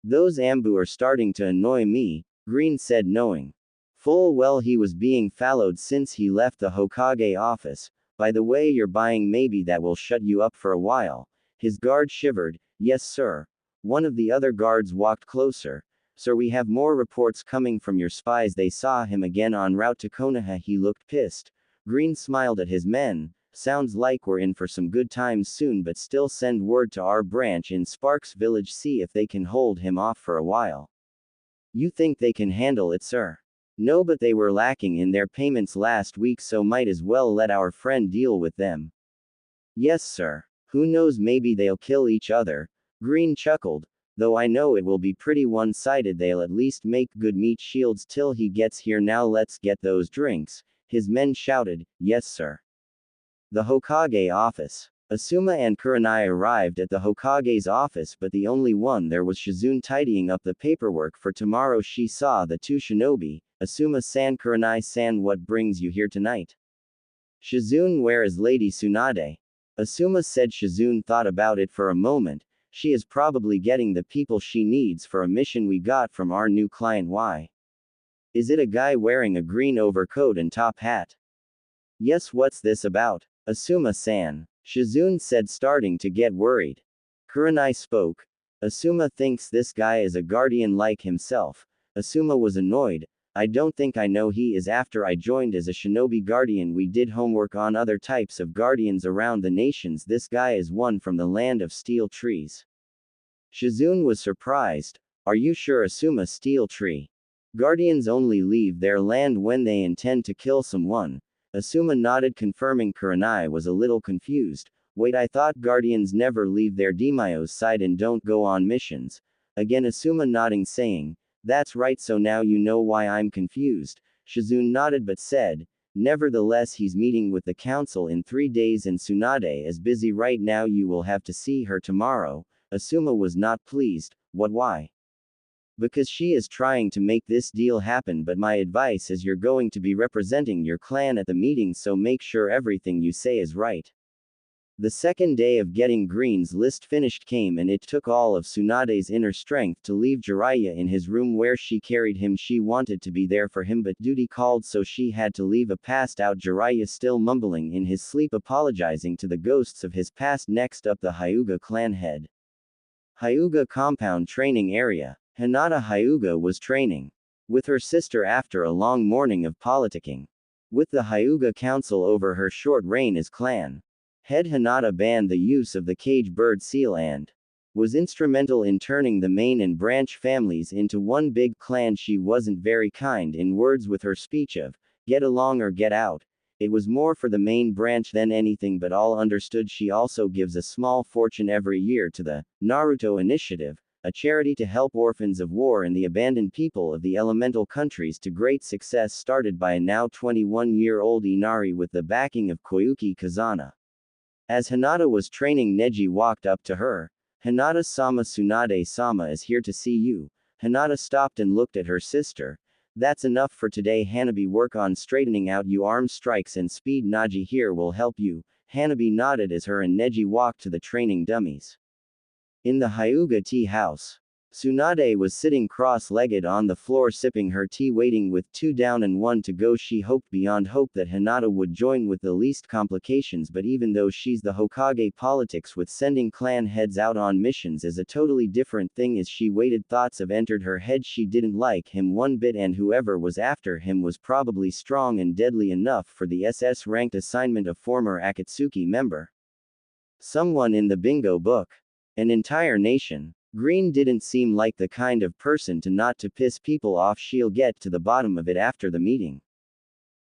Those Ambu are starting to annoy me, Green said, knowing full well he was being followed since he left the Hokage office. By the way, you're buying, maybe that will shut you up for a while. His guard shivered. Yes sir. One of the other guards walked closer. Sir, we have more reports coming from your spies. They saw him again en route to Konoha. He looked pissed. Green smiled at his men. Sounds like we're in for some good times soon, but still send word to our branch in Sparks Village, see if they can hold him off for a while. You think they can handle it, sir? No, but they were lacking in their payments last week, so might as well let our friend deal with them. Yes, sir. Who knows, maybe they'll kill each other. Green chuckled. Though I know it will be pretty one-sided. They'll at least make good meat shields till he gets here. Now let's get those drinks. his men shouted, "Yes, sir." The Hokage office. Asuma and Kurenai arrived at the Hokage's office, but the only one there was Shizune tidying up the paperwork for tomorrow. She saw the two shinobi. Asuma-san, Kurenai-san, what brings you here tonight? Shizune, where is Lady Tsunade? Asuma said. Shizune thought about it for a moment. She is probably getting the people she needs for a mission we got from our new client. Why? Is it a guy wearing a green overcoat and top hat? Yes, what's this about? Asuma-san, Shizune said, starting to get worried. Kurenai spoke. Asuma thinks this guy is a guardian like himself. Asuma was annoyed. I don't think I know he is. After I joined as a shinobi guardian, we did homework on other types of guardians around the nations. This guy is one from the land of steel trees. Shizune was surprised. Are you sure? Asuma, steel tree. Guardians only leave their land when they intend to kill someone. Asuma nodded, confirming. Kurenai was a little confused. Wait, I thought guardians never leave their daimyo's side and don't go on missions. Again Asuma nodding, saying, that's right, so now you know why I'm confused. Shizune nodded but said, nevertheless he's meeting with the council in 3 days and Tsunade is busy right now, you will have to see her tomorrow. Asuma was not pleased. What, why? Because she is trying to make this deal happen, but my advice is you're going to be representing your clan at the meeting, so make sure everything you say is right. The second day of getting Green's list finished came, and it took all of Tsunade's inner strength to leave Jiraiya in his room where she carried him. She wanted to be there for him, but duty called, so she had to leave. A passed out Jiraiya still mumbling in his sleep, apologizing to the ghosts of his past. Next up, the Hyuga clan head. Hyuga compound training area. Hinata Hyuga was training with her sister after a long morning of politicking with the Hyuga council over her short reign as clan head. Hinata banned the use of the cage bird seal and was instrumental in turning the main and branch families into one big clan. She wasn't very kind in words with her speech of get along or get out. It was more for the main branch than anything, but all understood. She also gives a small fortune every year to the Naruto Initiative, a charity to help orphans of war and the abandoned people of the elemental countries to great success, started by a now 21-year-old Inari with the backing of Koyuki Kazana. As Hinata was training, Neji walked up to her. Hinata-sama, Tsunade-sama is here to see you. Hinata stopped and looked at her sister. That's enough for today, Hanabi. Work on straightening out your arm strikes and speed. Naji here will help you. Hanabi nodded as her and Neji walked to the training dummies. In the Hyuga tea house, Tsunade was sitting cross-legged on the floor sipping her tea, waiting with 2 down and 1 to go. She hoped beyond hope that Hinata would join with the least complications, but even though she's the Hokage, politics with sending clan heads out on missions is a totally different thing. As she waited, thoughts have entered her head. She didn't like him one bit, and whoever was after him was probably strong and deadly enough for the SS-ranked assignment of former Akatsuki member. Someone in the bingo book. An entire nation. Green didn't seem like the kind of person to not to piss people off. She'll get to the bottom of it after the meeting.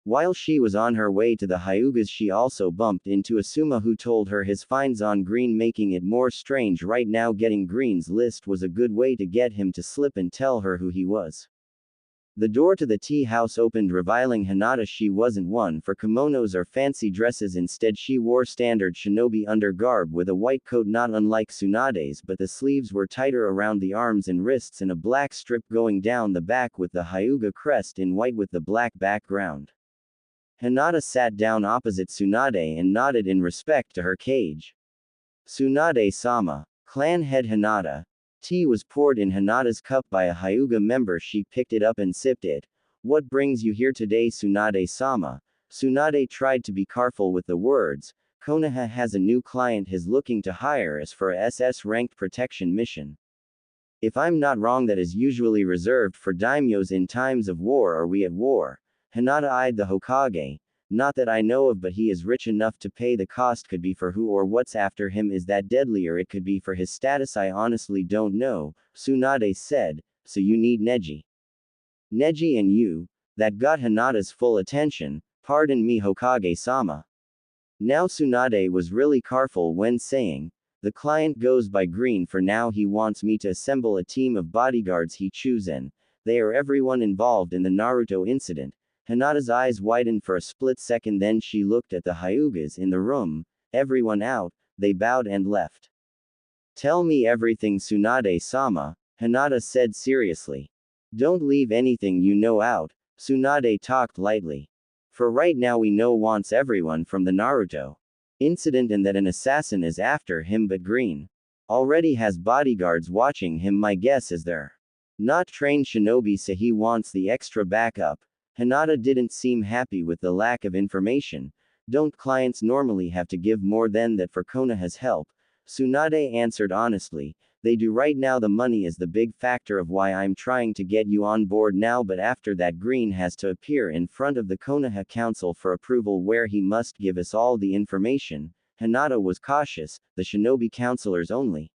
While she was on her way to the Hyugas, she also bumped into Asuma, who told her his finds on Green, making it more strange right now. Getting Green's list was a good way to get him to slip and tell her who he was. The door to the tea house opened, reviling Hinata. She wasn't one for kimonos or fancy dresses. Instead, she wore standard shinobi undergarb with a white coat, not unlike Tsunade's, but the sleeves were tighter around the arms and wrists, and a black strip going down the back with the Hyuga crest in white with the black background. Hinata sat down opposite Tsunade and nodded in respect to her cage. Tsunade-sama, clan head Hinata. Tea was poured in Hinata's cup by a Hyuga member. She picked it up and sipped it. What brings you here today, Tsunade-sama? Tsunade tried to be careful with the words. Konoha has a new client he's looking to hire us for a SS-ranked protection mission. If I'm not wrong, that is usually reserved for daimyos in times of war. Are we at war? Hinata eyed the Hokage. Not that I know of, but he is rich enough to pay the cost. Could be for who or what's after him is that deadly, or it could be for his status. I honestly don't know, Tsunade said. So you need Neji. Neji and you? That got Hinata's full attention. Pardon me, Hokage-sama. Now Tsunade was really careful when saying, the client goes by Green for now. He wants me to assemble a team of bodyguards he chooses, and they are everyone involved in the Naruto incident. Hinata's eyes widened for a split second, then she looked at the Hyugas in the room. Everyone out, they bowed and left. Tell me everything, Tsunade-sama, Hinata said seriously. Don't leave anything you know out, Tsunade talked lightly. For right now we know wants everyone from the Naruto incident and that an assassin is after him, but Green already has bodyguards watching him. My guess is they're not trained shinobi, so he wants the extra backup. Hinata didn't seem happy with the lack of information. Don't clients normally have to give more than that for Konoha's help? Tsunade answered honestly. They do. Right now the money is the big factor of why I'm trying to get you on board now, but after that Green has to appear in front of the Konoha Council for approval, where he must give us all the information. Hinata was cautious, the shinobi counselors only.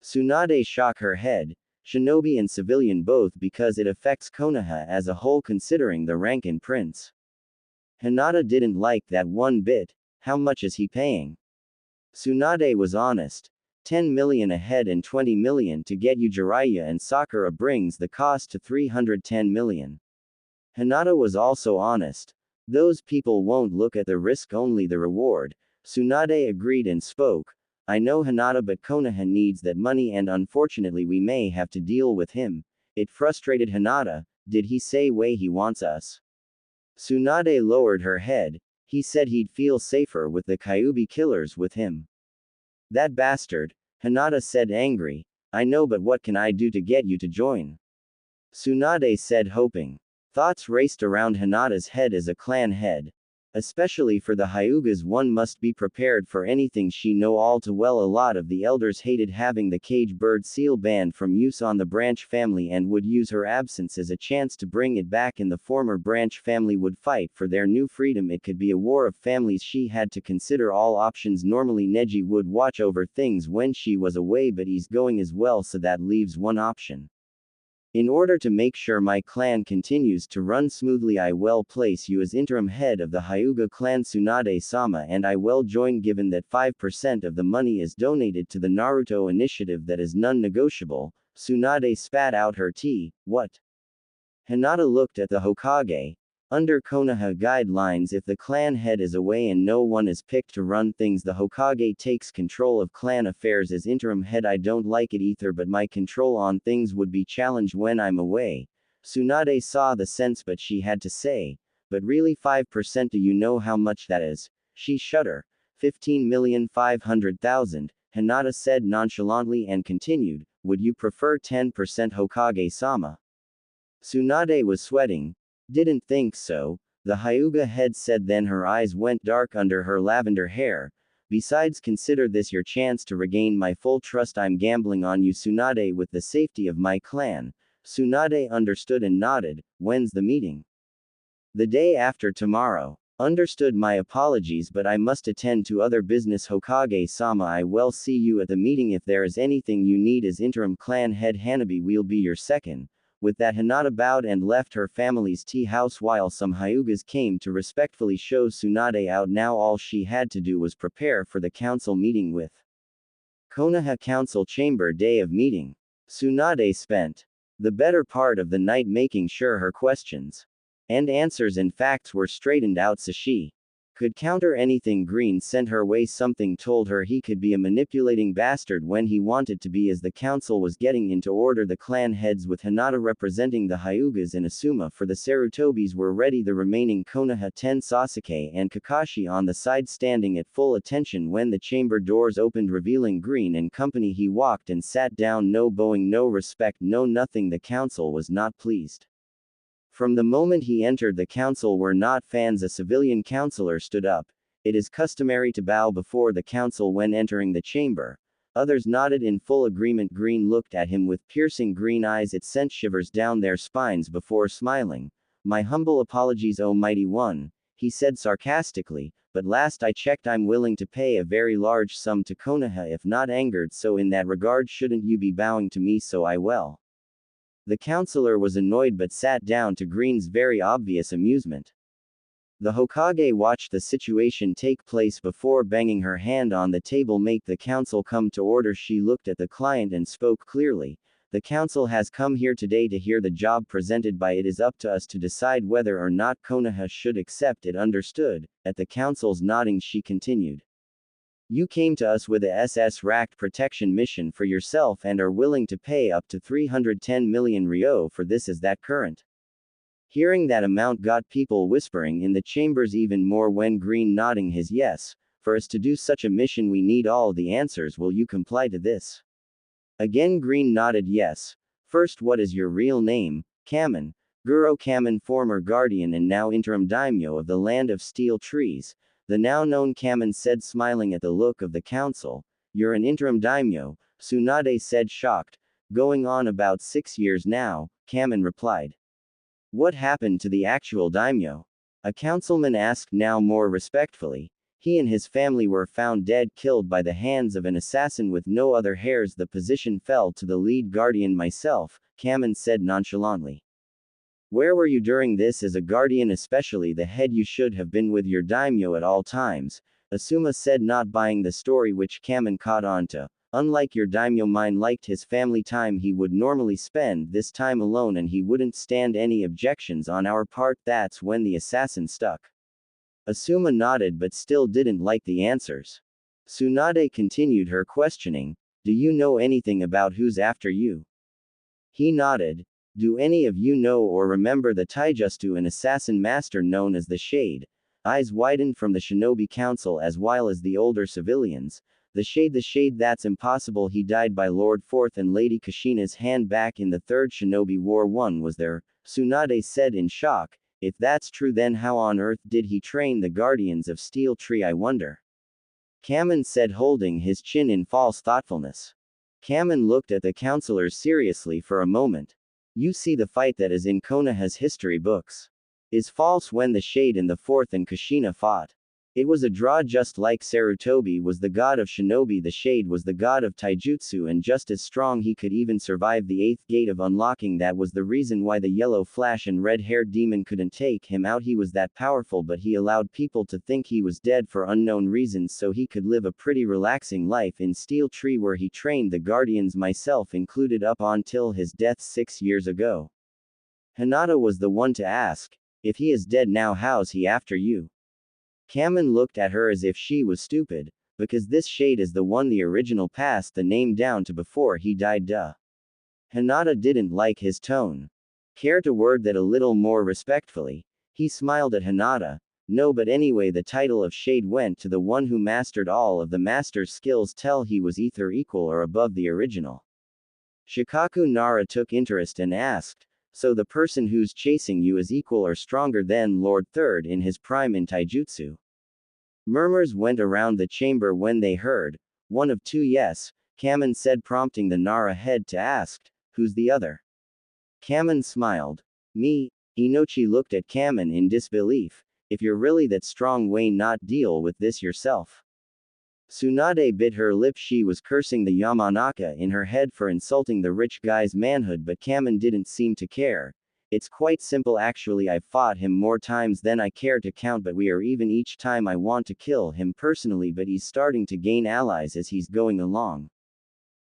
Tsunade shook her head. Shinobi and civilian both, because it affects Konoha as a whole considering the rank in Prince. Hinata didn't like that one bit. How much is he paying? Tsunade was honest. 10 million ahead and 20 million to get you Jiraiya and Sakura brings the cost to 310 million. Hinata was also honest. Those people won't look at the risk, only the reward. Tsunade agreed and spoke. I know Hinata, but Konoha needs that money and unfortunately we may have to deal with him. It frustrated Hinata. Did he say way he wants us? Tsunade lowered her head. He said he'd feel safer with the Kyuubi killers with him. That bastard, Hinata said angry. I know, but what can I do to get you to join? Tsunade said, hoping. Thoughts raced around Hinata's head as a clan head. Especially for the Hyugas, one must be prepared for anything. She know all too well a lot of the elders hated having the cage bird seal banned from use on the branch family and would use her absence as a chance to bring it back, and the former branch family would fight for their new freedom. It could be a war of families. She had to consider all options. Normally Neji would watch over things when she was away, but he's going as well, so that leaves one option. In order to make sure my clan continues to run smoothly, I will place you as interim head of the Hyuga clan, Tsunade-sama, and I will join given that 5% of the money is donated to the Naruto initiative. That is non-negotiable. Tsunade spat out her tea. What? Hinata looked at the Hokage. Under Konoha guidelines, if the clan head is away and no one is picked to run things, the Hokage takes control of clan affairs as interim head. I don't like it either, but my control on things would be challenged when I'm away. Tsunade saw the sense, but she had to say, but really 5%, do you know how much that is? She shuddered. 15,500,000, Hinata said nonchalantly and continued, would you prefer 10%, Hokage-sama? Tsunade was sweating. Didn't think so, the Hyuga head said, then her eyes went dark under her lavender hair. Besides, consider this your chance to regain my full trust. I'm gambling on you, Tsunade, with the safety of my clan. Tsunade understood and nodded. When's the meeting? The day after tomorrow. Understood. My apologies, but I must attend to other business. Hokage-sama, I will see you at the meeting. If there is anything you need as interim clan head, Hanabi will be your second. With that, Hinata bowed and left her family's tea house while some Hyugas came to respectfully show Tsunade out. Now all she had to do was prepare for the council meeting with Konoha Council Chamber. Day of meeting. Tsunade spent the better part of the night making sure her questions and answers and facts were straightened out so she could counter anything Green sent her way. Something told her he could be a manipulating bastard when he wanted to be, as the council was getting into order. The clan heads with Hinata representing the Hyugas and Asuma for the Sarutobis were ready. The remaining Konoha 10, Sasuke and Kakashi on the side, standing at full attention when the chamber doors opened revealing Green and company. He walked and sat down. No bowing, no respect, no nothing. The council was not pleased. From the moment he entered, the council were not fans. A civilian councilor stood up. It is customary to bow before the council when entering the chamber. Others nodded in full agreement. Green looked at him with piercing green eyes. It sent shivers down their spines before smiling. My humble apologies, O mighty one, he said sarcastically, but last I checked I'm willing to pay a very large sum to Konoha if not angered, so in that regard shouldn't you be bowing to me, so I will. The counselor was annoyed but sat down to Green's very obvious amusement. The Hokage watched the situation take place before banging her hand on the table. Make the council come to order. She looked at the client and spoke clearly. The council has come here today to hear the job presented by it is up to us to decide whether or not Konoha should accept it. Understood. At the council's nodding she continued. You came to us with a SS-racked protection mission for yourself and are willing to pay up to 310 million ryo for this. Is that current? Hearing that amount got people whispering in the chambers even more when Green nodding his yes. For us to do such a mission we need all the answers. Will you comply to this? Again Green nodded yes. First, what is your real name? Kamen. Guro Kamen, former guardian and now interim daimyo of the land of steel trees. The now known Kamen said, smiling at the look of the council. You're an interim daimyo, Tsunade said, shocked. Going on about 6 years now, Kamen replied. What happened to the actual daimyo? A councilman asked now more respectfully. He and his family were found dead, killed by the hands of an assassin with no other heirs. The position fell to the lead guardian, myself, Kamen said nonchalantly. Where were you during this? As a guardian, especially the head, you should have been with your daimyo at all times, Asuma said, not buying the story which Kamen caught on to. Unlike your daimyo, mine liked his family time. He would normally spend this time alone and he wouldn't stand any objections on our part. That's when the assassin stuck. Asuma nodded but still didn't like the answers. Tsunade continued her questioning. Do you know anything about who's after you? He nodded. Do any of you know or remember the Taijutsu, an assassin master known as the Shade? Eyes widened from the shinobi council as well as the older civilians. The Shade, that's impossible. He died by Lord Fourth and Lady Kushina's hand back in the Third Shinobi War. One was there, Tsunade said in shock. If that's true, then how on earth did he train the guardians of Steel Tree, I wonder? Kamen said, holding his chin in false thoughtfulness. Kamen looked at the counselors seriously for a moment. You see, the fight that is in Konoha's history books is false. When the Shade and the Fourth and Kushina fought, it was a draw, just like Sarutobi was the god of shinobi, the Shade was the god of taijutsu, and just as strong. He could even survive the 8th gate of unlocking. That was the reason why the yellow flash and red-haired demon couldn't take him out. He was that powerful, but he allowed people to think he was dead for unknown reasons so he could live a pretty relaxing life in Steel Tree where he trained the guardians, myself included, up until his death 6 years ago. Hinata was the one to ask. If he is dead now, how's he after you? Kamen looked at her as if she was stupid, because this Shade is the one the original passed the name down to before he died. Duh. Hinata didn't like his tone. Care to word that a little more respectfully? He smiled at Hinata. No, but anyway, the title of Shade went to the one who mastered all of the master's skills till he was either equal or above the original. Shikaku Nara took interest and asked, so the person who's chasing you is equal or stronger than Lord Third in his prime in taijutsu? Murmurs went around the chamber when they heard. One of two, yes, Kamen said, prompting the Nara head to ask, who's the other? Kamen smiled. Me. Inochi looked at Kamen in disbelief. If you're really that strong, why not deal with this yourself? Tsunade bit her lip. She was cursing the Yamanaka in her head for insulting the rich guy's manhood, but Kamen didn't seem to care. It's quite simple actually. I've fought him more times than I care to count, but we are even each time. I want to kill him personally, but he's starting to gain allies as he's going along.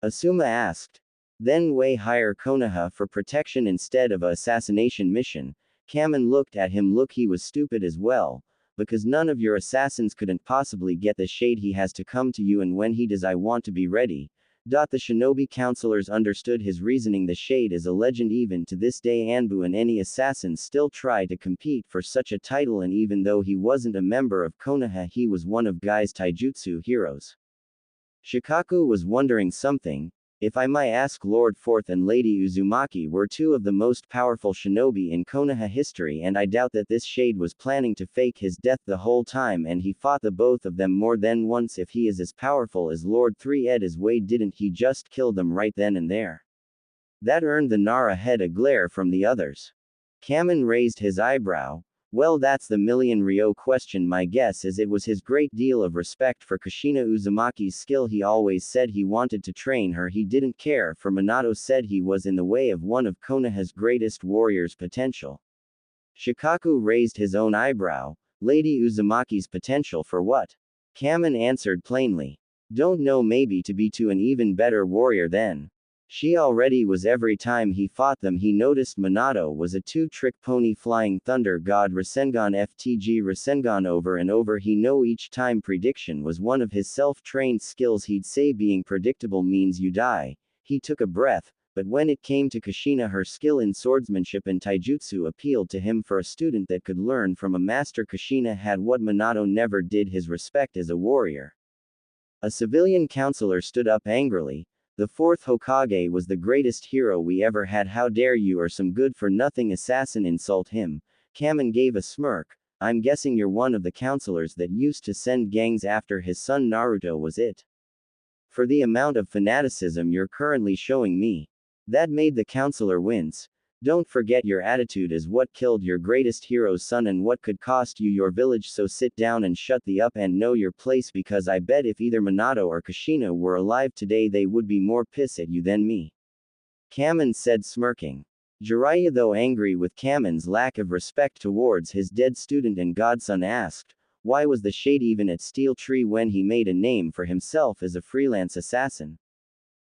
Asuma asked. Then why hire Konoha for protection instead of a assassination mission? Kamen looked at him. Look, he was stupid as well. Because none of your assassins couldn't possibly get the Shade. He has to come to you, and when he does, I want to be ready. The shinobi counselors understood his reasoning. The Shade is a legend even to this day. Anbu and any assassins still try to compete for such a title, and even though he wasn't a member of Konoha, he was one of Guy's taijutsu heroes. Shikaku was wondering something. If I might ask, Lord Fourth and Lady Uzumaki were two of the most powerful shinobi in Konoha history, and I doubt that this Shade was planning to fake his death the whole time, and he fought the both of them more than once. If he is as powerful as Lord 3 as Wei, didn't he just kill them right then and there? That earned the Nara head a glare from the others. Kamen raised his eyebrow. Well, that's the million ryo question. My guess is it was his great deal of respect for Kushina Uzumaki's skill. He always said he wanted to train her. He didn't care for Minato, said he was in the way of one of Konoha's greatest warriors' potential. Shikaku raised his own eyebrow. Lady Uzumaki's potential for what? Kamen answered plainly. Don't know, maybe to be to an even better warrior then. She already was. Every time he fought them he noticed Minato was a two-trick pony. Flying Thunder God Rasengan FTG Rasengan. Over and over he know each time prediction was one of his self-trained skills. He'd say being predictable means you die. He took a breath, but when it came to Kushina her skill in swordsmanship and taijutsu appealed to him. For a student that could learn from a master, Kushina had what Minato never did: his respect as a warrior. A civilian counselor stood up angrily. The fourth Hokage was the greatest hero we ever had. How dare you or some good-for-nothing assassin insult him? Kamen gave a smirk. I'm guessing you're one of the counselors that used to send gangs after his son Naruto, was it? For the amount of fanaticism you're currently showing me. That made the counselor wince. Don't forget your attitude is what killed your greatest hero's son and what could cost you your village, so sit down and shut the up and know your place, because I bet if either Minato or Kushina were alive today they would be more pissed at you than me. Kamen said, smirking. Jiraiya, though angry with Kamen's lack of respect towards his dead student and godson, asked, why was the Shade even at Steel Tree when he made a name for himself as a freelance assassin?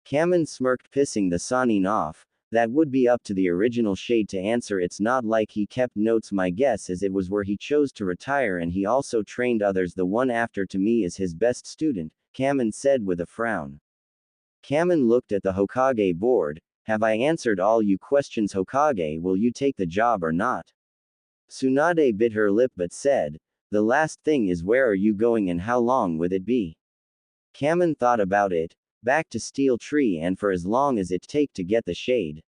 Kamen smirked, pissing the Sannin off. That would be up to the original Shade to answer. It's not like he kept notes. My guess is it was where he chose to retire, and he also trained others. The one after to me is his best student, Kamen said with a frown. Kamen looked at the Hokage board. Have I answered all you questions, Hokage? Will you take the job or not? Tsunade bit her lip but said, the last thing is, where are you going and how long would it be? Kamen thought about it. Back to Steel Tree, and for as long as it take to get the Shade.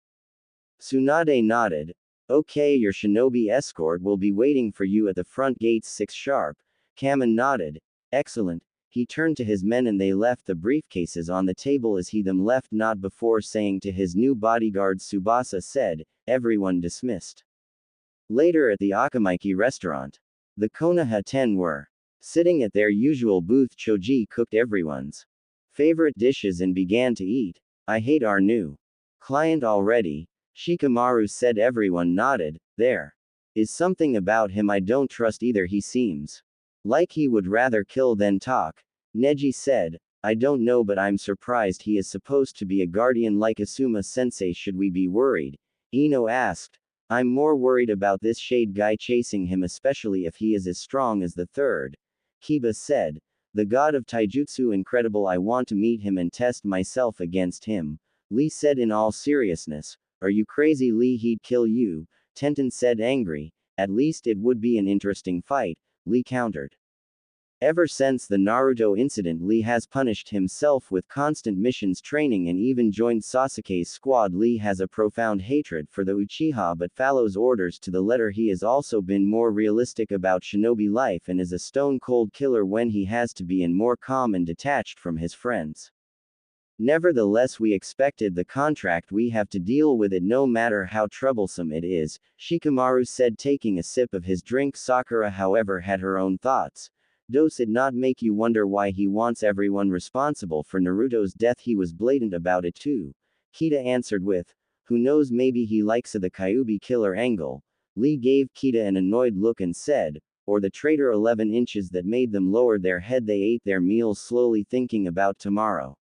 Tsunade nodded. Okay, your shinobi escort will be waiting for you at the front gates 6 sharp. Kamen nodded. Excellent. He turned to his men and they left the briefcases on the table as he them left, not before saying to his new bodyguard. Tsubasa said, everyone dismissed. Later at the Akamaiki restaurant, the Konoha 10 were sitting at their usual booth. Choji cooked everyone's favorite dishes and began to eat. I hate our new client already, Shikamaru said. Everyone nodded. There is something about him I don't trust either. He seems like he would rather kill than talk. Neji said, I don't know, but I'm surprised. He is supposed to be a guardian like Asuma-sensei. Should we be worried? Ino asked. I'm more worried about this Shade guy chasing him, especially if he is as strong as the third. Kiba said. The god of taijutsu, incredible. I want to meet him and test myself against him. Lee said in all seriousness. Are you crazy, Lee? He'd kill you. Tenten said, angry. At least it would be an interesting fight, Lee countered. Ever since the Naruto incident, Lee has punished himself with constant missions, training, and even joined Sasuke's squad. Lee has a profound hatred for the Uchiha but follows orders to the letter. He has also been more realistic about shinobi life and is a stone-cold killer when he has to be, and more calm and detached from his friends. Nevertheless, we expected the contract. We have to deal with it no matter how troublesome it is, Shikamaru said, taking a sip of his drink. Sakura, however, had her own thoughts. Does it not make you wonder why he wants everyone responsible for Naruto's death? He was blatant about it too. Kita answered with, who knows, maybe he likes the Kyuubi killer angle. Lee gave Kita an annoyed look and said, or the traitor. 11 inches that made them lower their head. They ate their meals slowly, thinking about tomorrow.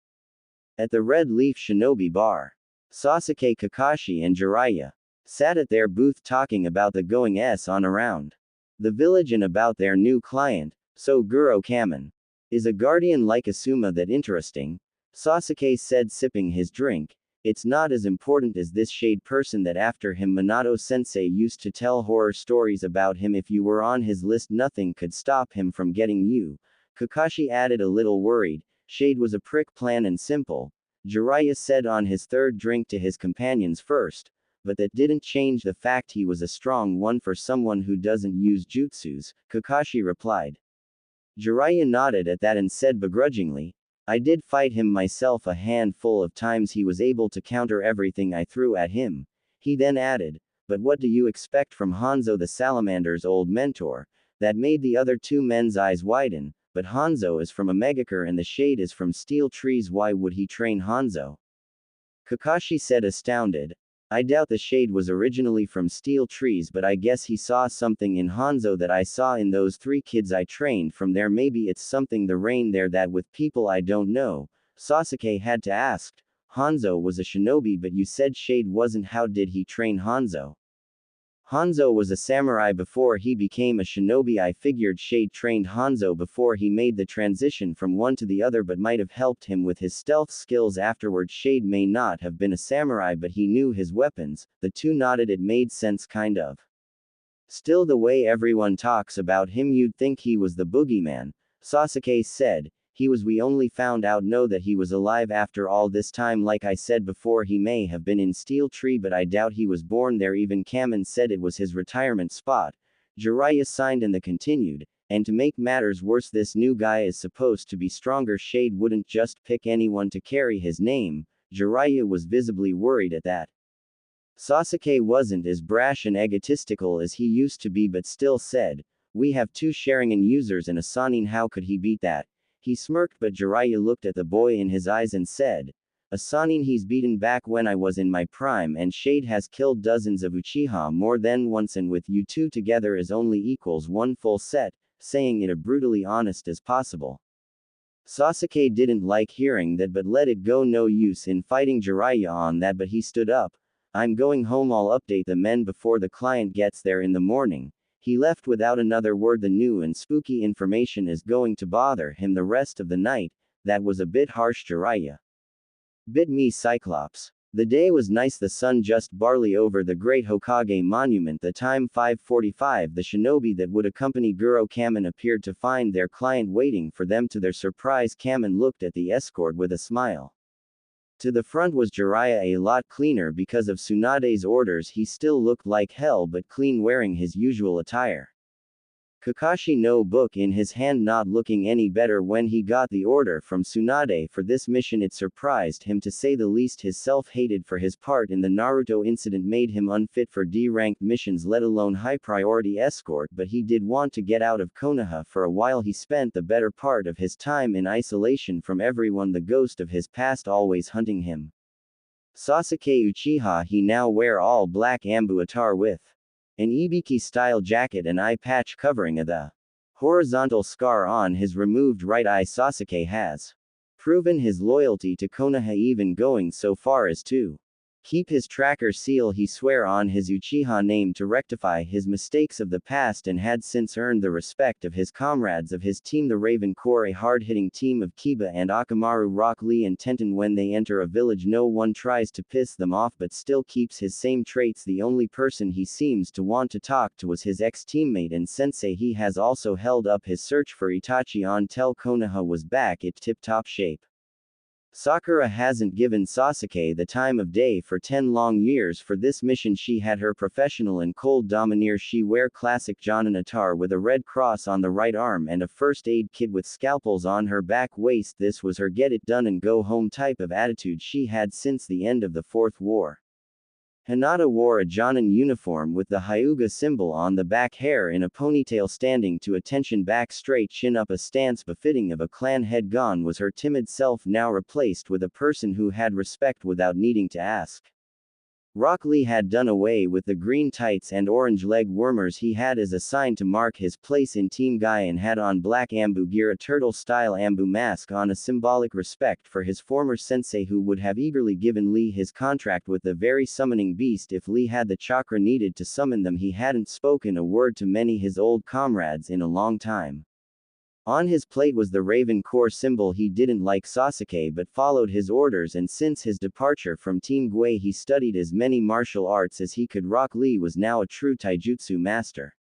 At the Red Leaf Shinobi Bar, Sasuke, Kakashi, and Jiraiya sat at their booth talking about the goings-on around the village and about their new client. So Guro Kamen is a guardian like Asuma? That interesting, Sasuke said, sipping his drink. It's not as important as this Shade person that after him Minato-sensei used to tell horror stories about him. If you were on his list nothing could stop him from getting you. Kakashi added, a little worried. Shade was a prick, plain and simple, Jiraiya said on his third drink to his companions first, but that didn't change the fact he was a strong one for someone who doesn't use jutsus, Kakashi replied. Jiraiya nodded at that and said begrudgingly, I did fight him myself a handful of times. He was able to counter everything I threw at him. He then added, but what do you expect from Hanzo, the Salamander's old mentor? That made the other two men's eyes widen. But Hanzo is from a Megakure and the Shade is from Steel Trees. Why would he train Hanzo? Kakashi said, astounded. I doubt the Shade was originally from Steel Trees, but I guess he saw something in Hanzo that I saw in those 3 kids I trained from there. Maybe it's something the rain there that with people I don't know. Sasuke had to ask, Hanzo was a shinobi, but you said Shade wasn't. How did he train Hanzo? Hanzo was a samurai before he became a shinobi. I figured Shade trained Hanzo before he made the transition from one to the other, but might have helped him with his stealth skills afterward. Shade may not have been a samurai, but he knew his weapons. The two nodded. It made sense, kind of. Still, the way everyone talks about him, you'd think he was the boogeyman, Sasuke said. He was. We only found out that he was alive after all this time. Like I said before, he may have been in Steel Tree, but I doubt he was born there. Even Kamen said it was his retirement spot. Jiraiya signed and the continued. And to make matters worse, this new guy is supposed to be stronger. Shade wouldn't just pick anyone to carry his name. Jiraiya was visibly worried at that. Sasuke wasn't as brash and egotistical as he used to be, but still said, "We have two Sharingan users and a Sannin. How could he beat that?" He smirked, but Jiraiya looked at the boy in his eyes and said, "A Sannin he's beaten back when I was in my prime, and Shade has killed dozens of Uchiha more than once, and with you two together is only equals one full set," saying it as brutally honest as possible. Sasuke didn't like hearing that, but let it go. No use in fighting Jiraiya on that, but he stood up. "I'm going home. I'll update the men before the client gets there in the morning." He left without another word. The new and spooky information is going to bother him the rest of the night. That was a bit harsh, Jiraiya. Bit me, Cyclops. The day was nice, the sun just barely over the great Hokage monument. The time 5:45. The shinobi that would accompany Guro Kamen appeared to find their client waiting for them. To their surprise, Kamen looked at the escort with a smile. To the front was Jiraiya, a lot cleaner because of Tsunade's orders. He still looked like hell, but clean, wearing his usual attire. Kakashi no book in his hand, not looking any better when he got the order from Tsunade for this mission. It surprised him, to say the least. His self-hatred for his part in the Naruto incident made him unfit for D-ranked missions, let alone high-priority escort, but he did want to get out of Konoha for a while. He spent the better part of his time in isolation from everyone, the ghost of his past always hunting him. Sasuke Uchiha, he now wear all black Ambu attire with an Ibiki-style jacket and eye patch covering the horizontal scar on his removed right eye. Sasuke has proven his loyalty to Konoha, even going so far as to keep his tracker seal. He swear on his Uchiha name to rectify his mistakes of the past, and had since earned the respect of his comrades of his team, the Raven Corps, a hard-hitting team of Kiba and Akamaru, Rock Lee and Tenten. When they enter a village, no one tries to piss them off, but still keeps his same traits. The only person he seems to want to talk to was his ex-teammate and sensei. He has also held up his search for Itachi until Konoha was back in tip-top shape. Sakura hasn't given Sasuke the time of day for 10 long years. For this mission she had her professional and cold domineer. She wear classic Jonin attire with a red cross on the right arm and a first aid kit with scalpels on her back waist. This was her get it done and go home type of attitude she had since the end of the Fourth War. Hinata wore a Jonin uniform with the Hyuga symbol on the back, hair in a ponytail standing to attention, back straight, chin up, a stance befitting of a clan head. Gone was her timid self, now replaced with a person who had respect without needing to ask. Rock Lee had done away with the green tights and orange leg warmers he had as a sign to mark his place in Team Guy, and had on black Ambu gear, a turtle-style Ambu mask on, a symbolic respect for his former sensei, who would have eagerly given Lee his contract with the very summoning beast if Lee had the chakra needed to summon them. He hadn't spoken a word to many his old comrades in a long time. On his plate was the Raven Corps symbol. He didn't like Sasuke but followed his orders, and since his departure from Team Gui he studied as many martial arts as he could. Rock Lee was now a true taijutsu master.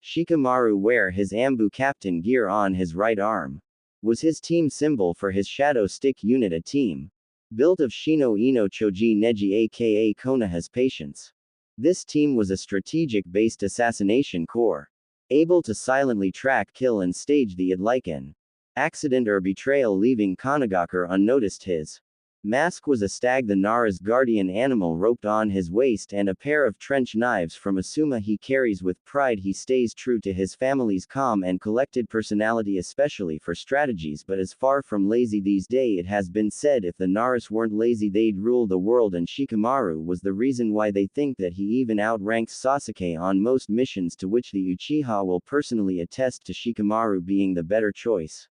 Shikamaru wear his Ambu captain gear on his right arm. Was his team symbol for his shadow stick unit, a team built of Shino Ino Choji Neji aka Konoha's patients. This team was a strategic-based assassination corps, able to silently track, kill and stage the like an accident or betrayal, leaving Kanagakur unnoticed. His mask was a stag, the Nara's guardian animal, roped on his waist, and a pair of trench knives from Asuma he carries with pride. He stays true to his family's calm and collected personality, especially for strategies, but is far from lazy these days. It has been said if the Naras weren't lazy they'd rule the world, and Shikamaru was the reason why they think that he even outranks Sasuke on most missions, to which the Uchiha will personally attest to Shikamaru being the better choice.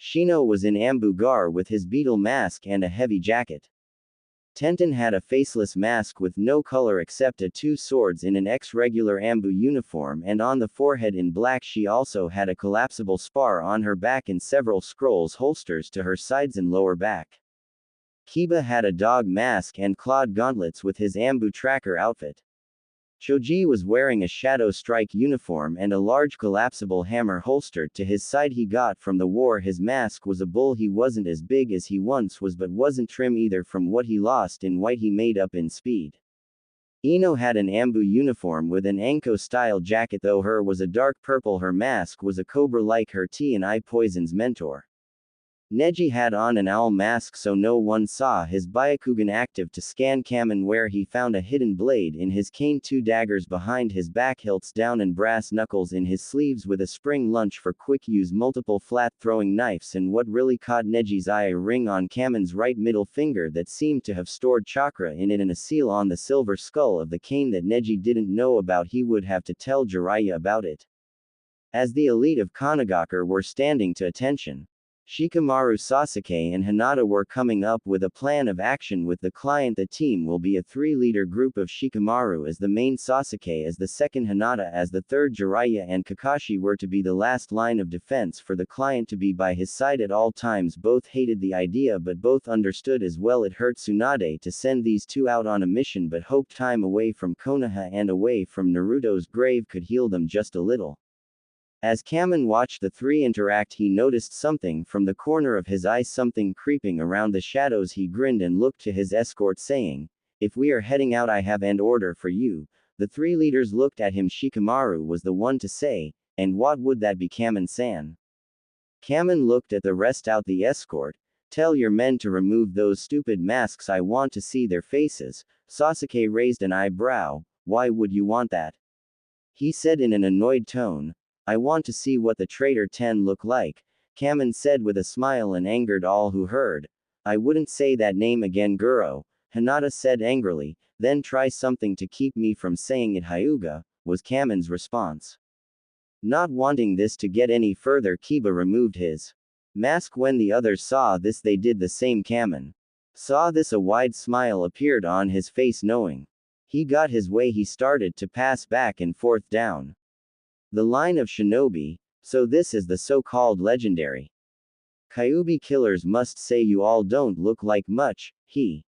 Shino was in Ambu Gar with his beetle mask and a heavy jacket. Tenten had a faceless mask with no color except two swords in an regular Ambu uniform, and on the forehead in black. She also had a collapsible spar on her back and several scrolls holsters to her sides and lower back. Kiba had a dog mask and clawed gauntlets with his Ambu tracker outfit. Choji was wearing a Shadow Strike uniform and a large collapsible hammer holstered to his side he got from the war. His mask was a bull. He wasn't as big as he once was but wasn't trim either from what he lost in weight he made up in speed. Ino had an Ambu uniform with an Anko-style jacket, though her was a dark purple. Her mask was a cobra like her T&I Poison's mentor. Neji had on an owl mask so no one saw his Byakugan active to scan Kamen, where he found a hidden blade in his cane, 2 daggers behind his back, hilts down, and brass knuckles in his sleeves with a spring lunge for quick use, multiple flat throwing knives, and what really caught Neji's eye, a ring on Kamen's right middle finger that seemed to have stored chakra in it, and a seal on the silver skull of the cane that Neji didn't know about. He would have to tell Jiraiya about it. As the elite of Konogakure were standing to attention, Shikamaru, Sasuke, and Hinata were coming up with a plan of action with the client. The team will be a 3-leader group of Shikamaru as the main, Sasuke as the second, Hinata as the third. Jiraiya and Kakashi were to be the last line of defense for the client to be by his side at all times. Both hated the idea but both understood as well it hurt Tsunade to send these two out on a mission, but hoped time away from Konoha and away from Naruto's grave could heal them just a little. As Kamen watched the three interact, he noticed something from the corner of his eye, something creeping around the shadows. He grinned and looked to his escort, saying, "If we are heading out, I have an order for you." The 3 leaders looked at him. Shikamaru was the one to say, "And what would that be, Kamen-san?" Kamen looked at the rest. Out the escort. "Tell your men to remove those stupid masks. I want to see their faces." Sasuke raised an eyebrow. "Why would you want that?" he said in an annoyed tone. "I want to see what the traitor 10 look like," Kamen said with a smile and angered all who heard. "I wouldn't say that name again, Guro," Hinata said angrily. "Then try something to keep me from saying it, Hyuga," was Kamen's response. Not wanting this to get any further, Kiba removed his mask. When the others saw this, they did the same. Kamen saw this. A wide smile appeared on his face, knowing he got his way. He started to pass back and forth down the line of shinobi. "So this is the so-called legendary Kyuubi killers. Must say you all don't look like much," he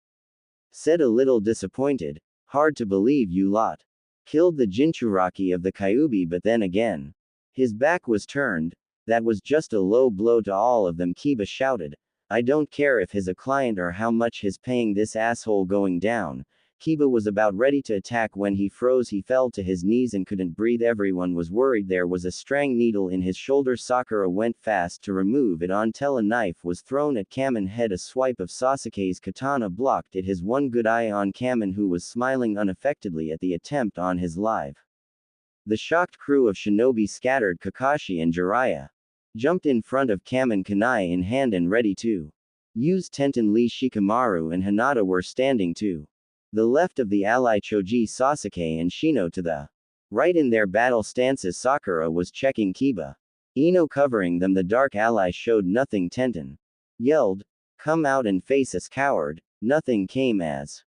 said, a little disappointed. "Hard to believe you lot killed the Jinchuriki of the Kyuubi, but then again." His back was turned. "That was just a low blow to all of them," Kiba shouted. "I don't care if he's a client or how much he's paying this asshole going down." Kiba was about ready to attack when he froze. He fell to his knees and couldn't breathe. Everyone was worried. There was a strang needle in his shoulder. Sakura went fast to remove it until a knife was thrown at Kamen head. A swipe of Sasuke's katana blocked it. His one good eye on Kamen, who was smiling unaffectedly at the attempt on his life. The shocked crew of shinobi scattered. Kakashi and Jiraiya jumped in front of Kamen, kunai in hand and ready to use. Tenten, Lee, Shikamaru, and Hinata were standing to the left of the ally Choji, Sasuke, and Shino to the right in their battle stances. Sakura was checking Kiba, Ino covering them. The dark ally showed nothing. Tenten yelled, "Come out and face us, coward." Nothing came as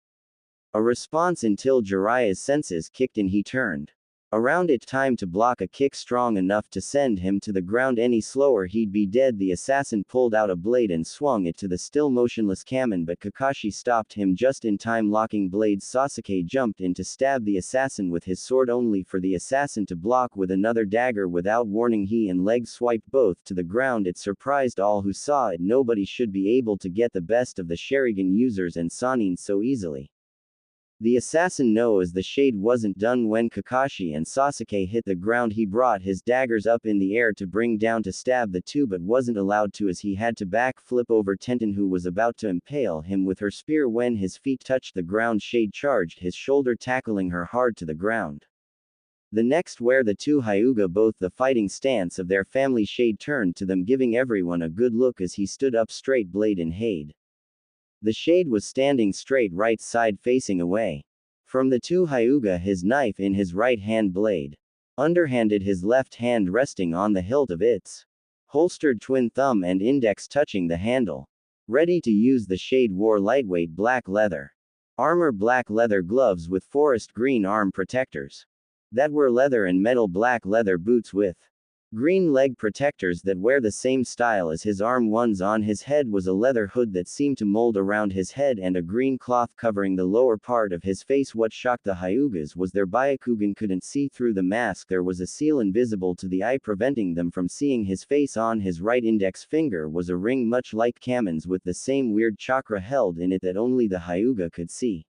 a response until Jiraiya's senses kicked in. He turned around. It time to block a kick strong enough to send him to the ground. Any slower he'd be dead. The assassin pulled out a blade and swung it to the still motionless Kamen, but Kakashi stopped him just in time. Locking blades, Sasuke jumped in to stab the assassin with his sword, only for the assassin to block with another dagger. Without warning, he and leg swiped both to the ground. It surprised all who saw it. Nobody should be able to get the best of the Sharingan users and Sannin so easily. The assassin knows the shade wasn't done when Kakashi and Sasuke hit the ground. He brought his daggers up in the air to bring down to stab the two, but wasn't allowed to as he had to back flip over Tenten, who was about to impale him with her spear. When his feet touched the ground, Shade charged his shoulder, tackling her hard to the ground. The next, where the two Hyuga both the fighting stance of their family, Shade turned to them, giving everyone a good look as he stood up straight, blade in hand. The Shade was standing straight, right side facing away from the two Hyuga, his knife in his right hand, blade underhanded, his left hand resting on the hilt of its holstered twin thumb and index touching the handle. Ready to use, the Shade wore lightweight black leather armor, black leather gloves with forest green arm protectors that were leather, and metal black leather boots with green leg protectors that wear the same style as his arm ones. On his head was a leather hood that seemed to mold around his head, and a green cloth covering the lower part of his face. What shocked the Hyugas was their Byakugan couldn't see through the mask. There was a seal invisible to the eye preventing them from seeing his face. On his right index finger was a ring much like Kamen's with the same weird chakra held in it that only the Hyuga could see.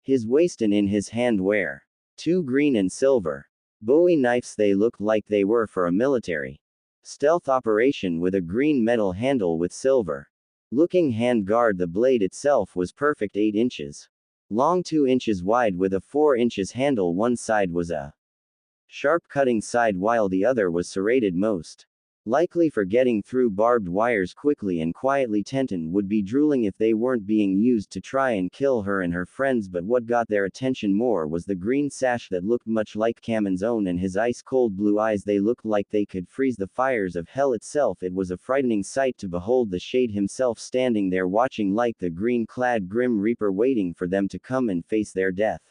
His waist and in his hand were two green and silver Bowie knives. They looked like they were for a military stealth operation, with a green metal handle with silver looking hand guard. The blade itself was perfect 8 inches long, 2 inches wide, with a 4 inches handle. One side was a sharp cutting side while the other was serrated, most likely for getting through barbed wires quickly and quietly. Tenten would be drooling if they weren't being used to try and kill her and her friends, but what got their attention more was the green sash that looked much like Kamen's own, and his ice-cold blue eyes. They looked like they could freeze the fires of hell itself. It was a frightening sight to behold the Shade himself standing there watching like the green-clad Grim Reaper, waiting for them to come and face their death.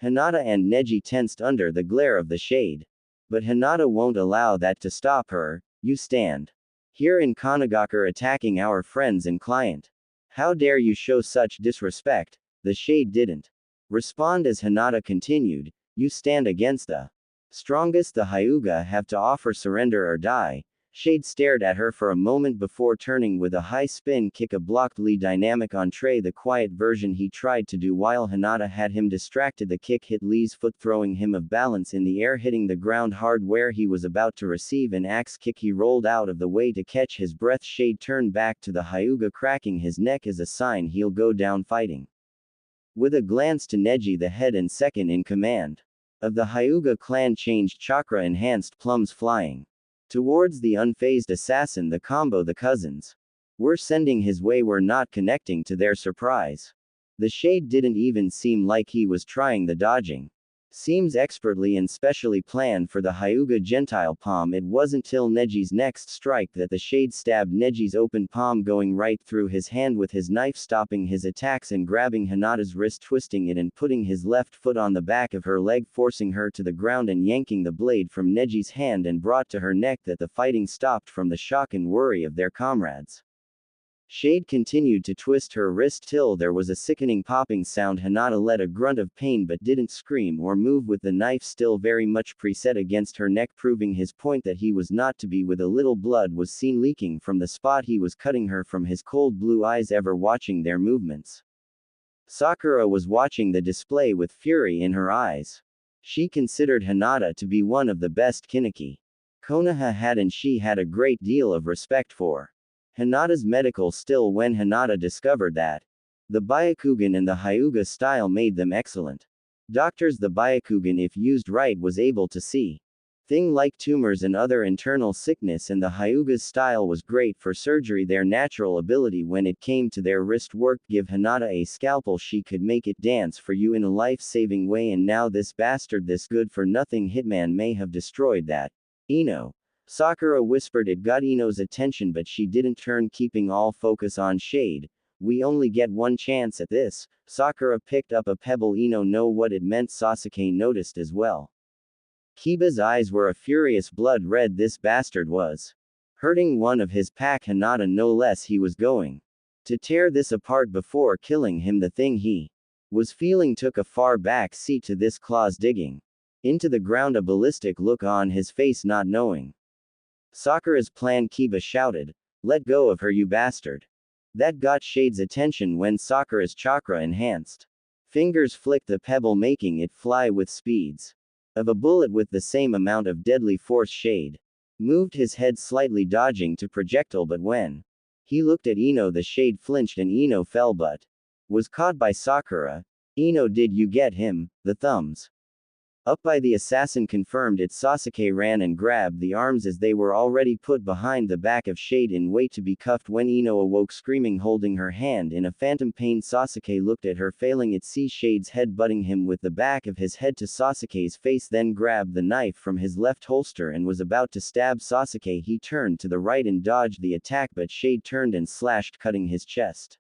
Hinata and Neji tensed under the glare of the Shade. But Hinata won't allow that to stop her. You stand here in Konogakure attacking our friends and client. How dare you show such disrespect? The Shade didn't respond as Hinata continued, you stand against the strongest the Hyuga have to offer. Surrender or die. Shade stared at her for a moment before turning with a high spin kick, a blocked Lee dynamic entree, the quiet version he tried to do while Hinata had him distracted. The kick hit Lee's foot, throwing him off balance in the air, hitting the ground hard where he was about to receive an axe kick. He rolled out of the way to catch his breath. Shade turned back to the Hyuga, cracking his neck as a sign he'll go down fighting. With a glance to Neji, the head and second in command of the Hyuga clan, changed chakra enhanced plums flying towards the unfazed assassin. The combo the cousins were sending his way were not connecting. To their surprise, the Shade didn't even seem like he was trying. The dodging seems expertly and specially planned for the Hyuga Gentile palm. It wasn't till Neji's next strike that the Shade stabbed Neji's open palm, going right through his hand with his knife, stopping his attacks and grabbing Hinata's wrist, twisting it and putting his left foot on the back of her leg, forcing her to the ground and yanking the blade from Neji's hand and brought to her neck. That the fighting stopped from the shock and worry of their comrades. Shade continued to twist her wrist till there was a sickening popping sound. Hinata let a grunt of pain but didn't scream or move, with the knife still very much preset against her neck, proving his point that he was not to be. With a little blood was seen leaking from the spot he was cutting her from his cold blue eyes, ever watching their movements. Sakura was watching the display with fury in her eyes. She considered Hinata to be one of the best Kiniki Konoha had, and she had a great deal of respect for Hinata's medical skill. When Hinata discovered that the Byakugan and the Hyuga style made them excellent doctors, the Byakugan, if used right, was able to see things like tumors and other internal sickness, and the Hyuga's style was great for surgery. Their natural ability when it came to their wrist work. Give Hinata a scalpel, she could make it dance for you in a life-saving way. And now this bastard, this good-for-nothing hitman, may have destroyed that. Ino. Sakura whispered. It got Ino's attention, but she didn't turn, keeping all focus on Shade. We only get one chance at this. Sakura picked up a pebble. Ino know what it meant. Sasuke noticed as well. Kiba's eyes were a furious blood red. This bastard was hurting one of his pack, Hinata no less. He was going to tear this apart before killing him. The thing he was feeling took a far back seat to this, claws digging into the ground, a ballistic look on his face, not knowing Sakura's plan. Kiba shouted, "Let go of her, you bastard." That got Shade's attention when Sakura's chakra enhanced fingers flicked the pebble, making it fly with speeds of a bullet with the same amount of deadly force. Shade moved his head slightly, dodging to projectile, but when he looked at Ino, the Shade flinched and Ino fell but was caught by Sakura. Ino, did you get him? The thumbs Up by the assassin confirmed it. Sasuke ran and grabbed the arms as they were already put behind the back of Shade in wait to be cuffed when Ino awoke screaming holding her hand in a phantom pain. Sasuke looked at her failing it see Shade's head butting him with the back of his head to Sasuke's face then grabbed the knife from his left holster and was about to stab Sasuke. He turned to the right and dodged the attack but Shade turned and slashed cutting his chest.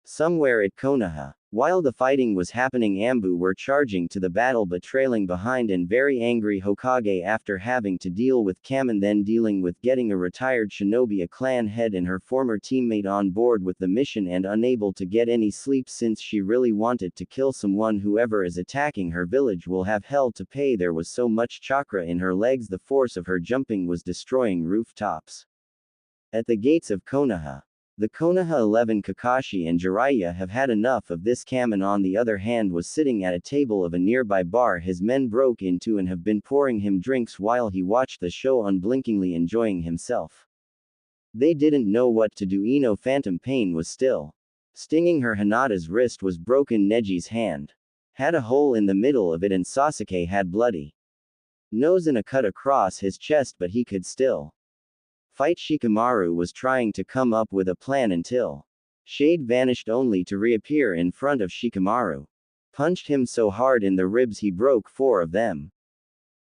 Somewhere at Konoha. While the fighting was happening Ambu were charging to the battle but trailing behind and very angry Hokage after having to deal with Kamen then dealing with getting a retired shinobi a clan head and her former teammate on board with the mission and unable to get any sleep since she really wanted to kill someone. Whoever is attacking her village will have hell to pay. There was so much chakra in her legs the force of her jumping was destroying rooftops. At the gates of Konoha. The Konoha 11 Kakashi and Jiraiya have had enough of this. Kamen on the other hand was sitting at a table of a nearby bar his men broke into and have been pouring him drinks while he watched the show unblinkingly enjoying himself. They didn't know what to do. Ino phantom pain was still stinging her. Hinata's wrist was broken. Neji's hand had a hole in the middle of it and Sasuke had bloody nose and a cut across his chest but he could still fight. Shikamaru was trying to come up with a plan until Shade vanished only to reappear in front of Shikamaru. Punched him so hard in the ribs he broke 4 of them.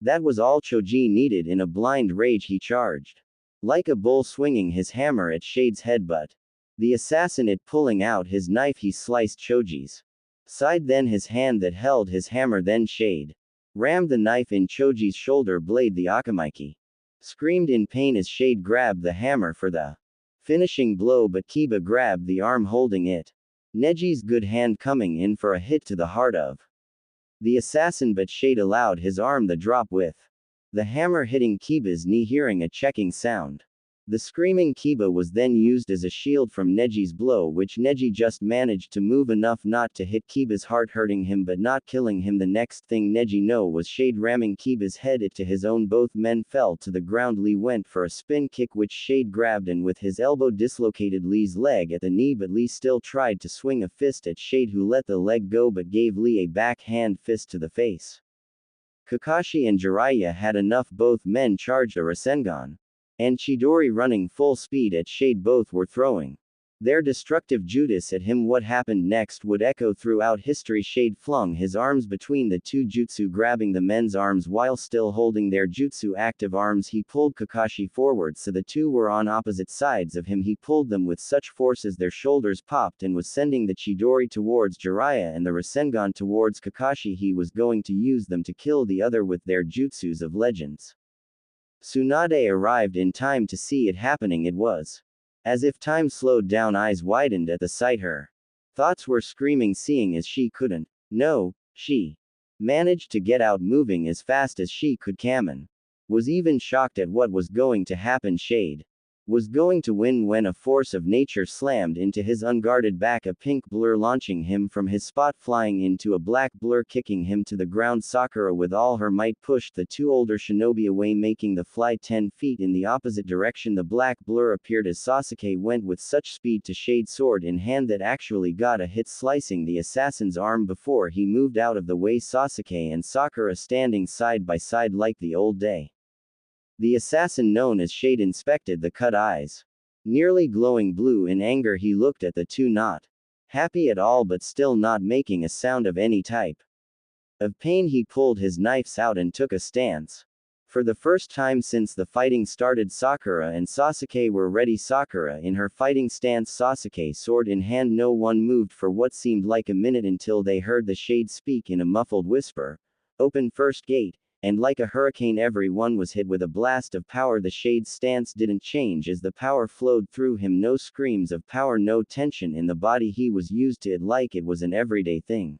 That was all Choji needed. In a blind rage he charged like a bull swinging his hammer at Shade's head but the assassin it pulling out his knife he sliced Choji's side then his hand that held his hammer then Shade rammed the knife in Choji's shoulder blade. The Akamaiki screamed in pain as Shade grabbed the hammer for the finishing blow but Kiba grabbed the arm holding it. Neji's good hand coming in for a hit to the heart of the assassin but Shade allowed his arm the drop with the hammer hitting Kiba's knee. Hearing a checking sound, the screaming Kiba was then used as a shield from Neji's blow which Neji just managed to move enough not to hit Kiba's heart hurting him but not killing him. The next thing Neji know was Shade ramming Kiba's head it to his own. Both men fell to the ground. Lee went for a spin kick which Shade grabbed and with his elbow dislocated Lee's leg at the knee but Lee still tried to swing a fist at Shade who let the leg go but gave Lee a backhand fist to the face. Kakashi and Jiraiya had enough. Both men charged a Rasengan and Chidori running full speed at Shade. Both were throwing their destructive jutsu at him. What happened next would echo throughout history. Shade flung his arms between the two jutsu grabbing the men's arms while still holding their jutsu active arms. He pulled Kakashi forward so the two were on opposite sides of him. He pulled them with such force as their shoulders popped and was sending the Chidori towards Jiraiya and the Rasengan towards Kakashi. He was going to use them to kill the other with their jutsus of legends. Tsunade arrived in time to see it happening. It was as if time slowed down. Eyes widened at the sight. Her thoughts were screaming seeing as she couldn't. No, she managed to get out moving as fast as she could. Kamen was even shocked at what was going to happen. Shade was going to win when a force of nature slammed into his unguarded back, a pink blur launching him from his spot flying into a black blur kicking him to the ground. Sakura with all her might pushed the two older shinobi away making the fly 10 feet in the opposite direction. The black blur appeared as Sasuke went with such speed to Shade's sword in hand that actually got a hit slicing the assassin's arm before he moved out of the way. Sasuke and Sakura standing side by side like the old day. The assassin known as Shade inspected the cut eyes. Nearly glowing blue in anger he looked at the two not happy at all but still not making a sound of any type of pain. He pulled his knives out and took a stance. For the first time since the fighting started Sakura and Sasuke were ready. Sakura in her fighting stance, Sasuke sword in hand. No one moved for what seemed like a minute until they heard the Shade speak in a muffled whisper. Open first gate. And like a hurricane everyone was hit with a blast of power. The Shade's stance didn't change as the power flowed through him. No screams of power, no tension in the body. He was used to it like it was an everyday thing.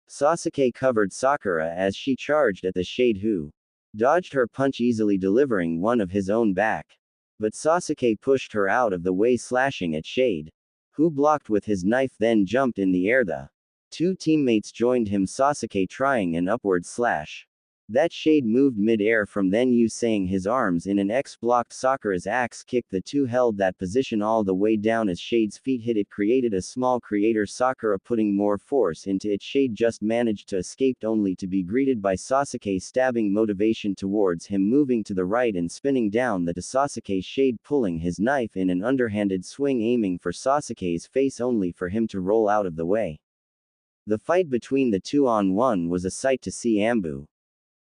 Sasuke covered Sakura as she charged at the Shade who dodged her punch easily delivering one of his own back. But Sasuke pushed her out of the way slashing at Shade, who blocked with his knife then jumped in the air. The two teammates joined him. Sasuke trying an upward slash. That shade moved mid-air from then using his arms in an X blocked Sakura's axe kick. The two held that position all the way down as Shade's feet hit it, created a small crater. Sakura, putting more force into it, Shade just managed to escape only to be greeted by Sasuke stabbing motivation towards him, moving to the right and spinning down the to Sasuke. Shade pulling his knife in an underhanded swing, aiming for Sasuke's face only for him to roll out of the way. The fight between the 2-on-1 was a sight to see. Ambu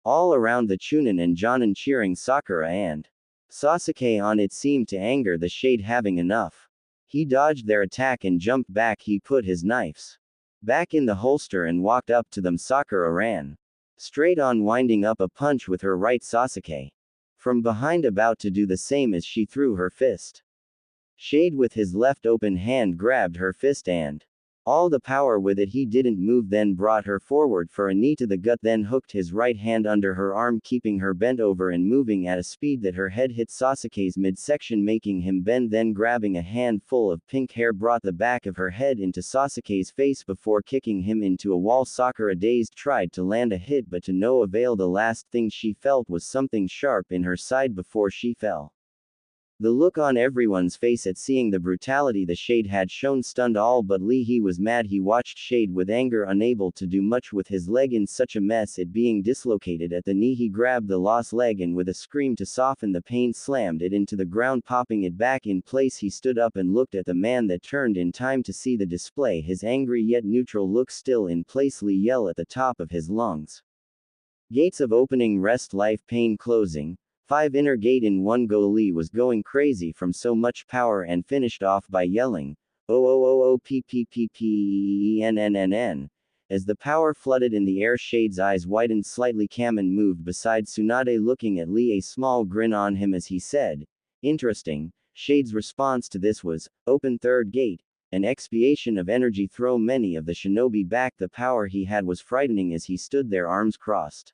all around the Chunin and Jonin cheering Sakura and Sasuke on. It seemed to anger the Shade having enough. He dodged their attack and jumped back. He put his knives back in the holster and walked up to them. Sakura ran straight on, winding up a punch with her right. Sasuke from behind, about to do the same as she threw her fist. Shade with his left open hand grabbed her fist and all the power with it. He didn't move, then brought her forward for a knee to the gut, then hooked his right hand under her arm, keeping her bent over and moving at a speed that her head hit Sasuke's midsection, making him bend, then grabbing a handful of pink hair brought the back of her head into Sasuke's face before kicking him into a wall. Sakura, dazed, tried to land a hit but to no avail. The last thing she felt was something sharp in her side before she fell. The look on everyone's face at seeing the brutality the Shade had shown stunned all but Lee. He was mad. He watched Shade with anger, unable to do much with his leg in such a mess, it being dislocated at the knee. He grabbed the lost leg and with a scream to soften the pain slammed it into the ground, popping it back in place. He stood up and looked at the man that turned in time to see the display, his angry yet neutral look still in place. Lee yelled at the top of his lungs. Gates of opening, rest, life, pain, closing. 5 inner gate in 1 go. Lee was going crazy from so much power and finished off by yelling, "Oh oh oh oh p p p p n n n n." As the power flooded in the air, Shade's eyes widened slightly. Kamen moved beside Tsunade, looking at Lee, a small grin on him as he said, "Interesting." Shade's response to this was, "Open 3rd gate." An expiation of energy throw many of the shinobi back. The power he had was frightening as he stood there, arms crossed.